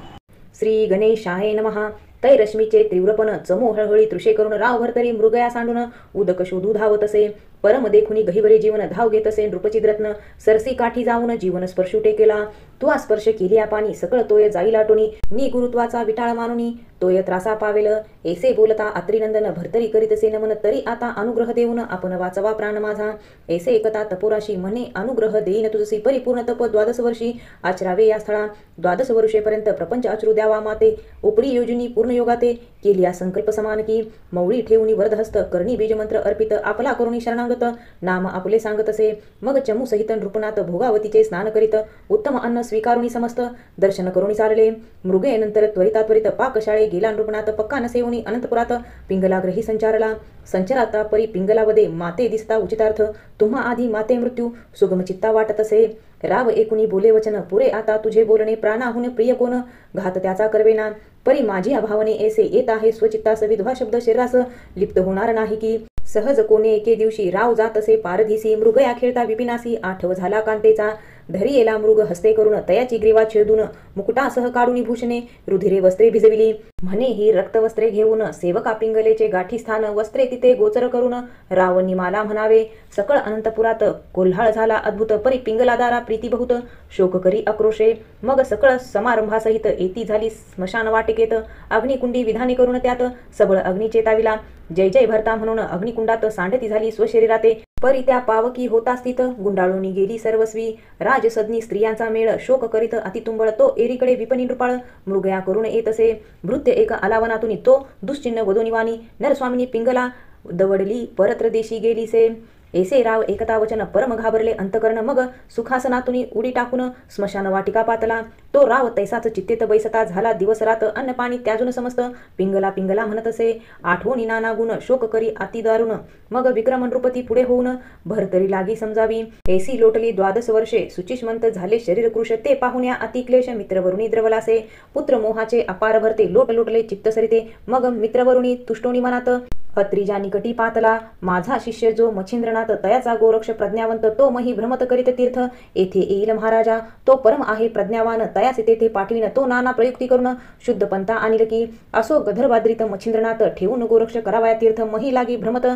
A: श्री गणेशाय नमः. तै रश्मीचे तीव्रपण चमो हळहळी तृषे करून राव भर्तरी मृगया सांडून उदक शोधू धावत असे. परम देखुनी गहिवरे जीवन धाव घेत असे. नृपचिद्रत्न सरसी काठी जाऊन जीवन स्पर्शू टेकेला. तुवा स्पर्श केलिया पाणी सकळ तोय जाईल आटोनी. नी गुरुत्वाचा विटाळ मानुनी तोय त्रासा पावेल. ऐसे बोलता अत्रिनंदन भर्तरी करीत असे नमन. तरी आता अनुग्रह देऊन आपण वाचवा प्राण माझा. ऐसे एकता तपोराशी म्हणे अनुग्रह देईन तुझसी. परिपूर्ण तप 12 वर्षी आचरावे या स्थळा. 12 वर्षेपर्यंत प्रपंच आचरू द्यावा माते. उपरी योजनी पूर्ण योगाते केलिया संकल्प समान की. मौळी ठेवूनी वरदहस्त करणी बीजमंत्र अर्पित. आपला करुणी शरणांगत नाम आपले सांगत असे. मग चमू सहित नृपनाथ भोगावतीचे स्नान करीत उत्तम अन्न स्वीकारुणी समस्त दर्शन करुणी चालले. मृगे नंतर त्वरित पाकशाळे गेला नृपनाथ. पक्का नसेवनी अनंतपुरात पिंगलाग्रही संचारला. संचाराता परी पिंगलावदे माते दिसता उचितार्थ. तुम्हा आधी माते मृत्यू सुगम चित्ता वाटत असे. राव एकुणी बोले वचन पुरे आता तुझे बोलणे प्राणाहून प्रिय कोण घात त्याचा करवेना परी माझी अभावने ऐसे येत आहे स्वचित्तास विधवा शब्द शरीरास लिप्त होणार नाही की सहज कोणे एके दिवशी राव जात असे पारधीसी मृगया खेळता विपिनासी आठव झाला कांतेचा धरी येला मृग हस्ते करून तयाची ग्रीवा छेदून मुकुटासह काढून भूषणे रुधिरे वस्त्रे भिजविली म्हणे ही रक्तवस्त्रे घेऊन सेवका पिंगलेचे गाठी स्थान वस्त्रे तिथे गोचर करून राव निमाला म्हणावे सकळ अनंतपुरात कोल्हाळ झाला अद्भुत परी पिंगलादारा प्रीती बहुत शोक करी आक्रोशे मग सकळ समारंभासहित येती झाली स्मशान वाटिकेत अग्निकुंडी विधाने करून त्यात सबळ अग्नी चेताविला जय जय भरता म्हणून अग्निकुंडात सांडती झाली स्वशरीराते परी त्या पावकी होता स्थित गुंडाळूनी गेली सर्वस्वी राजसदनी स्त्रियांचा मेळ शोक करीत अतितुंबळ तो एरीकडे विपणी नृपाळ मृगया करून येत असे भृत्य एक अलावनातून तो दुश्चिन्ह वदोनिवानी नरस्वामिनी पिंगला दवडली परत्र देशी गेली से ऐसे राव एकता वचन परम घाबरले अंतकरण मग सुखासनातून उडी टाकून स्मशान वाटिका पातला तो राव तैसाच चित्तेत बैसता झाला दिवस रात अन्न पाणी त्याजून समस्त पिंगला पिंगला म्हणत असे आठवणी नाना गुण शोक करी अति दारुण मग विक्रम नृपती पुढे होऊन भरतरी लागी समजावी ऐसी लोटली 12 वर्षे सुचिष्मंत झाले शरीर कृश ते पाहुण्या अतिक्लेश मित्रवरुणी द्रवलासे पुत्र मोहाचे अपार भरते लोट लोटले चित्त सरिते मग मित्रवरुणी तुष्टोनी मनात अत्रिजा निकटी पातला माझा शिष्य जो मच्छिंद्रनाथ तयाचा गोरक्ष प्रज्ञावंत तो मही भ्रमत करीत तीर्थ येथे येईल महाराजा तो परम आहे प्रज्ञावान तयाचे तेथे पाठविन तो नाना प्रयुक्ती करून शुद्ध पंथा आणील की असो गधर्वाद्रित मच्छिंद्रनाथ ठेवून गोरक्ष करावया तीर्थ मही लागी भ्रमत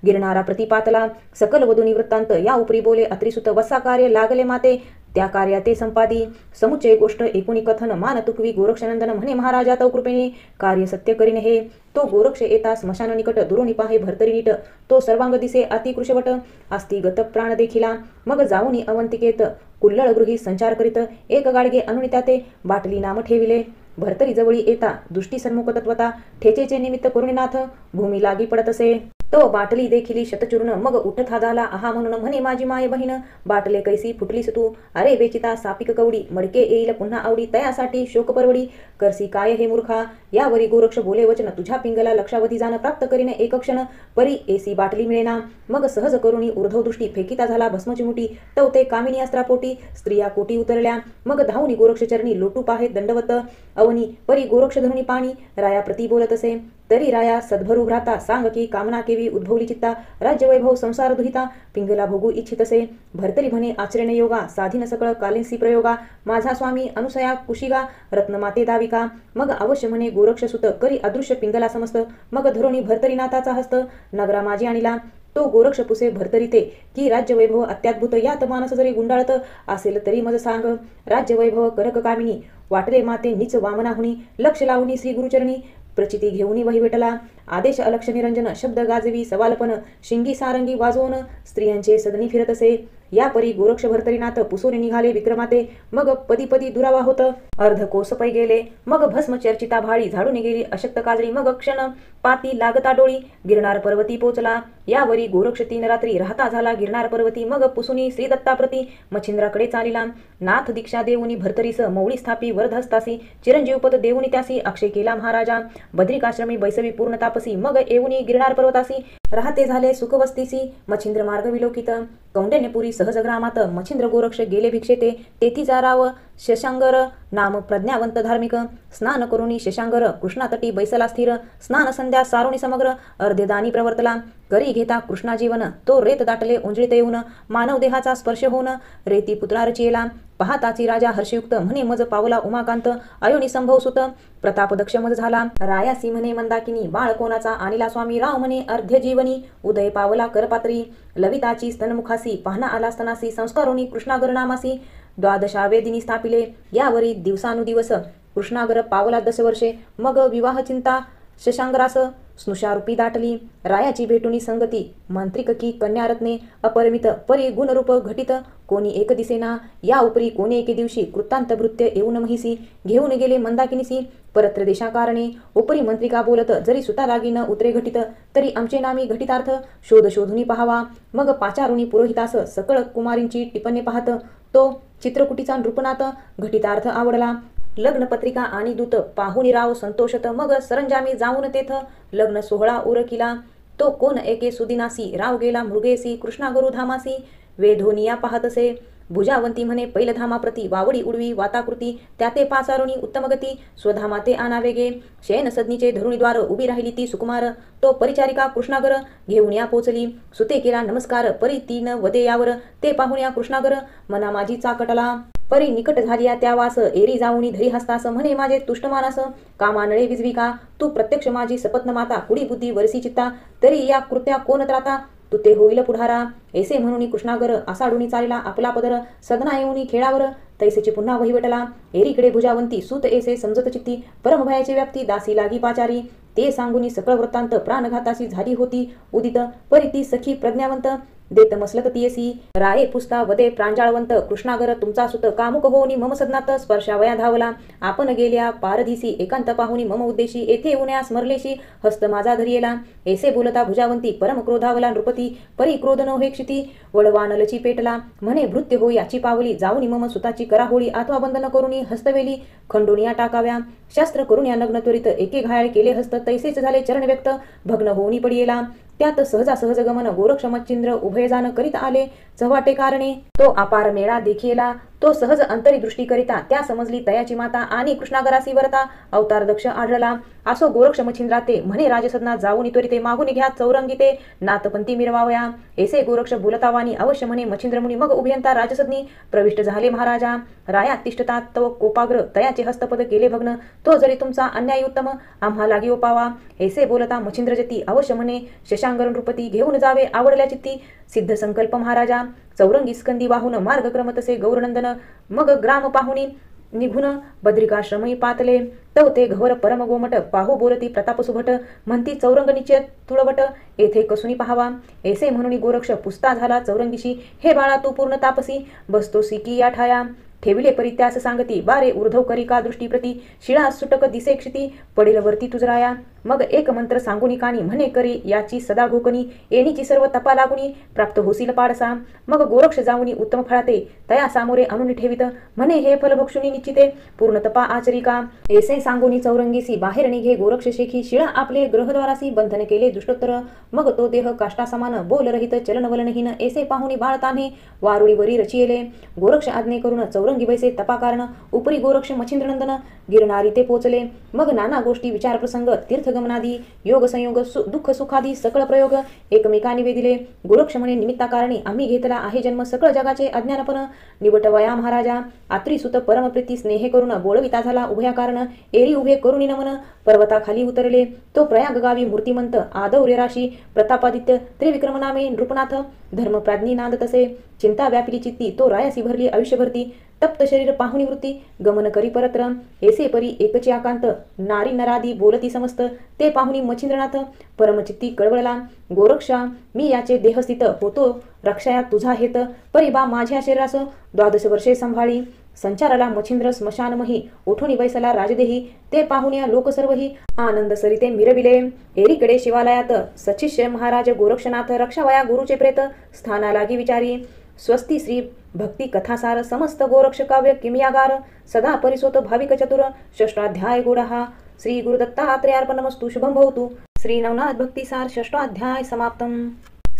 A: गिरणारा प्रतिपातला सकल वधूनी वृत्तांत या उपरी बोले अत्रिसुत वसा कार्य लागले माते त्या कार्याते संपादी समुच्चय गोष्ट एकुणी कथन मान तुकवी गोरक्षनंदन म्हणे महाराजा तव कृपेने कार्य सत्य करीन हे तो गोरक्ष येता स्मशान निकट दुरोणी पाहे भरतरी नीट तो सर्वांग दिसे अतिकृशवट अस्ति गत प्राण देखिला मग जाऊनी अवंतिकेत कुल्लळ गृही संचार करीत एक गाडगे अनुनित्याते बाटली नाम ठेविले भरतरी जवळी येता दृष्टी सन्मुख तत्वता ठेचेचे निमित्त करुणीनाथ भूमी लागी पडत असे तो बाटली देखिली शतचूर्ण मग उठत हा झाला आहा म्हणून म्हणे माझी माय बहीण बाटले कैसी फुटलीस तू अरे बेचिता सापिक कवडी मडके येईल पुन्हा आवडी तयासाठी शोक परवडी करसी काय हे मूर्खा यावरी गोरक्ष बोले वचन तुझ्या पिंगला लक्षावधी जाण प्राप्त करीने एक क्षण परी एसी बाटली मिळेना मग सहज करुणी ऊर्ध्व दृष्टी फेकिता झाला भस्मची मुठी तव ते कामिनी अस्त्रापोटी स्त्रिया कोटी उतरल्या मग धावनी गोरक्ष चरणी लोटू पाहे दंडवत अवनी परी गोरक्ष धरुणी पाणी राया प्रती बोलत असे तरी राया सद्भरू भ्राता सांग की कामना केवी उद्भवली चित्ता राज्य वैभव संसार दुहिता पिंगला भोगू इच्छित असे भरतरी म्हणे आचरण योगा साधीन सकळ कालिंसी प्रयोगा माझा स्वामी अनुसया कुशिगा रत्नमाते दाविका मग अवश्य म्हणे गोरक्ष सुत करी अदृश्य पिंगला समस्त मग धरोणी भरतरी नाथाचा हस्त नगरा माझी आणिला तो गोरक्ष पुसे भरतरीते की राज्य वैभव अत्याद्भुत यात मानस जरी गुंडाळत असेल तरी मज सांग राज्य वैभव करक कामिनी वाटले माते नीच वामनाहुनी लक्ष लावणी श्री गुरुचरणी प्रचिती घेऊनी वहिवटला आदेश अलक्ष निरंजन शब्द गाजवी सवालपण शिंगी सारंगी वाजवून स्त्रियांचे सदनी फिरत असे या परी गोरक्ष भरतरीनाथ पुसोने निघाले विक्रमाते मग पदी पदी दुरावा होत अर्ध कोसपै गेले मग भस्म चर्चिता भाळी झाडून गेली अशक्त काजळी मग क्षण पाती लागता डोळी गिरणार पर्वती पोचला यावरी गोरक्ष 3 रात्री राहता झाला गिरणार पर्वती मग पुसुनी श्री दत्ताप्रती मच्छिंद्राकडे चालिला नाथ दीक्षा देऊनी भरतरीस मौळी स्थापी वरदहस्तासी चिरंजीवपद देऊनी त्यासी अक्षय केला महाराजा बद्रिकाश्रमी बैसवी पूर्ण तापसी मग येऊनी गिरणार पर्वतासी राहते झाले सुखवस्तीसी मच्छिंद्र मार्ग विलोकित कौंडण्यपुरी सहज ग्रामात मच्छिंद्र गोरक्ष गेले भिक्षेते तेथी जाराव शशांगर नाम प्रज्ञावंत धार्मिक स्नान करुणी शशांगर कृष्णातटी बैसला स्थिर स्नान संध्या सारुणी समग्र अर्धेदानी प्रवर्तला करी घेता कृष्णा जीवन तो रेत दाटले उंजळीत येऊन मानव देहाचा स्पर्श होऊन रेती पुत्रारची येला पाहताची राजा हर्षयुक्त म्हणे मज पावला उमाकांत अयोनी संभव सुत प्रताप दक्ष मज झाला रायासी म्हणे मंदाकिनी बाळ कोणाचा आणिला स्वामी राव म्हणे अर्ध्य जीवनी उदय पावला करपात्री लविताची स्तनमुखासी पाहना आला स्तनासी संस्कारोनी कृष्णागर नामासी द्वादशावे दिनी स्थापिले यावरी दिवसानुदिवस कृष्णागर पावला 10 वर्षे मग विवाह चिंता शशांगरास स्नुषारूपी दाटली रायाची भेटुनी संगती मंत्रिक की कन्यारत्ने अपरिमित परी गुणरूप घटित कोणी एक दिसेना या उपरी कोणी एके दिवशी कृतांत भृत्य येऊन महिसी घेऊन गेले मंदाकिनीसी परत्र देशाकारणे उपरी मंत्रिका बोलत जरी सुता लागी न उतरे घटित तरी आमचे नामी घटितार्थ शोध शोधुनी पाहावा मग पाचारुणी पुरोहितास सकळ कुमारींची टिपणे पाहत तो चित्रकुटीचा नृपनाथ घटितार्थ आवडला लग्न पत्रिका आणि दूत पाहुणी राव संतोषत मग सरंजामी जाऊन तेथ लग्न सोहळा उरकिला तो कोण एके सुदिनासी राव गेला मृगेसी कृष्णागुरु धामासी वेधोनिया पाहतसे भुजावंती म्हणे पैलधामाप्रती वावडी उडवी वाताकृती त्याते पाचारुणी उत्तमगती स्वधामाते आनावेगे शयन सदनीचे धरुणीद्वार उभी राहिली ती सुकुमार तो परिचारिका कृष्णागर घेऊन या पोचली सुते केला नमस्कार परी तीन वदे यावर ते पाहून या कृष्णागर मना माझी चाकटला परी निकट झालिया त्या वास एरी जाऊनी धरी हस्तास म्हणे माझे तुष्टमानस कामानळे विजविका तू प्रत्यक्ष माझी सपत्न माता कुडी बुद्धी वरसी चित्ता तरी या कृत्या कोण त्राता तू ते होईल पुढारा ऐसे म्हणून कृष्णागर आसाडूनी चालला आपला पदर सदना येऊनी खेळावर तैसेची पुन्हा वहिवटला एरीकडे भुजावंती सूत ऐसे समजत चित्ती परमभयाची व्याप्ती दासी लागी पाचारी ते सांगुनी सकळ वृत्तांत प्राणघाताशी झाली होती उदित परी ती सखी प्रज्ञावंत देत मसलत तियसी राये पुस्ता वदे प्रांजाळवंत कृष्णागर तुमचा सुत कामुक होऊनी मम सदनात स्पर्शावया धावला आपण गेल्या पारधीसी एकांत पाहुनी मम उद्देशी येथे येऊन्या स्मरलेशी हस्त माझा धरियेला ऐसे बोलता भुजावंती परम क्रोधावला नृपती परी क्रोध न हे क्षिती वडवानलची पेटला म्हणे भृत्य हो याची पावली जाऊनी मम सुताची करा होळी अथवा बंधन करुणी हस्तवेली खंडोनिया टाकाव्या शास्त्र करून या नग्न त्वरित एके घायाळ केले हस्त तैसेच झाले चरण व्यक्त भग्न होऊनी पडियेला त्यात सहजासहज गमन गोरक्षमच्छिंद्र उभय जाण करीत आले चव्हाटे कारणे तो अपार मेळा देखियेला तो सहज अंतरी दृष्टी करिता त्या समजली तयाची माता आणि कृष्णागरासी वरता अवतार दक्ष आढळला असो गोरक्षमच्छिंद्रा ते म्हणे राजसदनात जाऊन त्वरिते मागून घ्या चौरंगी ते नातपंती मिरवावया ऐसे गोरक्ष बोलतावानी अवश्य म्हणे मच्छिंद्रमुनी मग उभयंता राजसदनी प्रविष्ट झाले महाराजा राया तिष्ठतात तव कोपाग्र तयाचे हस्तपद केले भग्न तो जरी तुमचा अन्याय उत्तम आम्हा लागी ओपावा ऐसे बोलता मच्छिंद्रजती अवश्य म्हणे शशांगरण नृपती घेऊन जावे आवडल्या चित्ती सिद्ध संकल्प महाराजा चौरंगी स्कंदी वाहून मार्गक्रम तसे गौरनंदन मग ग्राम पाहुणी निघून बद्रिकाश्रमही पातले तव ते घवर परम गोमट पाहू बोलती प्रताप सुभट म्हणती चौरंग निश्चय तुळवट येथे कसुनी पाहावा ऐसे म्हणून गोरक्ष पुस्ता झाला चौरंगीशी हे बाळा तू पूर्ण तापसी बसतो सिकी या ठाया ठेविले परी त्यास सांगती बारे ऊर्ध्व करी का दृष्टीप्रती शिळा सुटक दिसे क्षिती पडेल वरती तुजराया मग एक मंत्र सांगुनी कानी म्हणे करी याची सदा घोकणी येणीची सर्व तपा लागुनी प्राप्त होसील पाडसा मग गोरक्ष जाऊनी उत्तम फळाते तया सामोरे आणून ठेवित म्हणे हे फल भक्षुनी निश्चिते पूर्ण तपा आचरिका ऐसे सांगुनी चौरंगीसी बाहेर निघे गोरक्ष शेखी शिळा आपले ग्रहद्वारासी बंधन केले दुष्टोत्तर मग तो देह काष्टा समान बोल रहित चलन वलनहीन ऐसे पाहुनी बाळताने वारुळीवरी रचियेले गोरक्ष आज्ञे करून चौरंगी बैसे तपा कारण उपरी गोरक्ष मच्छिंद्रनंदन गिरणारी ते पोचले मग नाना गोष्टी विचार प्रसंग तीर्थगमनादी योग संयोग दुःख सुखादी सकळ प्रयोग एकमेकांनी वेदिले गोरक्ष म्हणे निमित्ताकारणी आम्ही घेतला आहे जन्म सकळ जगाचे अज्ञानपण निवटवया महाराजा आत्री सुत परमप्रीती स्नेह करून बोळविता झाला उभया कारण एरी उभे करुणी नमन पर्वताखाली उतरले तो प्रयाग गावी मूर्तिमंत आदौर्य राशी प्रतापादित्य त्रिविक्रम नामे नृपनाथ धर्मप्राज्ञी नांद तसे चिंता व्यापिली चित्ती तो रायासी भरली आयुष्यभरती तप्त शरीर पाहुणी वृत्ती गमन करी परत्र ऐसे परी एकची आकांत नारी नरादी बोलती समस्त ते पाहुणी मच्छिंद्रनाथ परमचित्ती कळवळला गोरक्षा मी याचे देहस्थित होतो रक्षया तुझा हेत परिबा माझ्या शरीरास 12 वर्षे संभाळी संचाराला मच्छिंद्र स्मशानमही उठून बैसला राजदेही ते पाहुण्या लोक सर्वही आनंद सरिते मिरविले एरीकडे शिवालयात सचिष्य महाराज गोरक्षनाथ रक्षावया गुरुचे प्रेत स्थानालागी विचारी स्वस्ती श्री भक्ती कथासार समस्त गोरक्ष काव्य किमयागार सदा परिसोत भाविक चतुर षष्ठाध्याय गुडहा श्री गुरुदत्तात्रेयार्पणमस्तु शुभम भवतु श्री नवनाथ भक्तिसार षष्ठाध्याय समाप्तम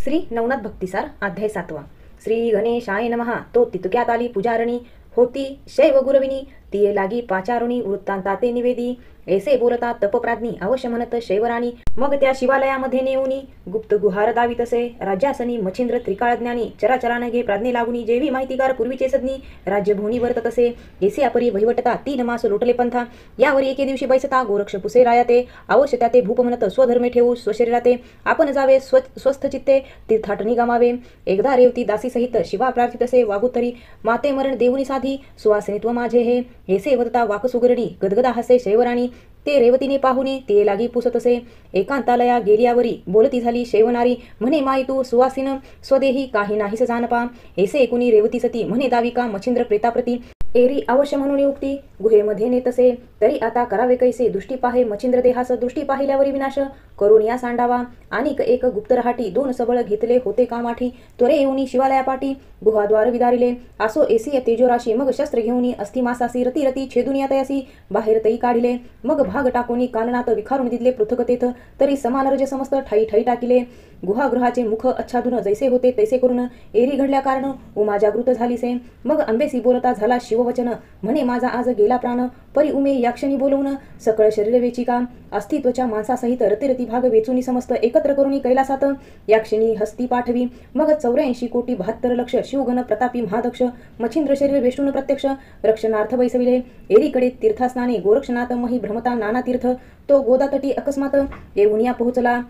A: श्री नवनाथ भक्तिसार अध्याय 7 श्री गणेशाय नमः तो तितक्यात आली पुजारणी होती शैव गुरविनी तिये लागी पाचारुणी वृत्तांताते निवेदी ऐसे बोलता तपप्राज्ञी अवश्य म्हणत शैवराणी मग त्या शिवालयामध्ये नेऊनी गुप्त गुहार दावीत असे राज्यासनी मच्छिंद्र त्रिकाळज्ञानी चराचराने घे प्राज्ञे लागुनी जेवी माहितीगार पूर्वीचे सदनी राज्यभूनी वर्तत असे ऐसे अपरी वहिवटता 3 मास लोटले पंथा यावर एके दिवशी बैसता गोरक्ष पुसे रायाते अवश्य त्याते भूप म्हणत स्वधर्मे ठेवू स्वशरीराते आपण जावे स्वस्थ चित्ते तीर्थाटनी गमावे एकदा रेवती दासी सहित शिवा प्रार्थित असे वागुतरी माते मरण देऊनी साधी सुवासिनीत्व माझे हे ऐसे वदता वाक सुगरणी गदगदा हसे शैवराणी ते रेवतीने पाहुणे ते लागी पुसत असे एकांतालया गेलियावरी बोलती झाली शैवनारी म्हणे माई तू सुवासिन स्वदेही काही नाहीस जानपा ऐसे एकुनी रेवती सती म्हणे दाविका मच्छिंद्र प्रेताप्रती एरी अवश्य म्हणून युक्ती गुहेमध्ये नेतसे तरी आता करावे कैसे दृष्टी पाहे मच्छिंद्र देहास दृष्टी पाहिल्यावरी विनाश करून या सांडावा आणि एक गुप्त रहाटी 2 सबळ घेतले होते कामाठी त्वरे येऊनी शिवालया पाठी गुहाद्वार विदारिले आसो एसी तेजोराशी मग शस्त्र घेऊनी अस्थिमासासी रती रती छेदुनिया तयासी बाहेर तई काढिले मग भाग टाकोनी काननात विखारून दिले पृथक तेथ तरी समान रज समस्त ठाई ठाई टाकिले गुहागृहाचे मुख आच्छादून जैसे होते तैसे करून एरी घडल्या कारण उमा जागृत झालीसे. मग अंबेसी बोलता झाला शिववचन, म्हणे माझा आज गेला प्राण, परी उमे या क्षणी बोलवून सकळ शरीर वेचिका, अस्तित्वच्या माणसासहित रतिरती भाग वेचूनी समस्त एकत्र करून कैलासात या क्षणी हस्ती पाठवी. मग 84,72,00,000 शिवगण प्रतापी महादक्ष मच्छिंद्र शरीर वेष्टून प्रत्यक्ष रक्षणार्थ बैसविले. एरीकडे तीर्थस्नाने गोरक्षनाथ मही भ्रमता नाना तीर्थ, तो गोदातटी अकस्मात येऊनिया पोहोचला.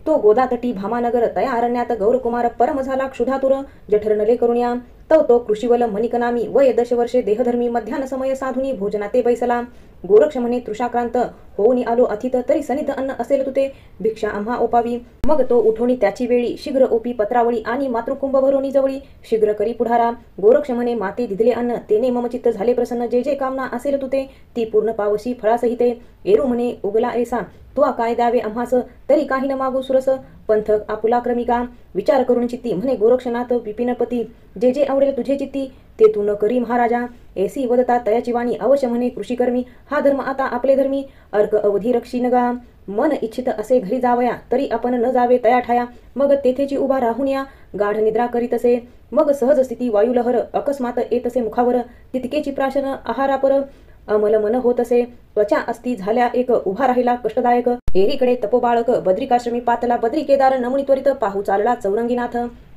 A: तो गोदातटी भामानगर तया अरण्यात गौरकुमार परम झाला क्षुधातुर, जठरनले करुण्या तव तो कृषीवल मणिकनामी वय 10 वर्षे देहधर्मी मध्यान समय साधुनी भोजनाते बैसला. गोरक्ष म्हणे तृषाक्रांत होऊनी आलो अथित, तरी सनिध अन्न असेल तुते भिक्षा आम्हा ओपावी. मग तो उठोनी त्याची वेळी शीघ्र ओपी पत्रावळी आणि मातृकुंभ भरोनी जवळी शीघ्र करी पुढारा. गोरक्ष म्हणे माते दिधले अन्न तेने मम चित्त झाले प्रसन्न, जे जे कामना असेल तुते ती पूर्ण पावशी फळासहिते. एरू म्हणे उगला ऐसा तुआ काय द्यावे आम्हास, तरी काही न मागू सुरस पंथक आपुला क्रमिका. विचार करून चित्ती म्हणे गोरक्षनाथ विपिनपती, जे जे आवडेल तुझे चित्ती ते तू न करी महाराजा. ऐसी वदता तयाची वाणी अवश्य म्हणे कृषीकर्मी, हा धर्म आता आपले धर्मी अर्क अवधी रक्षी नगा. मन इच्छित असे घरी जावया तरी आपण न जावे तया ठाया. मग तेथेची उभा राहून या गाढ निद्रा करीत असे. मग सहज स्थिती वायुलहर अकस्मात येत असे मुखावर, तितकेची प्राशन आहारापर अमल मन होत असे. त्वचा अस्ती झाल्या एक उभा राहिला कष्टदायक. एरीकडे तपोबाळक बद्रिकाश्रमी पातला, बद्री केदार नमुनी त्वरित पाहू चालला चौरंगीनाथ.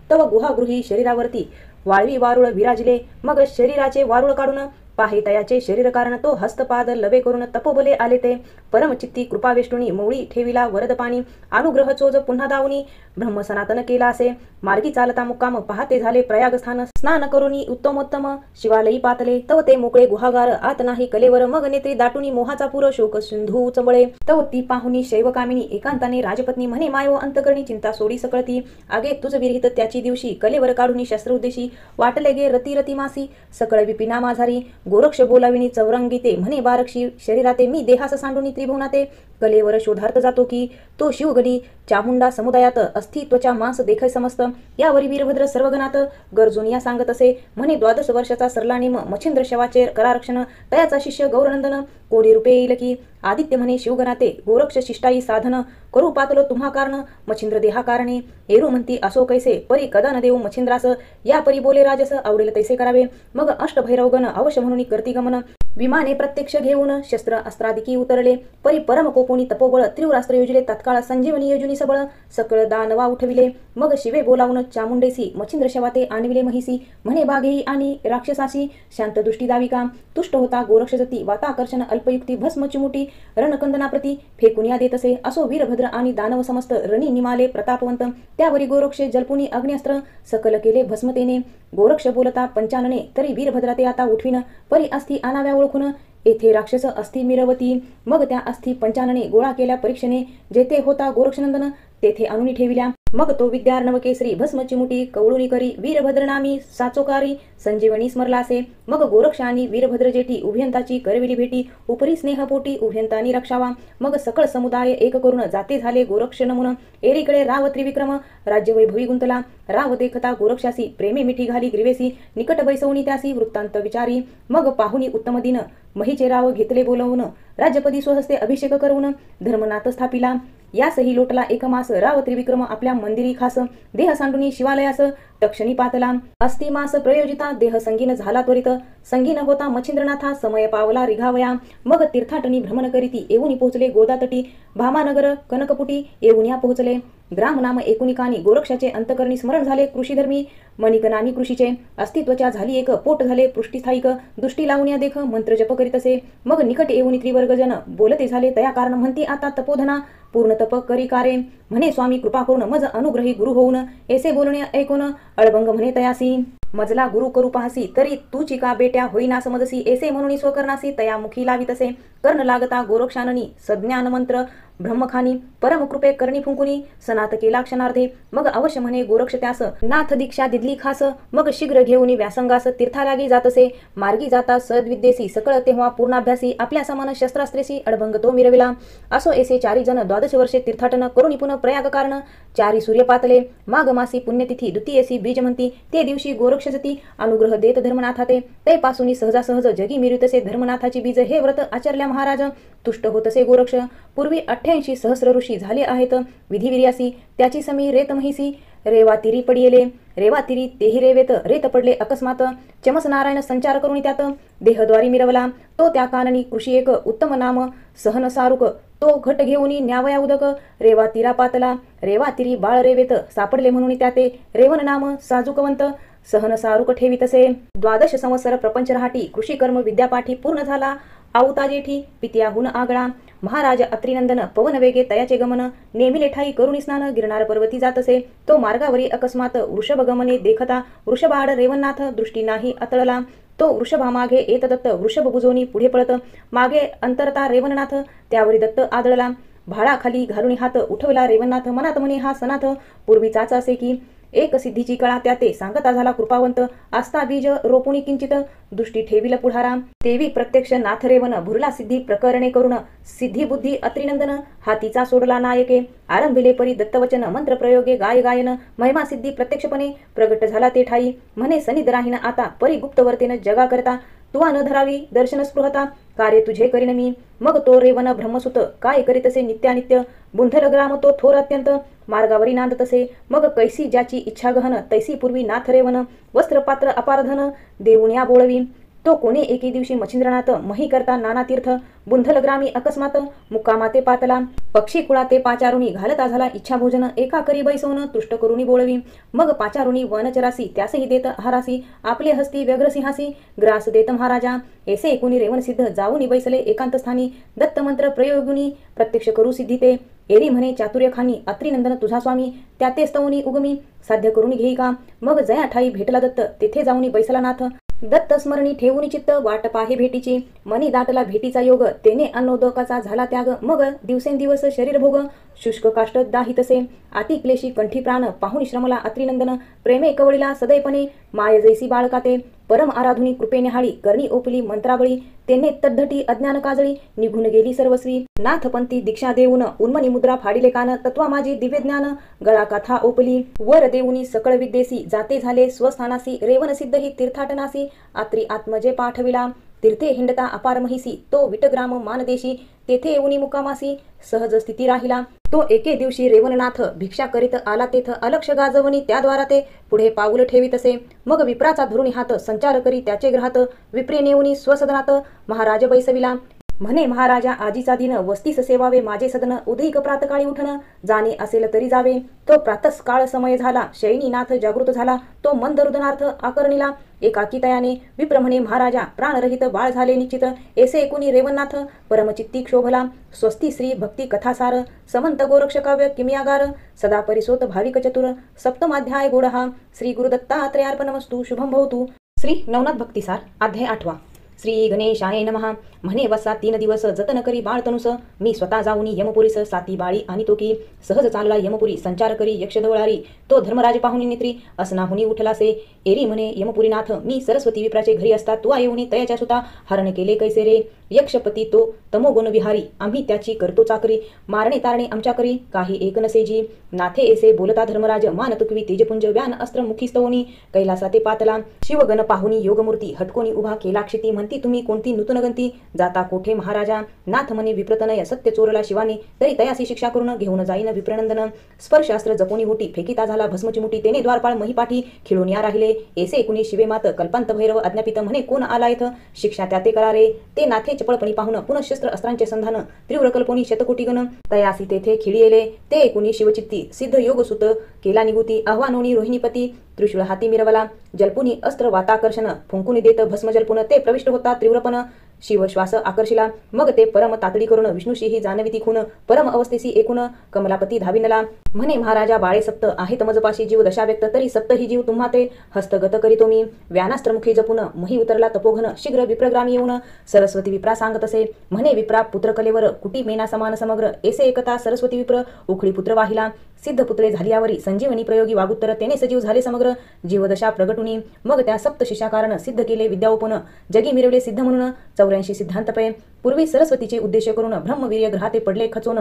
A: तव गुहागृही शरीरावरती वाळवी वारुळ विराजले. मग शरीराचे वारुळ काढून पाहे तयाचे शरीर कारण, तो हस्तपाद लवे करून तपोबले आले ते. परमचित्ती कृपावेष्टुनी मोळी ठेविला वरद पाणी, अनुग्रह चोज पुन्हा दावनी ब्रह्म सनातन केला असे. मार्गी चालता मुक्काम पाहते झाले प्रयागस्थान, स्नान करुनी उत्तमोत्तम शिवालयी पातले. तव ते मोकळे गुहागार आत नाही कलेवर, मग नेत्री दाटुनी मोहाचा पुर शोक सिंधू चंबळे. तव ती पाहुनी शैवकामिनी एकांताने राजपत्नी, म्हणे मायो अंतकरणी चिंता सोडी सकळती. आगे तुझ विरहित त्याची दिवशी कलेवर काढुनी शस्त्र उद्देशी, वाटले गे रती रती मासी सकळ विपिना माझारी. गोरक्ष बोलाविनी चौरंगीते, म्हणे बारक्षी शरीराते मी देहास सांडुनी त्रिभुवनाते. कलेवर शोधार्थ जातो की तो शिवगणी चामुंडा समुदायात, अस्तित्वच्या मांस देखय समस्त. यावरी वीरभद्र सर्वगणात गरजून या सांगत असे, म्हणे 12 वर्षाचा सरला नेम मच्छिंद्र शवाचे करारक्षण, तयाचा शिष्य गौरनंदन कोडी रूपे येईल की. आदित्य म्हणे शिवगणाते गोरक्ष शिष्टाई साधन, करू पातलो तुम्हा कारण मच्छिंद्र देहा कारणे. एरू म्हणती असो कैसे परी कदा न देऊ मच्छिंद्रास, या परी बोले राजस आवडेल तैसे करावे. मग अष्टभैरवगण अवश्य म्हणून करती गमन, विमाने प्रत्यक्ष घेऊन शस्त्र अस्त्रादिकी उतरले. परी परम कोपुनी तपोबळ त्रिवरास्त्र योजले, तत्काळ संजीवनी योजुनी सबळ सकळ दानवा उठविले. मग शिवे बोलावून चामुंडेसी मच्छिंद्र शवाते आणविले महिसी, म्हणे बाघेही आणि राक्षसासी शांत दृष्टी दाविका. तुष्ट होता गोरक्षजती वाताकर्षण अल्पयुक्ती, भस्म चिमुटी रणकंदनाप्रती फेकुनिया देत असे. असो वीरभद्र आणि दानव समस्त रणी निमाले प्रतापवंत, त्यावरी गोरक्षे जल्पुनी अग्न्यास्त्र सकल केले भस्मतेने. गोरक्ष बोलता पंचानने, तरी वीरभद्रा ते आता उठविन, परी अस्थी आणाव्या ओळखून येथे राक्षस अस्थी मिरवती. मग त्या अस्थी पंचानने गोळा केल्या परीक्षेने, जेथे होता गोरक्षनंदन तेथे आणून ठेविल्या. मग तो विद्यार्णव केसरी भस्म चिमुटी कवळुनी करी, वीरभद्र नामी साचोकारी संजीवनी स्मरला असे. मग गोरक्ष आणि वीरभद्र जेठी उभयंताची करविली भेटी, उपरी स्नेहपोटी उभयंतानी रक्षावा. मग सकळ समुदाय एक करून जाते झाले गोरक्ष नमुन. एरीकडे राव त्रिविक्रम राज्य वैभवी गुंतला. राव देखता गोरक्षासी प्रेमे मिठी घाली ग्रीवेसी, निकट बैसवणी त्यासी वृत्तांत विचारी. मग पाहुनी उत्तम दिन महीचे राव घेतले बोलवून, राज्यपदी स्वहस्ते अभिषेक करून धर्मनाथ स्थापिला. यासही लोटला एक मास, राव त्रिविक्रम आपल्या मंदिरी खास. देह सांडुनी शिवालयास तक्षणी पातला, अस्ति मास प्रयोजिता देह संगीन झाला त्वरित. संगीन होता मच्छिंद्रनाथा समय पावला रिघावया. मग तीर्थाटनी भ्रमण करीती येऊनी पोहोचले गोदातटी, भामानगर कनकपुटी येऊनिया पोहोचले. ग्राम नाम एकुनिकानी गोरक्षाचे अंतकरणी स्मरण झाले कृषीधर्मी मणिकनामी कृषीचे. अस्तित्वच्या झाली एक पोट झाले पृष्ठीस्थायिक, दृष्टी लावून देख मंत्र जप करीत असे. मग निकट येऊनी त्रिवर्गजन बोलते झाले तया कारण, म्हणती आता तपोधना पूर्ण तप करी कारे. म्हणे स्वामी कृपा करून मज अनुग्रही गुरु होऊन, ऐसे बोलणे ऐकून अळभंग म्हणे तयासी. मजला गुरु करू पाहसी, तरी तूची का बेट्या होईना समजसी. ऐसे म्हणून स्वकर्णासी तया मुखी लावित असे. कर्ण लागता गोरक्षाननी सज्ञान मंत्र ब्रह्मखानी, परम कृपे करणी फुंकुनी सनात केला क्षणार्धे. मग अवश्य म्हणे गोरक्ष त्यास नाथ दीक्षा दिदली खास. मग शीघ्र घेऊनी व्यासंगास तीर्थालागी जात असे. मार्गी जाता सद्विद्येसी सकळ तेव्हा पूर्णाभ्यासी, आपल्या समान शस्त्रास्त्रेसी अडभंग तो मिरविला. असो ऐसे 4 जण 12 वर्षे तीर्थाटन करुणी पुन्हा प्रयाग कारण 4 सूर्य पातले. माघ मासी पुण्यतिथी द्वितीयसी बीज म्हणती, ते दिवशी गोरक्ष बक्षजती अनुग्रह देत धर्मनाथा ते पासूनी सहजासहज जगी मिळतसे धर्मनाथाची बीज हे व्रत आचरल्या महाराज तुष्ट होतसे गोरक्ष पूर्वी 88 सहस्र ऋषी झाले आहेत विधिविर्यासी त्याची समी रेत महिसी रेवातिरी पडियेले रेवातिरी तेही रेवेत रेत पडले अकस्मात चमस नारायण संचार करून त्यात देहद्वारी मिरवला तो त्या काननी कृषी एक उत्तम नाम सहन सारुक तो घट घेऊनी न्यावया उदक रेवा तिरा पातला रेवा तिरी बाळ रेवेत सापडले म्हणून त्याते रेवन नाम साजुकवंत सहन सारुक ठेवितसे 12 संवत्सर प्रपंच राहाटी कृषी कर्म विद्यापाठी पूर्ण झाला आऊता जेठी पित्याहून आगळा महाराज अत्रिनंदन पवन वेगे तयाचे गमन नेमिले ठाई करुणी स्नान गिरणार पर्वती जातसे तो मार्गावरी अकस्मात वृषभ गमने देखता वृषभाड रेवनाथ दृष्टी नाही अतळला तो वृषभामागे येत दत्त वृषभ बुजोनी पुढे पळत मागे अंतरता रेवननाथ त्यावरी दत्त आदळला भाळाखाली घालून हात उठवला रेवननाथ मनात म्हणे हा सनाथ पूर्वीचाच असे की एक सिद्धीची कळा त्याते सांगता झाला कृपावंत आस्था बीज रोपुणी किंचित दृष्टी ठेविल पुढारा देवी प्रत्यक्ष नाथ रेवन भुरला सिद्धी प्रकरणे करून सिद्धी बुद्धी अत्रिनंदन हातीचा सोडला नायके आरंभिले परी दत्तवचन मंत्र प्रयोगे गाय गायन महिमा सिद्धी प्रत्यक्षपणे प्रगट झाला ते ठाई म्हणे सनिध राहीन आता परी गुप्त वर्तेन जगा करता तुवा न धरावी दर्शन स्पृहता कार्य तुझे करीन मी मग तो रेवन ब्रह्मसुत काय करीतसे नित्यानित्य बुंधल ग्राम तो थोर अत्यंत मार्गावरी नांद तसे मग कैसी ज्याची इच्छा गहन तैसी पूर्वी नाथ रेवन वस्त्रपात्र अपारधन देऊन बोळवी तो कोणी एके दिवशी मच्छिंद्रनाथ मही करता नाना तीर्थ बुंधल ग्रामी अकस्मात मुक्कामाते पातला पक्षी कुळाते पाचारुणी घालता झाला इच्छा भोजन एका करी बैसवून तुष्ट करुणी बोळवी मग पाचारुणी वनचरासी त्यासही देत हारासी आपले हस्ती व्यग्रसिंहासी ग्रास देत महाराजा ऐसे एकूणी रेवन सिद्ध जाऊनी बैसले एकांत स्थानी दत्त मंत्र प्रयोगुनी प्रत्यक्ष करू सिद्धी ते एरी म्हणे चातुर्य खानी अत्रिनंदन तुझा स्वामी त्याते स्तवनी उगमी साध्य करून घेई का मग जया ठाई भेटला दत्त तेथे जाऊनी बैसला नाथ दत्त स्मरणी ठेवून चित्त वाट पाहे भेटीची मनी दाटला भेटीचा योग तेने अन्नोदकाचा झाला त्याग मग दिवसेंदिवस शरीर भोग शुष्क काष्ट दाहितसे अति क्लेशी कंठी प्राण पाहुणी श्रमला अत्रिनंदन प्रेमे कवळीला सदैपणे माय जैसी बाळकाते परम आराधुनी कृपेने हाळी करणी ओपली मंत्राबळी तेने तद्धटी अज्ञान काजळी निघून गेली सर्वस्वी नाथपंथी दीक्षा देऊन उन्मनी मुद्रा फाडिले कान तत्वा माझी दिव्य ज्ञान गळा कथा ओपली वर देऊनी सकळ विद्येसी जाते झाले स्वस्थानासी रेवन सिद्ध ही तीर्थाटनासी आत्री आत्मजे पाठविला तीर्थे हिंडता अपार महिसी तो विटग्राम मानदेशी तेथे येऊनी मुकामासी सहज स्थिती राहिला तो एके दिवशी रेवननाथ भिक्षा करीत आला तेथ अलक्ष गाजवणी त्याद्वारा ते पुढे पाऊल ठेवीतसे मग विप्राचा धरुणी हात संचार करी त्याचे ग्रहात विप्रे नेऊनी स्वसदनात महाराज बैसविला म्हणे महाराजा आजीचा दिन वस्तीस सेवावे माझे सदन उदयिक प्रातकाळी उठण जाणे असेल तरी जावे तो प्रातस काळ समय झाला शयनीनाथ जागृत झाला तो मंद रुदनार्थ आकर्णिला एकाकी तयाने विप्र म्हणे महाराजा प्राणरहित बाळ झाले निश्चित ऐसे एकूणी रेवननाथ परमचित्ती क्षोभला स्वस्ती श्री भक्ती कथासार समंत गोरक्ष काव्य किमियागार सदा परिसोत भाविक चतुर सप्तमाध्याय गोडहा श्री गुरुदत्तात्रेयार्पणमस्तु शुभम भवतु श्री नवनाथ भक्तिसार अध्याय 8 श्री गणेशाय नमः म्हणे वसा 3 दिवस जतन करी बाळ तनुस मी स्वतः जाऊनी यमपुरीस साती बाळी आणि तो की सहज चालला यमपुरी संचार करी यक्षधवळारी तो धर्मराज पाहुणी नेत्री असनाहुनी उठलासे एरी म्हणे यमपुरीनाथ मी सरस्वती विप्राचे घरी असता तू येऊनी तयाच्या सुता हरण केले कैसे रे यक्षपती तो तमोगुण विहारी आम्ही त्याची करतो चाकरी मारणे तारणे आमच्या करी काही एक नसे जी नाथे ऐसे बोलता धर्मराज मान तुकवी तेजपुंज व्यान अस्त्र मुखी स्तवनी कैलासा ते पातला शिवगण पाहुणी योगमूर्ती हटकोनी उभा केला क्षिती म्हणती तुम्ही कोणती नूतनगंती जाता कोठे महाराजा नाथ म्हणे विप्रतनय सत्य चोरला शिवाने तरी तयासी शिक्षा करून घेऊन जाईन विप्रनंदन स्पर्शास्त्र जपोनी होती फेकिता झाला भस्मची मुठी तेने द्वारपाळ महिपाठी खिळून या राहिले ऐसे कुणी शिवे मात कल्पांत भैरव अज्ञापित म्हणे कोण आलायथ शिक्षा त्याते करारे ते नाथे चपळपणी पाहून पुनः शस्त्र अस्त्रांचे संधान तीव्र कल्पोनी शतकोटी गण तयासी तेथे खिळीले ते कुणी शिवचित्ती सिद्ध योग सुत केला निभूती आव्हानोनी रोहिणीपती त्रिशूळ हाती मिरवला जल्पुनी अस्त्र वाताकर्षण फुंकुनी देत भस्म जल्पुन ते प्रविष्ट होता तीव्रपण शिवश्वास आकर्षिला मग ते परम तातडी करून विष्णूशीही जाणविती खून परम अवस्थेसी एकूण कमलापती धाविनला म्हणे महाराजा बाळे सप्त आहेत मजपाशी जीव दशा व्यक्त तरी सप्त ही जीव तुम्हा ते हस्तगत करीतो मी व्यानास्त्रमुखी जपून मही उतरला तपोघन शीघ्र विप्रग्रामी येऊन सरस्वती विप्रा सांगत असे म्हणे विप्रा पुत्रकलेवर कुटी मेना समान समग्र ऐसे एकता सरस्वती विप्र उखळी पुत्र वाहिला सिद्ध पुत्रे झाल्यावरी संजीवनी प्रयोगी वागुत्तर तेने सजीव झाले समग्र जीवदशा प्रगटुनी मग त्या सप्त शिष्या कारण सिद्ध केले विद्याओपन जगी मिरवले सिद्ध म्हणून 84 सिद्धांत पै पूर्वी सरस्वतीचे उद्देश करून ब्रह्मवीर्य ग्रहाते पडले खचून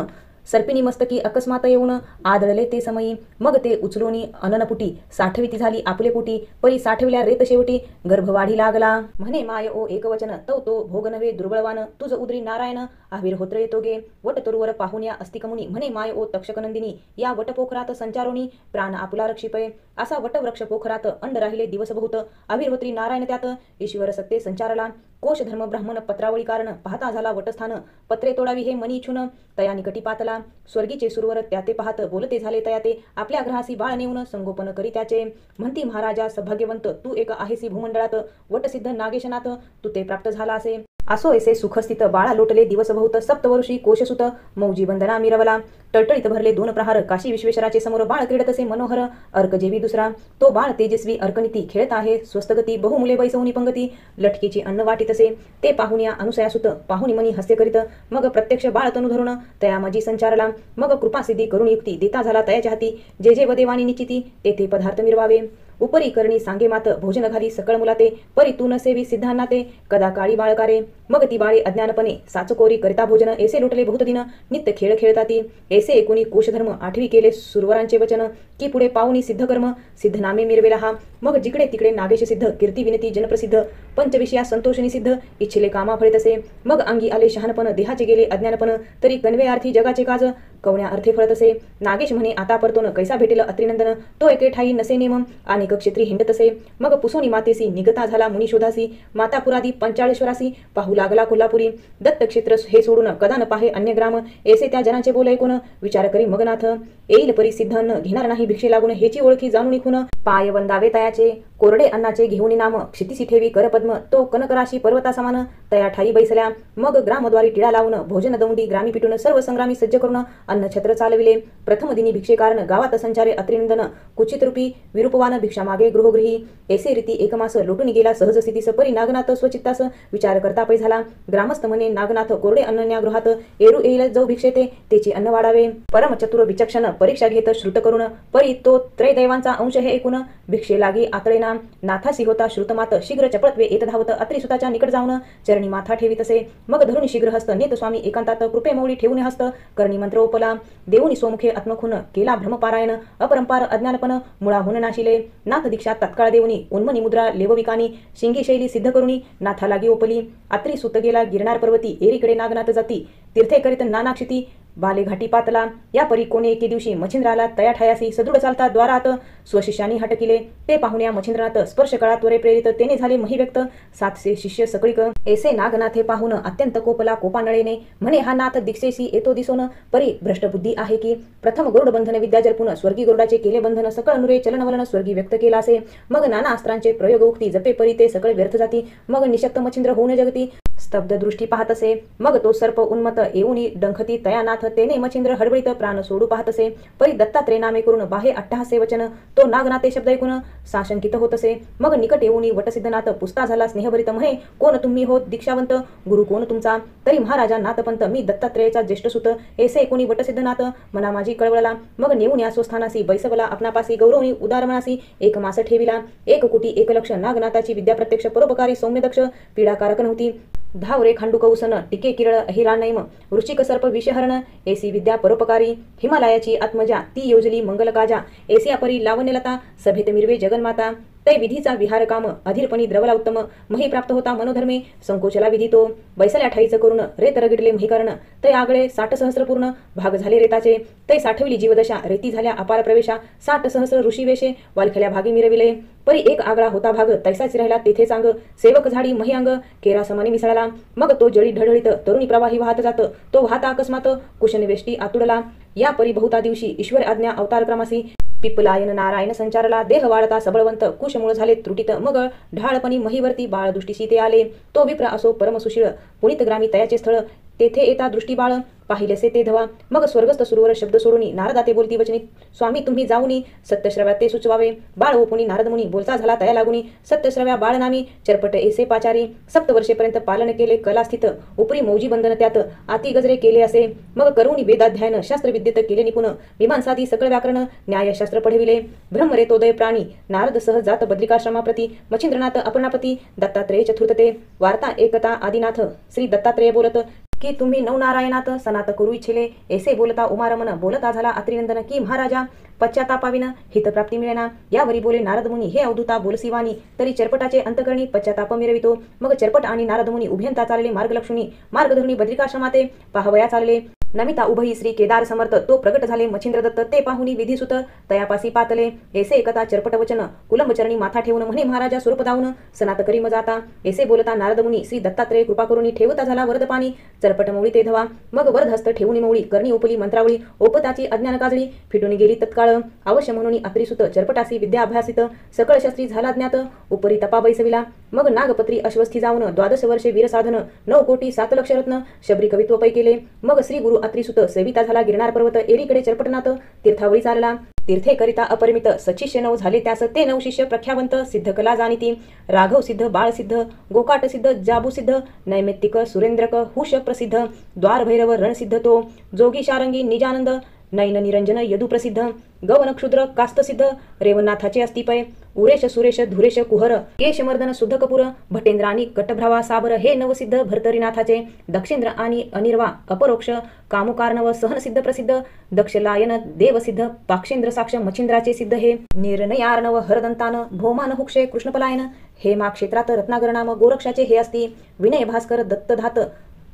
A: सर्पिणी मस्तकी अकस्मात येऊन आदळले ते समयी मग ते उचलूनी अननपुटी साठविती झाली आपुले पोटी परी साठविल्या रेत शेवटी गर्भवाढी लागला म्हणे माय ओ एकवचन तो भोग नव्हे दुर्बळवान तुझ उदरी नारायण आविर होत्र येतो गे वट तरुवर पाहुण्या अस्तिकमुनी म्हणे माय ओ तक्षकनंदिनी या वटपोखरात संचारोनी प्राण आपुला रक्षिपय असा वटवृक्ष पोखरात अंड राहिले दिवस बहुत आविर्होत्री नारायण त्यात ईश्वर सत्ते संचारला कोश धर्म ब्राह्मण पत्रावळी कारण पाहता झाला वटस्थान पत्रे तोडावी हे मनी इच्छुन तया निकटी पातला स्वर्गीचे सुरवर त्याते पाहत बोलते झाले तया ते आपल्या ग्रहासी बाळ नेऊन संगोपन करी त्याचे म्हणती महाराजा सौभाग्यवंत तू एक आहेसी भूमंडळात वटसिद्ध नागेशनाथ तू ते प्राप्त झाला असे असो ऐसे सुखस्थित बाळा लोटले दिवस बहुत सप्तवर्षी कोशसुत मौजी वंदना मिरवला टळटळीत भरले 2 प्रहार काशी विश्वेश्वराचे समोर बाळ क्रीडत असे मनोहर अर्कजेवी दुसरा तो बाळ तेजस्वी अर्कनीती खेळत आहे स्वस्तगती बहुमुले बैसवनी पंगती लटकीची अन्न वाटीत असे ते पाहुण्या अनुसयासुत पाहुणी मनी हस्य करीत मग प्रत्यक्ष बाळ तनु धरून तया मजी संचारला मग कृपासिद्धी करून युक्ती देता झाला तयाच्या हाती जे जे वदेवाणी निश्चिती तेथे पदार्थ मिरवावे उपरी करणी सांगे मात भोजन घाली सकळ मुलाते परी तू नसेवी सिद्धांना ते कदा काळी बाळकारे मग ती बाळी अज्ञानपणे साचकोरी करिता भोजन ऐसे लोटले बहुत दिन नित्य खेळ खेळताती ऐसे एकोणी कोशधर्म आठवी केले सुरवरांचे वचन की पुढे पाहुणी सिद्ध कर्म सिद्ध नामे मिरवेला हा मग जिकडे तिकडे नागेश सिद्ध कीर्ती विनती जनप्रसिद्ध पंचविषया संतोषणी सिद्ध इच्छिले कामा फळीत असे मग अंगी आले शहाणपण देहाचे गेले अज्ञानपण तरी कन्वे अर्थी जगाचे काज कवण्या अर्थे फळत असे नागेश म्हणे आता परतोन कैसा भेटेल अत्रिनंदन तो एके ठाई नसे नेम आणि क्षेत्री हिंडत असे मग पुसोनी मातेसी निगता झाला मुनिशोधासी मातापुरादी पंचाळेश्वरासी पाहू लागला कोल्हापुरी दत्त क्षेत्र हे सोडून कदा न पाहे अन्य ग्राम ऐसे त्या जनाचे बोले कोण विचार करी मगनाथ येईल परी सिद्ध न घेणार नाही भिक्षे लागून हेची ओळखी जाणून खून पाय वंदावे तयाचे कोरडे अन्नाचे घेऊन नाम क्षितिसी ठेवी करपद्म तो कनकराशी पर्वता समान तया ठाई बैसल्या मग ग्रामद्वारी टिळा लावून भोजन दौंडी ग्रामी पिटून सर्व संग्रामी सज्ज करून अन्न छत्र चालविले प्रथम दिनी भिक्षे कारण गावात संचारे अत्रिनंदन कुचित रूपी विरूपवान भिक्षा मागे गृहगृही ऐसे रीती एकमास लोटून गेला सहज स्थितीस परी नागनाथ स्वचित्तास विचार करता पै झाला ग्रामस्थ म्हणे नागनाथ कोरडे अन्नन्या गृहात एरू येईल जो भिक्षेते त्याची अन्न वाढावे परम चतुर विचक्षण परीक्षा घेत श्रुत करून परी तो त्रैदैवांचा अंश हे ऐकून भिक्षे लागी आतळेना नाथासी होता श्रुतमात शीघ्र चपळत्वे येत धावत अत्रिसुताच्या निकट जाऊन चरणी माथा ठेवीत असे मग धरून शीघ्र हस्त नेत स्वामी एकांतात कृपे मौळी ठेवून हस्त करणी मंत्र ओपला देऊनी सोमुखे आत्मखुन केला भ्रमपारायण अपरंपार अज्ञानपण मुळाहून नाशिले नाथ दीक्षा तत्काळ देऊनी उन्मनी मुद्रा लेवविकानी शिंगी शैली सिद्ध करुणी नाथा लागी ओपली अत्रि सुत गेला गिरणार पर्वती एरीकडे नागनाथ जाती तीर्थे करीत नानाक्षिती बाले घाटी पातला या परी कोणे एके दिवशी मच्छिंद्राला तया ठायासी सदृढ चालता द्वारात स्वशिष्यानी हटकिले ते पाहुण्या मच्छिंद्रात स्पर्श कळा त्वरे प्रेरित तेने झाले महिव्यक्त 700 शिष्य सकळीक ऐसे नागनाथे पाहून अत्यंत कोपला कोपानळेने म्हणे हा नाथ दीक्षेसी येतो दिसोन परी भ्रष्टबुद्धी आहे की प्रथम गरुड बंधन विद्या जरपून स्वर्गी गरुडाचे केले बंधन सकळ अनुरे चलनवलन स्वर्गी व्यक्त केला असे मग नाना अस्त्रांचे प्रयोग उक्ती जपे परी ते सकळ व्यर्थ जाती मग निशक्त मच्छिंद्र होऊन जगती स्तब्ध दृष्टी पाहत असे मग तो सर्प उन्मत येऊनी डंखती तयानाथ तेने मच्छिंद्र हडबडीत प्राण सोडू पाहत असे परी दत्तात्रय नामे करून बाहे अट्टहासे वचन तो नागनाथे शब्द ऐकून साशंकित होत असे मग निकट येऊनी वटसिद्धनाथ पुसता झाला स्नेहभरित म्हणे कोण तुम्ही होत दीक्षावंत गुरु कोण तुमचा तरी महाराजा नाथपंत मी दत्तात्रयाचा ज्येष्ठ सुत ऐसे ऐकूनी वटसिद्धनाथ मना माझी कळवळला मग नेऊन या स्वस्थानासी बैसवला आपणापासी गौरवणी उदारमनासी एक मास ठेविला 1 कोटी 1 लक्ष नागनाथाची विद्या प्रत्यक्ष परोपकारी सौम्यदक्ष पीडाकारक नव्हती धावरे खांडुकौसन टिके किरळ हिरानैम वृश्चिक सर्प विषहरण ऐसी विद्या परोपकारी हिमालयाची आत्मजा ती योजली मंगलकाजा ऐसी अपरी लावण्यलता सभेत मिरवे जगन्माता तै विधीचा विहार काम अधीरपणी द्रवला उत्तम मही प्राप्त होता मनोधर्मे संकोचला विधी तो बैसल्या ठाईच करून रेत रगडले महिकरण तै आगळे 60 सहस्र पूर्ण भाग झाले रेताचे तै साठविली जीवदशा रेती झाल्या अपार प्रवेशा 60 सहस्र ऋषीवेशे वालखल्या भागी मिरविले परी एक आगळा होता भाग तैसाच राहिला तेथे सांग सेवक झाडी मही अंग केरा समाने मिसळला मग तो जळी ढळढळीत तरुणी प्रवाही वाहत जात तो वाहता अकस्मात कुशनवेष्टी आतुडला या परी बहुता दिवशी ईश्वर आज्ञा अवतार क्रमासी पिपलायन नारायण संचारला देह वाढता सबळवंत कुशमूळ झाले त्रुटीत मग ढाळपणी महीवरती बाळदृष्टीशी ते आले तो विप्र असो परमसुशीळ पुनित ग्रामी तयाचे स्थळ तेथे येता दृष्टी बाळ पाहिलेसे ते धवा. मग स्वर्गस्थ सुरवर शब्द सोडूनी नारदाते बोलती वचनी, स्वामी तुम्ही जाऊनी सत्यश्रव्या ते सुचवावे. बाळ ओपुनी नारद मुनी बोलता झाला तया लागुनी, सत्यश्रव्या बाळ नामी चरपट ऐसे पाचारी. 7 वर्षेपर्यंत पालन केले कला स्थित, उपरी मौजी बंधन त्यात आती गजरे केले असे. मग करुणी वेदाध्यायन शास्त्रविद्येत केले निपुण, मीमांसादी सकळ व्याकरण न्यायशास्त्र पढविले. ब्रह्मरेतोदय प्राणी नारद सह जात बद्रिकाश्रमाप्रती, मच्छिंद्रनाथ अपर्णापती दत्तात्रेय चतुर्थते. वार्ता एकता आदिनाथ श्री दत्तात्रेय बोलत, की तुम्ही नवनारायणात सनात करू इच्छिले ऐसे बोलता उमारमन. बोलता झाला अत्रिनंदन, की महाराजा पश्चातापाविन हितप्राप्ती मिळेना. यावरी बोले नारद मुनी, हे अवधूता बोलसिवानी तरी चरपटाचे अंतकरणी पश्चाताप मिरवितो. मग चरपट आणि नारद मुनी उभयंता चालले मार्गलक्ष्मी, मार्गधरुणी बद्रिकाश्रमाते पाहवया चालले. नमिता उभई श्री केदार समर्थ, तो प्रगट झाले मच्छिंद्र दत्त. ते पाहुनी विधीसुत तयापासी पातले. ऐसे एकता चरपट वचन कुलंबचरणी माथा ठेवून म्हणे, महाराजा स्वरूप दावून सनात करी मज आता. ऐसे बोलता नारद मुनी श्री दत्तात्रेय कृपा करुणी ठेवता झाला वरद पाणी चरपट मौळी ते धवा. मग वरद हस्त ठेवून मौळी करणी ओपली मंत्रावळी, ओपताची अज्ञान काजळी फिटून गेली तत्काळ. अवश्य म्हणून अत्रिसुत चरपटासी विद्या अभ्यासित, सकळ शास्त्री झाला ज्ञात उपरी तपा बैसविला. मग नागपत्री अश्वस्थी जाऊन 12 वर्षे वीर साधन 9 कोटी 7 लक्ष रत्न शबरी कवित्व पै केले. मग श्री गुरु अत्रिसुत सेविता झाला गिरणार पर्वत, एरीकडे चरपटनाथ तीर्थावळी चालला. तीर्थे करिता अपरिमित सचिष्य 9 झाले त्यास, ते 9 शिष्य प्रख्यावंत सिद्ध कला जाणीती. राघव सिद्ध, बाळ सिद्ध, गोकाट सिद्ध, जाबू सिद्ध, नैमित्तिक सुरेंद्रक, हुष प्रसिद्ध, द्वार भैरव रणसिद्ध तो, जोगी शारंगी निजानंद, नैन निरंजन यदु प्रसिद्ध, गवन क्षुद्र कास्तसिद्ध, रेवनाथाचे अस्तिपय, उरेश सुरेश धुरेश कुहर, केशमर्दन शुद्ध कपूर, भटेंद्रानी कटभ्रावा साबर, हे नवसिद्ध भर्तरीनाथाचे. दक्षेंद्र आणि अनिर्वा अपरोक्ष कामुकारनव सहनसिद्ध प्रसिद्ध, दक्षलायन देवसिद्ध, पाक्षेंद्र साक्ष मच्छिंद्राचे सिद्ध, हे निर्णयार्णव हरदंतान, भौमान हुक्षे कृष्णपलायन, हे मा क्षेत्रात रत्नागर नाम गोरक्षाचे हे असती. विनय भास्कर दत्तधात,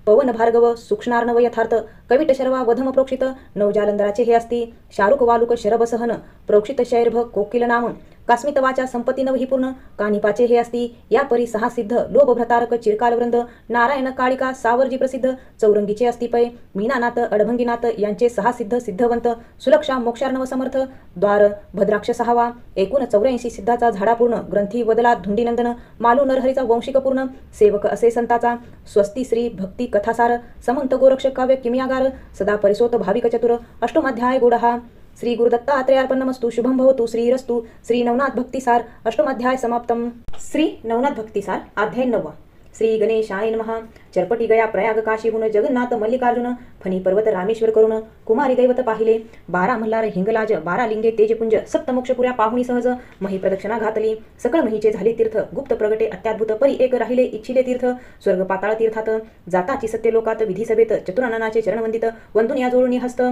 A: पवन भार्गव सूक्ष्णार्णव यथार्थ, कविट शर्वा वधम प्रोक्षित, नवजालंधराचे हे असती. शारुक वालुक शरभ सहन, प्रोक्षित शैर्भ कोकिल नाम, कास्मित वाचा संपत्ती नवही पूर्ण, कानिपाचे हे असती. या परी 6 सिद्ध, लोभ भ्रतारक चिरकालवृंद, नारायण काळिका सावरजी प्रसिद्ध, चौरंगीचे अस्तिपय, मीनानाथ अडभंगीनाथ यांचे 6 सिद्ध सिद्धवंत, सुलक्षा मोक्षार्णव समर्थ, द्वार भद्राक्ष 6वा, एकूण 84 सिद्धाचा झाडा पूर्ण, ग्रंथी वदला धुंडीनंदन, मालू नरहरीचा वंशिक पूर्ण, सेवक असे संताचा, स्वस्ती श्री भक्ती कथासार, समंत गोरक्ष काव्य किमयागार, सदा परिसोत भाविक चतुर, अष्टमाध्याय गोडहा. श्री गुरुदत्तात्रेयार्पणमस्तु. शुभम भवतु. श्रीरस्तु. श्री नवनाथ भक्तिसार अष्टमाध्याय समाप्तम. श्री नवनाथ भक्तिसार अध्याय 9. श्री गणेशाय नमः. चरपटी गया प्रयाग काशीहून, जगन्नाथ मल्लिकार्जुन फणी पर्वत रामेश्वर करून, कुमारी दैवत पाहिले. 12 मल्हार हिंगलाज, 12 लिंगे तेजपुंज, सप्तमोक्षपुऱ्या पाहुणी सहज, मही प्रदक्षिणा घातली. सकळ महीचे झाले तीर्थ, गुप्त प्रगटे अत्याद्भुत, परी एक राहिले इच्छिले तीर्थ, स्वर्ग पाताळ तीर्थात. जाताची सत्य लोकात विधिसभेत, चतुराननाचे चरण वंदित, वंदून या जोडून हस्त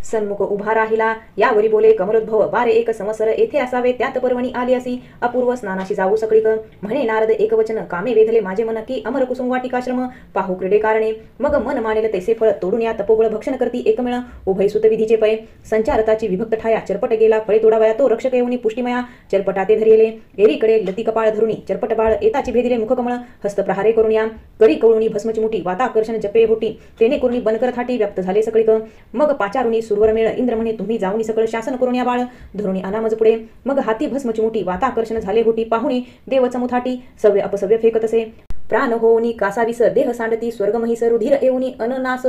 A: सन्मुख उभा राहिला. यावरी बोले कमलोद्भव, 12 एक संवत्सर येथे असावे, त्यात पर्वणी आली असी, अपूर्व स्नानाशी जाऊ सगळीक. म्हणे नारद एक वचन, कामे वेधले माझे मन, की अमर कुसुम वाटिकाश्रम पाहू क्रीडे कारणे. मग मन मानेल तैसे फळ, तोडून या तपोबळ भक्षण करती एकमेळ, उभय सुत विधीचे पय. संचारताची विभक्त ठाया, चरपट गेला फळे तोडावया, तो रक्षक येऊनी पुष्टिमया चरपटाते धरिले. एरीकडे लती कपाळ धरुणी चरपट बाळ, येताची भेदिले मुखकमळ, हस्तप्रहारे करून या, करी कवळुनी भस्मची मुठी, वाताकर्षण जपे होटी, तेने करुणी बनकर थाटी, व्याप्त झाले सगळीक. मग पाचारुनी सुरवर मेळ, इंद्र म्हणे तुम्ही जाऊनी सकळ शासन करून या बाळ, धरुणी अनामज पुढे. मग हाती भस्मची मुठी, वाताकर्षण झाले होटी, पाहुणी देव चमुथाटी, सव्य अपसव्य फेकत असे. प्राण होऊनी कासाविस, देह सांडती स्वर्ग महिस, रुधिर येऊनी अननास,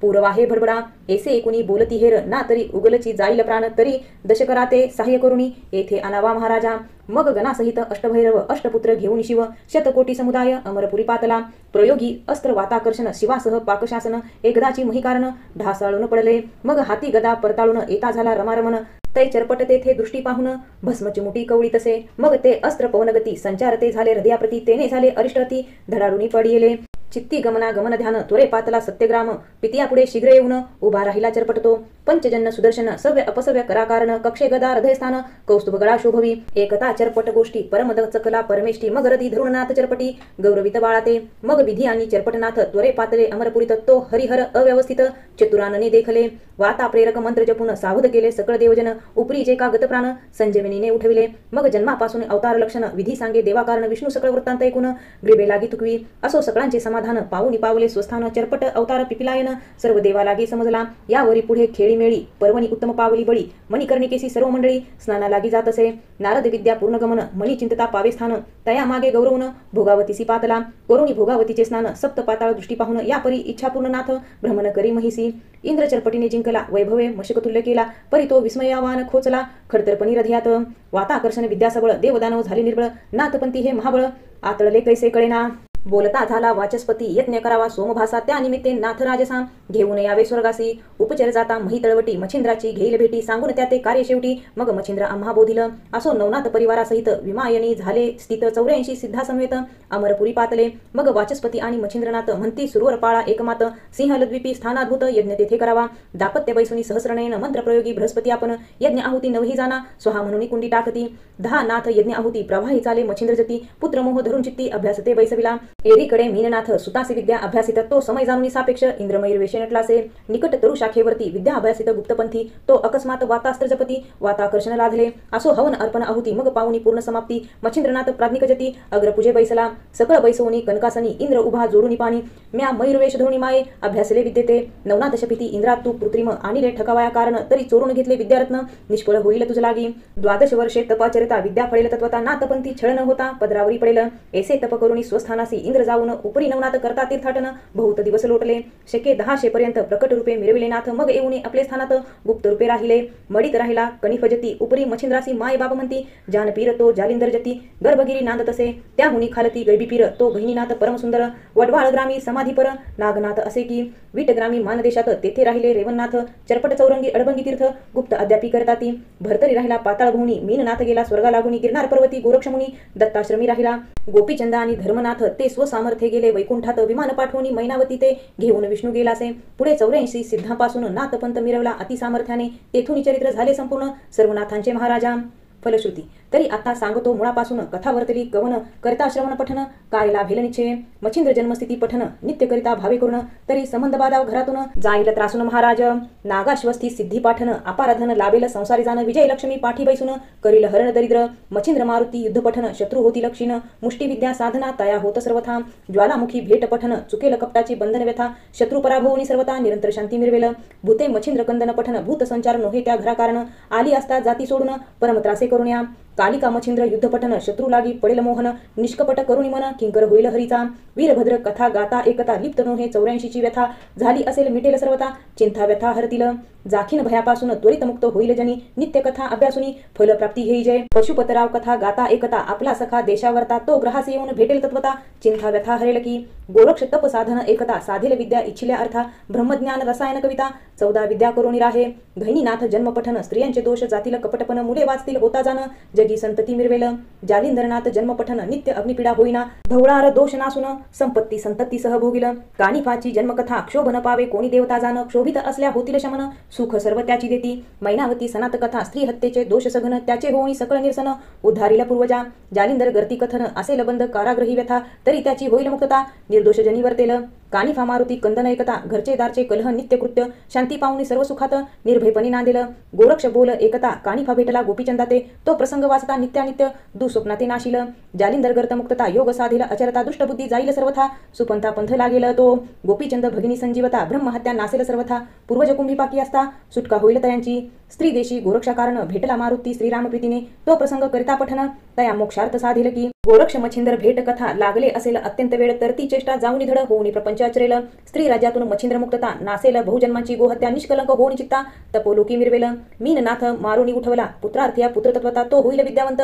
A: पूरवाहे भडबडा. ऐसे एकुणी बोलती हेर, ना तरी उगलची जाईल प्राण, तरी दशकराते सहाय्य करुणी येथे आणावा महाराजा. मग गणासहित अष्टभैरव अष्टपुत्र घेऊन शिव, शतकोटी समुदाय अमरपुरी पातला. प्रयोगी अस्त्र वाताकर्षण, शिवासह पाकशासन, एकदाची महिकारण ढासाळून पडले. मग हाती गदा परताळून येता झाला रमारमण, तै चरपट तेथे दृष्टी पाहून भस्मची मुठी कवळी तसे. मग ते अस्त्र पवनगती, संचारते झाले हृदयाप्रती, तेने झाले अरिष्टती धडाडूनी पडिले. चित्ती गमना गमन ध्यान, त्वरे पातला सत्यग्राम, पितिया पुढे शीघ्र येऊन उभा राहिला चरपटतो. पंचजन्य सुदर्शन, सव्य अपसव्य कराकारण, कक्षे गदा हृदयस्थान, कौस्तुभ गळा शोभवी. एकता चरपट गोष्टी, परमद चकला परमेष्टी, मग रती धरुणनाथ चरपटी गौरवित बाळाते. मग विधी आणि चरपटनाथ त्वरे पातले अमरपुरीत, तो हरिहर अव्यवस्थित चतुरानने देखले. वाता प्रेरक मंत्र जपून सावध केले सकळ देवजन, उपरी जे का गतप्राण संजीवनीने उठविले. मग जन्मापासून अवतार लक्षण, विधी सांगे देवाकारण, विष्णू सकळ वृत्तांत ऐकून ग्रीबे लागी तुकवी. असो सकळांचे समाधान, पाऊनी पावले स्वस्थान, चरपट अवतार पिपिलायन, सर्व देवा लागी समजला. यावरी पुढे खेळी वेळी मेळी पर्वणी उत्तम पावली बळी मणिकर्णिकेसी सर्व मंडळी स्नाना लागी जात असे. नारद विद्या पूर्ण गमन मणी चिंतता पावे स्थान तया मागे गौरवून भोगावतीसी पातला करुणी भोगावतीचे स्नान सप्त पाताळ दृष्टी पाहून या परी इच्छापूर्ण नाथ भ्रमण करी महिसी. इंद्र चरपटीने जिंकला वैभवे मशकतुल्य केला परी तो विस्मयावान खोचला खडतरपणी हृदयात वाताकर्षण विद्या सबळ देवदानव झाले निर्बळ नाथपंथी हे महाबळ आतळले कैसे कळेना. बोलता झाला वाचस्पती यज्ञ करावा सोमभासा त्या निमित्ते नाथ राजसा घेऊन यावे स्वर्गासी. उपचर जाता मही तळवटी मच्छिंद्राची घेईल भेटी सांगून त्या ते कार्य शेवटी मग मच्छिंद्र आम्हा बोधिल. असो नवनाथ परिवारासहित विमायनी झाले स्थित 84 सिद्धा समवेत अमरपुरी पातले. मग वाचस्पती आणि मच्छिंद्रनाथ म्हणती सुरवर पाळा एकमात सिंहलद्वीपी स्थानाद्भुत यज्ञ तेथे करावा. दापत्य बैसुनी सहस्रनयन मंत्रप्रयोगी बृहस्पती आपण यज्ञ आहुती नवही जाना स्वहा म्हणून कुंडी टाकती. 10 नाथ यज्ञ आहुती प्रवाही चाले मच्छिंद्र जती पुत्रमोह धरून चित्ती अभ्यासते बैसविला. एरीकडे मीननाथ सुतासी विद्या अभ्यासित तो समय जाणून सापेक्ष इंद्रमयूर वेशे नटलासे. निकट तरु शाखेवरती विद्या अभ्यासित गुप्तपंथी तो अकस्मात वातास्त्र जपती वाताकर्षण लाधले. असो हवन अर्पण आहुती मग पाहुनी पूर्ण समाप्ती मच्छिंद्रनाथ प्राज्ञिक जती अग्रपूजे बैसला. सकळ बैसवनी कनकासनी इंद्र उभा जोडूनी पाणी म्या मयूरवेश धरुणी माये अभ्यासले विद्येते. नवनाथ शपिती इंद्रा तू कृत्रिम आणिले ठकावया कारण तरी चोरून घेतले विद्यारत्न निष्फळ होईल तुझ लागी. 12 वर्षे तपाचरिता विद्या फळेल तत्वता नाथपंथी छळ न होता पदरावरी पडेल. ऐसे तप करुणी स्वस्थानासी इंद्र जाऊन उपरी नवनाथ करता तीर्थाटन बहुत दिवस लोटले. शके 10 पर्यंत प्रकट रूपे मिरविले नाथ मग येऊन आपले स्थानात गुप्त रूपे राहिले. मडीत राहिला कणिफजती उपरी मच्छिंद्रासी माय बाब म्हणती जानपीर तो जालिंदर जती गर्भगिरी नांदत असे. त्याहुनी खालती गैबीपीर तो बहिणीनाथ परमसुंदर वडवाळ ग्रामी समाधीपर नागनाथ असे की विटग्रामी मानदेशात तेथे राहिले रेवणनाथ चरपट चौरंगी अडबंगी तीर्थ गुप्त अद्यापी करताती. भरतरी राहिला पाताळ भूनी मीननाथ गेला स्वर्गा लागुनी गिरनार पर्वती गोरक्षमुनी दत्ताश्रमी राहिला. गोपीचंद आणि धर्मनाथ ते स्वसामर्थ्ये गेले वैकुंठात विमान पाठवून मैनावती ते घेऊन विष्णू गेलासे. पुढे 84 सिद्धापासून नाथपंथ मिरवला अतिसामर्थ्याने तेथून चरित्र झाले संपूर्ण सर्वनाथांचे महाराजा. फलश्रुती तरी आता सांगतो मुळापासून कथावर्तली कवन करता श्रवण पठन काय लाभेल निश्चय. मच्छिंद्र जन्मस्थिती पठन नित्य करिता भावे करून तरी संबंध बाधाव घरातून जाईल त्रासून महाराज. नागाश्वस्थी सिद्धी पाठन अपाराधन लाभेल संसारी जाण विजय लक्ष्मी पाठी बैसून करील हरण दरिद्र. मच्छिंद्र मारुती युद्ध पठन शत्रू होती लक्षीण मुष्टिविद्या साधना तया होत सर्वथा. ज्वालामुखी भेट पठन चुकेल कपटाची बंधन व्यथा शत्रू पराभवनी सर्वथा निरंतर शांती मिरवेल. भूते मच्छिंद्र कंदन पठन भूत संचार नोहे त्या घरा कारण आली असता जाती सोडून परमत्रासे करुण्या. कालिका मच्छिंद्र युद्ध पठन शत्रू लागी पडेल मोहन निष्कपट करुणी मन किंकर होईल हरीचा. वीरभद्र कथा गाता एकता लिप्त नोहे 84 व्यथा झाली असेल मिटेल सर्वथा चिंता व्यथा हरतील. जाखीन भयापासून त्वरित मुक्त होईल जनी नित्य कथा अभ्यासुनी फलप्राप्ती हेई जय. पशुपतराव कथा गाता एकता आपला सखा देशावरता तो ग्रहास येऊन भेटेल तत्वता चिंता व्यथा हरेल की. गोरक्ष तप साधन एकता साधेल विद्या इच्छिल्या अर्था ब्रह्मज्ञान रसायन कविता 14 विद्या करुणी राहे. गहिनीनाथ जन्म पठन स्त्रियांचे दोष जातील कपटपण मुले वाचतील होता जाण जगी संतती मिरवेल. जालिंदरनाथ जन्म पठन नित्य अग्निपीडा होईना धवळार दोष नासून संपत्ती संतती सह भोगिल. कानिफाची जन्मकथा क्षोभन पावे कोणी देवता जाण क्षोभित असल्या होतील शमन सुख सर्व त्याची देती. मैनावती सनात कथा स्त्री हत्येचे दोष सघन त्याचे होणी सकळ निरसन उद्धारील पूर्वजा. जालिंदर गर्ती कथन असेल बंद कारागृही व्यथा तरी त्याची होईल मुक्तता निर्दोष जनी वर्तेल. कानिफा मारुती कंदन एकता घरचे दारचे कलह नित्य कृत्य शांती पाहुनी सर्व सुखात निर्भयपणे नांदेल. गोरक्ष बोल एकता कानिफा भेटला गोपीचंदाते तो प्रसंग वाचता नित्यानित्य दुःस्वप्नाते नाशिल. जालिंदर गर्त मुक्तता योग साधेल अचरता दुष्टबुद्धी जाईल सर्वथा सुपंथा पंथ लागेल तो. गोपीचंद भगिनी संजीवता ब्रह्महत्या नासेल सर्वथा पूर्वज कुंभीपाकी असता सुटका होईल तयांची. स्त्री देशी गोरक्षा कारण भेटला मारुती श्रीरामप्रीतीने तो प्रसंग करिता पठन तया मोक्षार्थ साधेल की. गोरक्ष मच्छिंद्र भेट कथा लागले असेल अत्यंत वेळ तर ती चेष्टा जाऊनी धड होऊनी प्रपंच आचरेल. स्त्री राज्यातून मच्छिंद्र मुक्तता नासेल बहुजन्मांची गोहत्या निष्कलंक होऊनी चित्ता तपोलोकी मिरवेल. मीननाथ मारुनी उठवला पुत्रार्थ्या पुत्रतत्वता तो होईल विद्यावंत.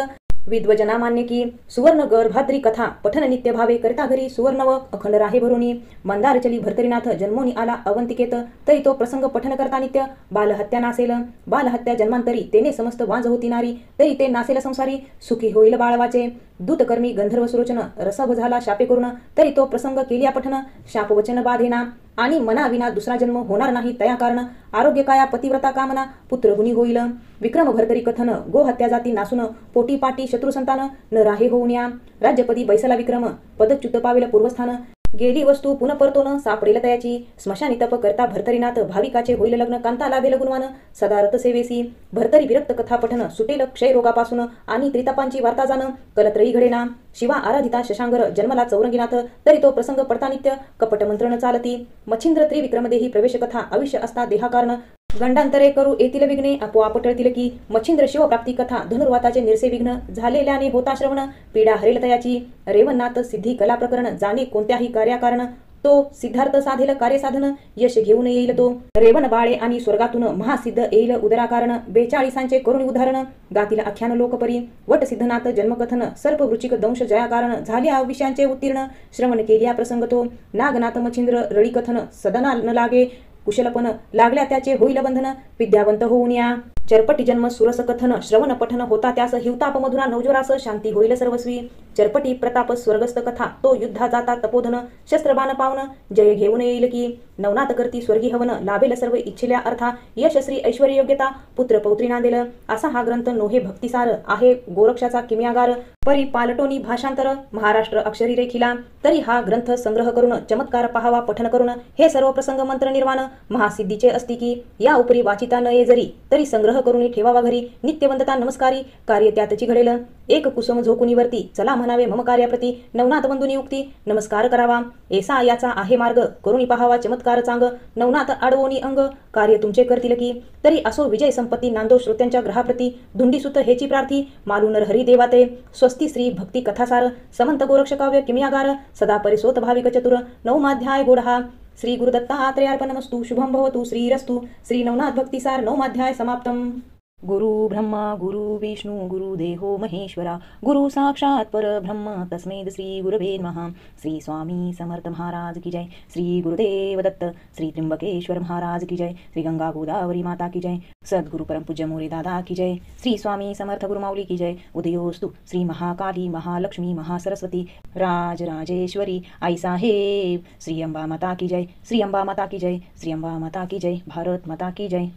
A: विद्वजना मान्य की सुवर्ण गर्भाद्री कथा पठन नित्य भावे करता घरी सुवर्णव अखंड राहे भरोनी. मंदारचली भर्तरीनाथ जन्मोनी आला अवंतिकेत तरी तो प्रसंग पठन करता नित्य बालहत्या नासेल. बालहत्या जन्मांतरी तेने समस्त वाज होती नारी तरी ते नासेल संसारी सुखी होईल बाळवाचे. दूतकर्मी गंधर्व सुरोचन रसभ झाला शापे करून तरी तो प्रसंग केलिया पठन शापवचन बाधेना. आणि मनाविना दुसरा जन्म होणार नाही तया कारण आरोग्य काया पतिव्रता कामना पुत्रगुणी होईल. विक्रम भरतरी कथन गोहत्या जाती नासून पोटी पाटी शत्रू संतान न राहे होऊन या. राज्यपदी बैसला विक्रम पदच्युत पावेल पूर्वस्थान गेली वस्तू पुनः परतोन सापडेल तयाची. स्मशानी तप करता भरतरीनाथ भाविकाचे होईल लग्न कांता लाभेल गुणवान सदा रथ सेवेसी. भरतरी विरक्त कथा पठन सुटेल क्षय रोगापासून आणि त्रितापांची वार्ता जाण कलत्रयी घडेना. शिवा आराधिता शशांगर जन्मला चौरंगीनाथ तरी तो प्रसंग पडता नित्य कपट मंत्रण चालती. मच्छिंद्र त्रिविक्रमदेही प्रवेश कथा आयुष्य असता देहा कारण गंडांतरे करू येतील विघ्ने आपोआप टळतील की. मच्छिंद्र शिवप्राप्ती कथा धनुर्वाताचे निरसे विघ्न झालेल्याने होता श्रवण. पीडा हरेल तयाची रेवनाथ सिद्धी कला प्रकरण. जाणे कोणत्याही कार्याकारण तो सिद्धार्थ साधेल कार्यसाधन. यश घेऊन येईल तो रेवन बाळे आणि स्वर्गातून महासिद्ध येईल उदराकारण. 42 करुणी उदाहरण गातील आख्यान लोकपरी. वट सिद्धनाथ जन्मकथन सर्प वृचिक दंश जयाकारण. झाल्या विषयांचे उत्तीर्ण श्रवण केल्या प्रसंग तो. नागनाथ मच्छिंद्र रळी कथन सदना न लागे कुशलपण. लागल्या त्याचे होईल बंधन विद्यावंत होऊन या. चरपटी जन्म सुरस कथन श्रवण पठन होता त्यास. हिवताप मधुरा नवजोरास शांती होईल सर्वस्वी. चरपटी प्रताप स्वर्गस्थ कथा तो युद्धा जाता तपोधन. शस्त्रबाण पावन जय घेऊन येईल की. नवनाथ करती स्वर्गी हवन लाभेल सर्व इच्छिल्या अर्था. यश श्री ऐश्वर्य योग्यता पुत्र पौत्री नांदेल. असा हा ग्रंथ नोहे भक्तिसार आहे गोरक्षाचा किम्यागार. परी पालटोनी भाषांतर महाराष्ट्र अक्षरी रेखिला. तरी हा ग्रंथ संग्रह करून चमत्कार पहावा पठन करून. हे सर्व प्रसंग मंत्र निर्वाण महासिद्धीचे असती की. या उपरी वाचिता न ये जरी तरी संग्रह करून ठेवावा घरी. नित्यवंदता नमस्कारी कार्य त्यातची घडेल. एक कुसुम झोकुनीवरती चला म्हणावे मम कार्याप्रती. नवनाथ बंधुनी उक्ती नमस्कार करावा. ऐसा याचा आहे मार्ग करुणी पहावा चमत्कार चांग. नवनाथ आडवोनी अंग कार्य तुमचे करतील की. तरी असो विजय संपत्ती नांदो श्रोत्यांच्या ग्रहाप्रती. धुंडीसुत हेची प्रार्थी मालून हरी देवाते. स्वस्ती श्री भक्ती कथासार समंत गोरक्ष काव्य किमियागार. सदा परिसोत भाविक चतुर नवमाध्याय गोडहा. श्री गुरुदत्तात्रेयार्पणमस्तु शुभं भवतु श्रीरस्तु. श्री नवनाथ भक्तिसार नवमाध्याय समाप्तम. गुरु ब्रह्मा गुरु विष्णु गुरुदेहो महेश्वरा. गुरु साक्षात परब्रह्म तस्मै श्री गुरवे नमः. श्री स्वामी समर्थ महाराज की जय. श्री गुरुदेव दत्त श्री त्र्यंबकेश्वर महाराज की जय. श्री गंगा गोदावरी माता की जय. सद्गुरु परम पूज्य मोरे दादा की जय. श्री स्वामी समर्थ गुरुमाऊली की जय. उदयोस्तु श्री महाकाली महालक्ष्मी महासरस्वती राजराजेश्वरी आई साहेब. श्री अंबा माता की जय. श्री अंबा माता की जय. श्री अंबा माता की जय. भारत माता की जय.